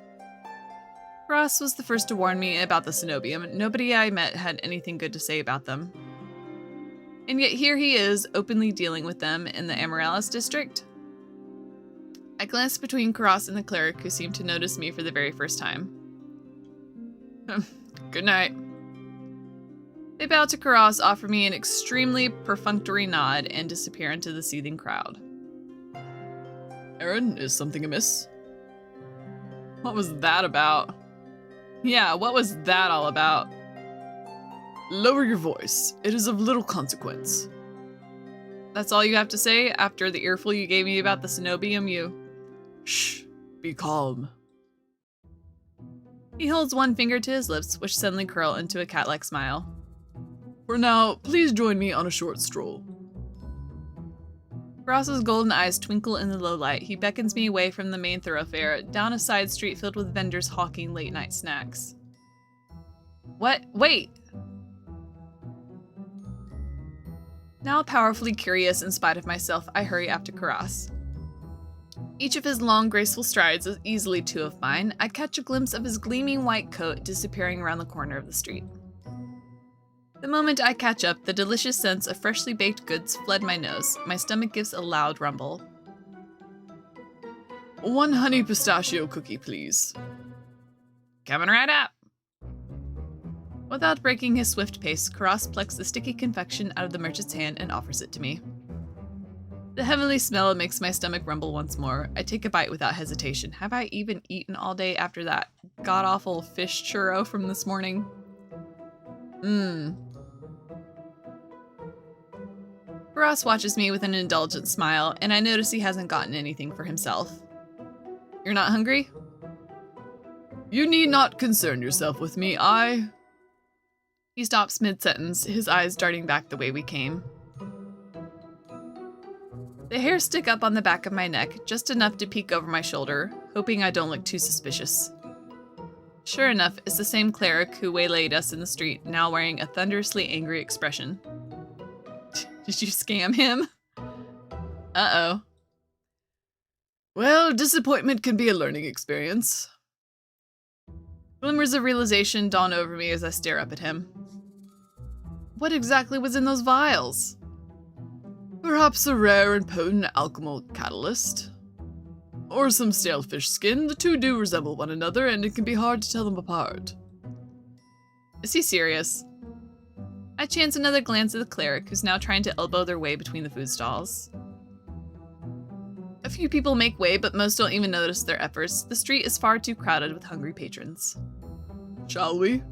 Ross was the first to warn me about the Cenobium. Nobody I met had anything good to say about them. And yet here he is, openly dealing with them in the Amaryllis district. I glanced between Karas and the cleric, who seemed to notice me for the very first time. Good night. They bow to Karas, offer me an extremely perfunctory nod, and disappear into the seething crowd. Aaron, is something amiss? What was that about? Yeah, what was that all about? Lower your voice. It is of little consequence. That's all you have to say after the earful you gave me about the Cenobium, you... Shh. Be calm. He holds one finger to his lips, which suddenly curl into a cat-like smile. For now, please join me on a short stroll. Ross's golden eyes twinkle in the low light. He beckons me away from the main thoroughfare, down a side street filled with vendors hawking late-night snacks. What? Wait! Now powerfully curious in spite of myself, I hurry after Karas. Each of his long, graceful strides is easily two of mine. I catch a glimpse of his gleaming white coat disappearing around the corner of the street. The moment I catch up, the delicious sense of freshly baked goods fled my nose. My stomach gives a loud rumble. 1 honey pistachio cookie, please. Coming right up! Without breaking his swift pace, Karas plucks the sticky confection out of the merchant's hand and offers it to me. The heavenly smell makes my stomach rumble once more. I take a bite without hesitation. Have I even eaten all day after that god-awful fish churro from this morning? Karas watches me with an indulgent smile, and I notice he hasn't gotten anything for himself. You're not hungry? You need not concern yourself with me, He stops mid-sentence, his eyes darting back the way we came. The hairs stick up on the back of my neck, just enough to peek over my shoulder, hoping I don't look too suspicious. Sure enough, it's the same cleric who waylaid us in the street, now wearing a thunderously angry expression. Did you scam him? Uh-oh. Well, disappointment can be a learning experience. Glimmers of realization dawn over me as I stare up at him. What exactly was in those vials? Perhaps a rare and potent alchemical catalyst. Or some stale fish skin. The two do resemble one another, and it can be hard to tell them apart. Is he serious? I chance another glance at the cleric, who's now trying to elbow their way between the food stalls. A few people make way, but most don't even notice their efforts. The street is far too crowded with hungry patrons. Shall we?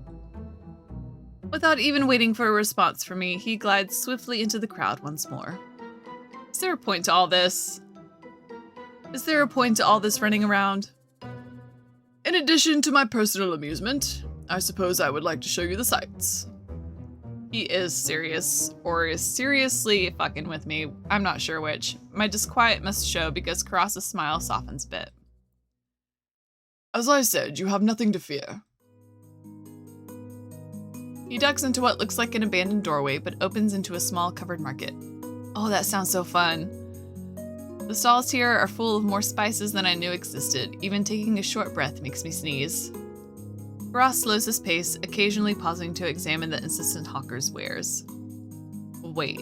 Without even waiting for a response from me, he glides swiftly into the crowd once more. Is there a point to all this? Is there a point to all this running around? In addition to my personal amusement, I suppose I would like to show you the sights. He is serious, or is seriously fucking with me. I'm not sure which. My disquiet must show because Karas's smile softens a bit. As I said, you have nothing to fear. He ducks into what looks like an abandoned doorway, but opens into a small covered market. Oh, that sounds so fun. The stalls here are full of more spices than I knew existed. Even taking a short breath makes me sneeze. Ross slows his pace, occasionally pausing to examine the insistent hawker's wares. Wait.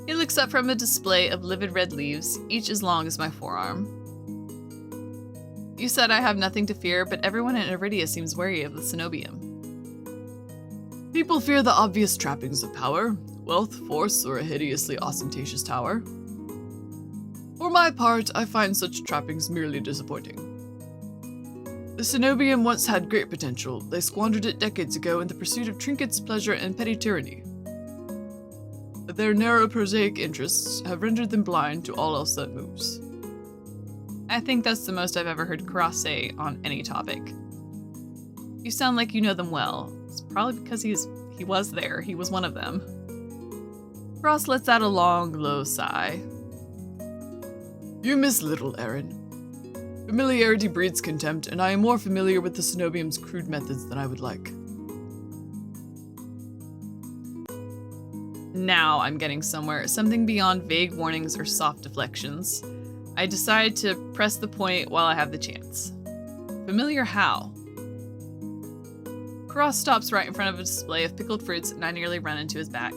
He looks up from a display of livid red leaves, each as long as my forearm. You said I have nothing to fear, but everyone in Iridia seems wary of the cenobium. People fear the obvious trappings of power, wealth, force, or a hideously ostentatious tower. For my part, I find such trappings merely disappointing. The cenobium once had great potential. They squandered it decades ago in the pursuit of trinkets, pleasure, and petty tyranny. Their narrow prosaic interests have rendered them blind to all else that moves. I think that's the most I've ever heard Karas say on any topic. You sound like you know them well. It's probably because he was there. He was one of them. Karas lets out a long, low sigh. You miss little, Aaron. Familiarity breeds contempt, and I am more familiar with the cenobium's crude methods than I would like. Now I'm getting somewhere, something beyond vague warnings or soft deflections. I decide to press the point while I have the chance. Familiar how? Karas stops right in front of a display of pickled fruits, and I nearly run into his back.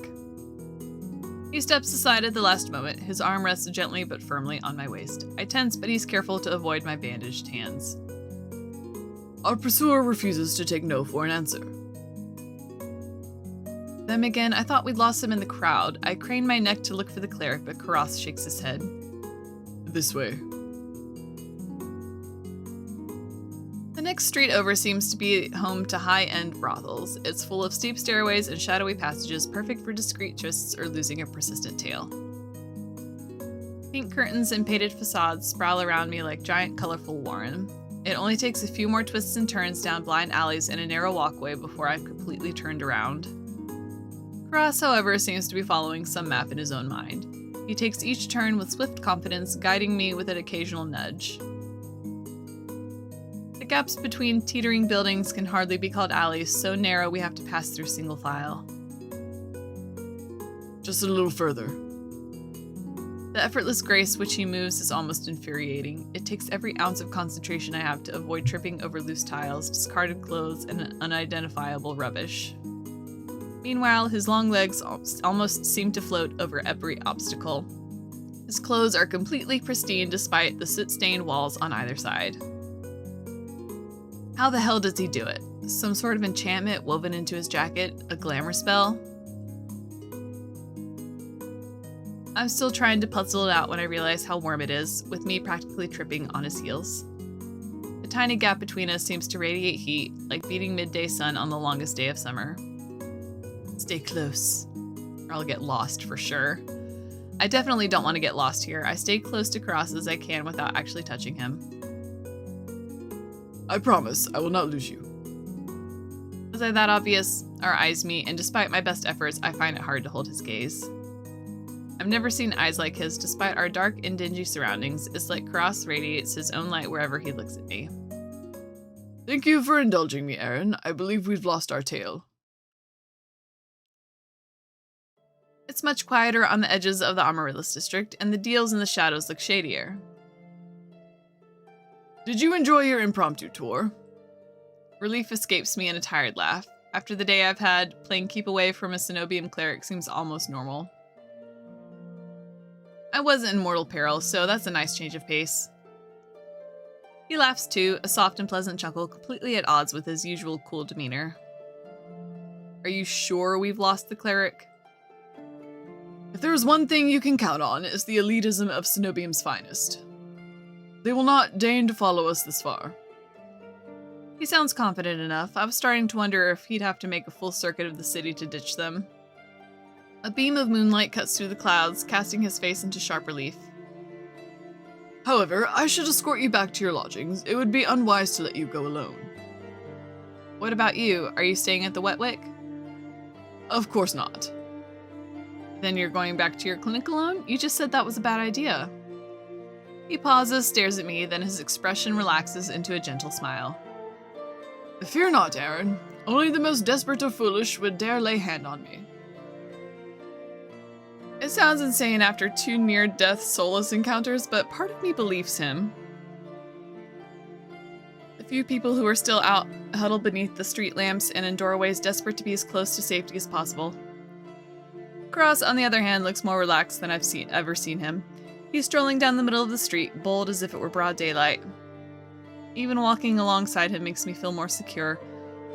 He steps aside at the last moment. His arm rests gently but firmly on my waist. I tense, but he's careful to avoid my bandaged hands. Our pursuer refuses to take no for an answer. Then again, I thought we'd lost him in the crowd. I crane my neck to look for the cleric, but Karas shakes his head. This way. The next street over seems to be home to high-end brothels. It's full of steep stairways and shadowy passages, perfect for discreet trysts or losing a persistent tail. Pink curtains and painted facades sprawl around me like giant, colorful warren. It only takes a few more twists and turns down blind alleys and a narrow walkway before I've completely turned around. Cross, however, seems to be following some map in his own mind. He takes each turn with swift confidence, guiding me with an occasional nudge. The gaps between teetering buildings can hardly be called alleys, so narrow we have to pass through single file. Just a little further. The effortless grace which he moves is almost infuriating. It takes every ounce of concentration I have to avoid tripping over loose tiles, discarded clothes, and unidentifiable rubbish. Meanwhile, his long legs almost seem to float over every obstacle. His clothes are completely pristine despite the soot-stained walls on either side. How the hell does he do it? Some sort of enchantment woven into his jacket? A glamour spell? I'm still trying to puzzle it out when I realize how warm it is, with me practically tripping on his heels. The tiny gap between us seems to radiate heat, like beating midday sun on the longest day of summer. Stay close, or I'll get lost for sure. I definitely don't want to get lost here. I stay close to Cross as I can without actually touching him. I promise, I will not lose you. Was I that obvious? Our eyes meet, and despite my best efforts, I find it hard to hold his gaze. I've never seen eyes like his. Despite our dark and dingy surroundings, it's like Cross radiates his own light wherever he looks at me. Thank you for indulging me, Aaron. I believe we've lost our tail. It's much quieter on the edges of the Amaryllis district, and the deals in the shadows look shadier. Did you enjoy your impromptu tour? Relief escapes me in a tired laugh. After the day I've had, playing keep away from a Cenobium cleric seems almost normal. I wasn't in mortal peril, so that's a nice change of pace. He laughs too, a soft and pleasant chuckle, completely at odds with his usual cool demeanor. Are you sure we've lost the cleric? If there is one thing you can count on, it's the elitism of Cenobium's finest. They will not deign to follow us this far. He sounds confident enough. I was starting to wonder if he'd have to make a full circuit of the city to ditch them. A beam of moonlight cuts through the clouds, casting his face into sharp relief. However, I should escort you back to your lodgings. It would be unwise to let you go alone. What about you? Are you staying at the Wetwick? Of course not. Then you're going back to your clinic alone? You just said that was a bad idea. He pauses, stares at me, then his expression relaxes into a gentle smile. Fear not, Aaron. Only the most desperate or foolish would dare lay hand on me. It sounds insane after 2 near-death soulless encounters, but part of me believes him. The few people who are still out huddle beneath the street lamps and in doorways, desperate to be as close to safety as possible. Cross, on the other hand, looks more relaxed than I've ever seen him. He's strolling down the middle of the street, bold as if it were broad daylight. Even walking alongside him makes me feel more secure.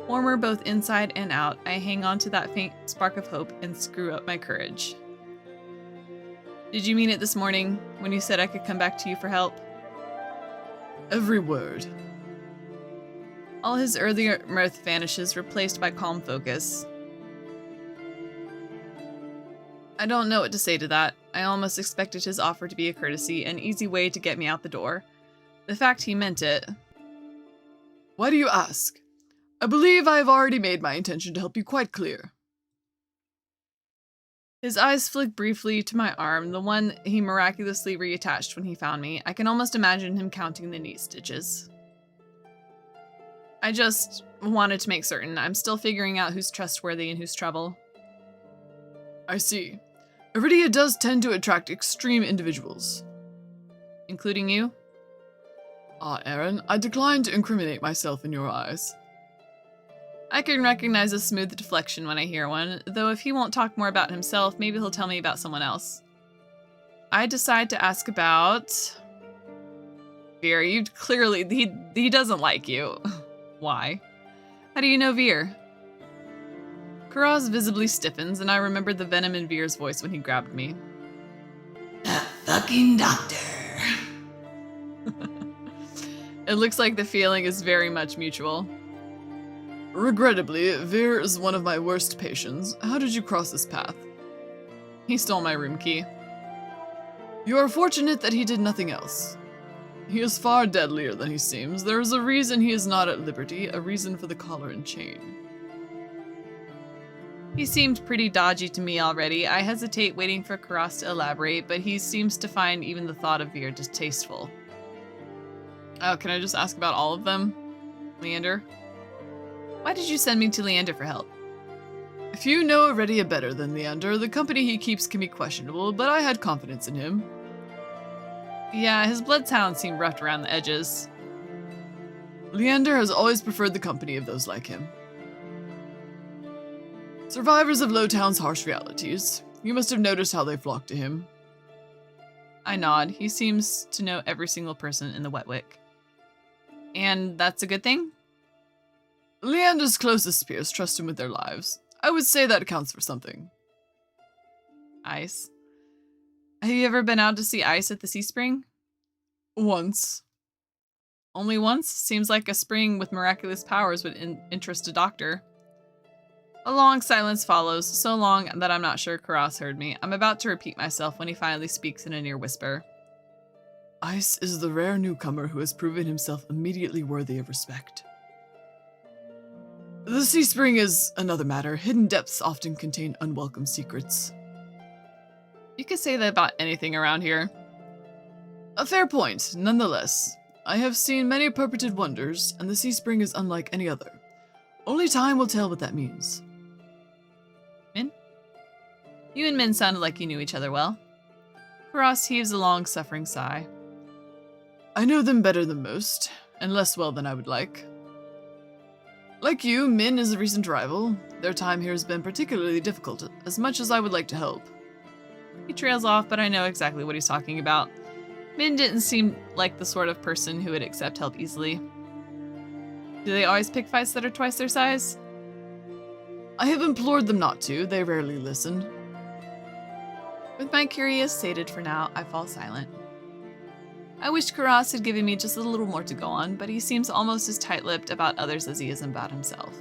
Warmer both inside and out, I hang on to that faint spark of hope and screw up my courage. Did you mean it this morning, when you said I could come back to you for help? Every word. All his earlier mirth vanishes, replaced by calm focus. I don't know what to say to that. I almost expected his offer to be a courtesy, an easy way to get me out the door. The fact he meant it. Why do you ask? I believe I have already made my intention to help you quite clear. His eyes flick briefly to my arm, the one he miraculously reattached when he found me. I can almost imagine him counting the knee stitches. I just wanted to make certain. I'm still figuring out who's trustworthy and who's trouble. I see. Iridia does tend to attract extreme individuals. Including you? Ah, Aaron, I decline to incriminate myself in your eyes. I can recognize a smooth deflection when I hear one, though if he won't talk more about himself, maybe he'll tell me about someone else. I decide to ask about... Veer, you clearly... He doesn't like you. Why? How do you know Veer? Karaz visibly stiffens, and I remember the venom in Veer's voice when he grabbed me. That fucking doctor. It looks like the feeling is very much mutual. Regrettably, Veer is one of my worst patients. How did you cross this path? He stole my room key. You are fortunate that he did nothing else. He is far deadlier than he seems. There is a reason he is not at liberty, a reason for the collar and chain. He seemed pretty dodgy to me already. I hesitate waiting for Karas to elaborate, but he seems to find even the thought of Veer distasteful. Oh, can I just ask about all of them? Leander? Why did you send me to Leander for help? If you know Aurelia better than Leander, the company he keeps can be questionable, but I had confidence in him. Yeah, his bloodhound seemed roughed around the edges. Leander has always preferred the company of those like him. Survivors of Lowtown's harsh realities. You must have noticed how they flock to him. I nod. He seems to know every single person in the Wetwick. And that's a good thing? Leander's closest peers trust him with their lives. I would say that counts for something. Ice. Have you ever been out to see Ice at the Sea Spring? Once. Only once? Seems like a spring with miraculous powers would interest a doctor. A long silence follows, so long that I'm not sure Karas heard me. I'm about to repeat myself when he finally speaks in a near whisper. Ice is the rare newcomer who has proven himself immediately worthy of respect. The Sea Spring is another matter. Hidden depths often contain unwelcome secrets. You could say that about anything around here. A fair point, nonetheless. I have seen many purported wonders, and the Sea Spring is unlike any other. Only time will tell what that means. Min? You and Min sounded like you knew each other well. Karas heaves a long, suffering sigh. I know them better than most, and less well than I would like. Like you, Min is a recent arrival. Their time here has been particularly difficult, as much as I would like to help. He trails off, but I know exactly what he's talking about. Min didn't seem like the sort of person who would accept help easily. Do they always pick fights that are twice their size? I have implored them not to. They rarely listen. With my curious sated for now, I fall silent. I wish Karas had given me just a little more to go on, but he seems almost as tight-lipped about others as he is about himself.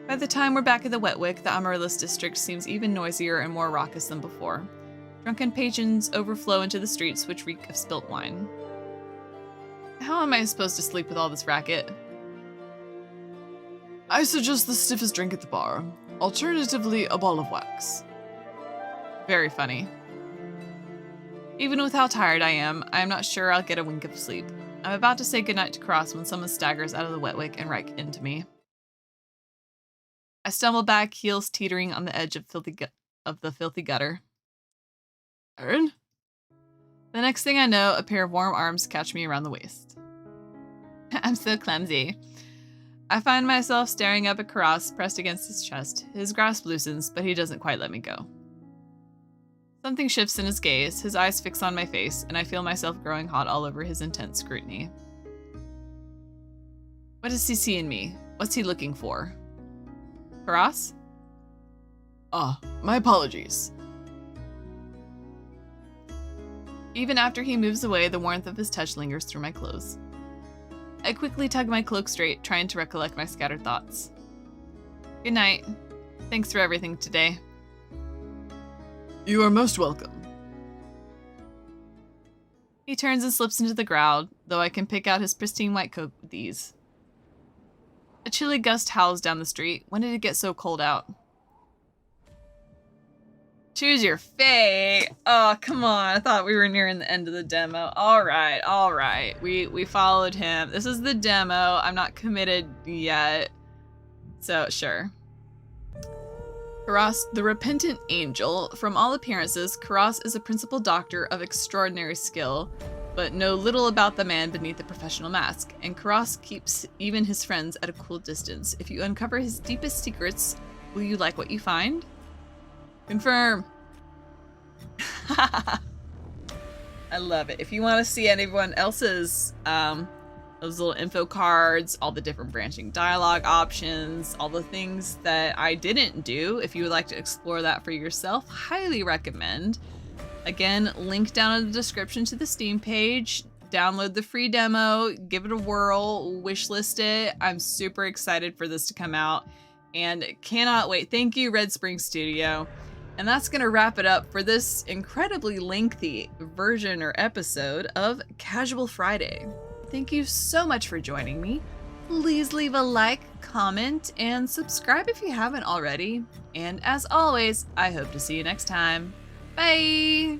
By the time we're back at the Wetwick, the Amaryllis district seems even noisier and more raucous than before. Drunken patrons overflow into the streets, which reek of spilt wine. How am I supposed to sleep with all this racket? I suggest the stiffest drink at the bar. Alternatively, a ball of wax. Very funny. Even with how tired I am not sure I'll get a wink of sleep. I'm about to say goodnight to Karas when someone staggers out of the Wetwick and right into me. I stumble back, heels teetering on the edge of the filthy gutter. Aaron? The next thing I know, a pair of warm arms catch me around the waist. I'm so clumsy. I find myself staring up at Karas pressed against his chest. His grasp loosens, but he doesn't quite let me go. Something shifts in his gaze, his eyes fix on my face, and I feel myself growing hot all over his intense scrutiny. What does he see in me? What's he looking for? Karas? My apologies. Even after he moves away, the warmth of his touch lingers through my clothes. I quickly tug my cloak straight, trying to recollect my scattered thoughts. Good night. Thanks for everything today. You are most welcome. He turns and slips into the crowd, though I can pick out his pristine white coat with ease. A chilly gust howls down the street. When did it get so cold out? Choose your fate. Oh, come on. I thought we were nearing the end of the demo. All right. We followed him. This is the demo. I'm not committed yet. So, sure. Karas, the repentant angel. From all appearances, Karas is a principal doctor of extraordinary skill, but know little about the man beneath the professional mask, and Karas keeps even his friends at a cool distance. If you uncover his deepest secrets, will you like what you find? Confirm. I love it. If you want to see anyone else's those little info cards, all the different branching dialogue options, all the things that I didn't do, if you would like to explore that for yourself, highly recommend. Again, link down in the description to the Steam page. Download the free demo, give it a whirl, wishlist it. I'm super excited for this to come out and cannot wait. Thank you, Red Spring Studio. And that's going to wrap it up for this incredibly lengthy version or episode of Casual Friday. Thank you so much for joining me. Please leave a like, comment, and subscribe if you haven't already. And as always, I hope to see you next time. Bye!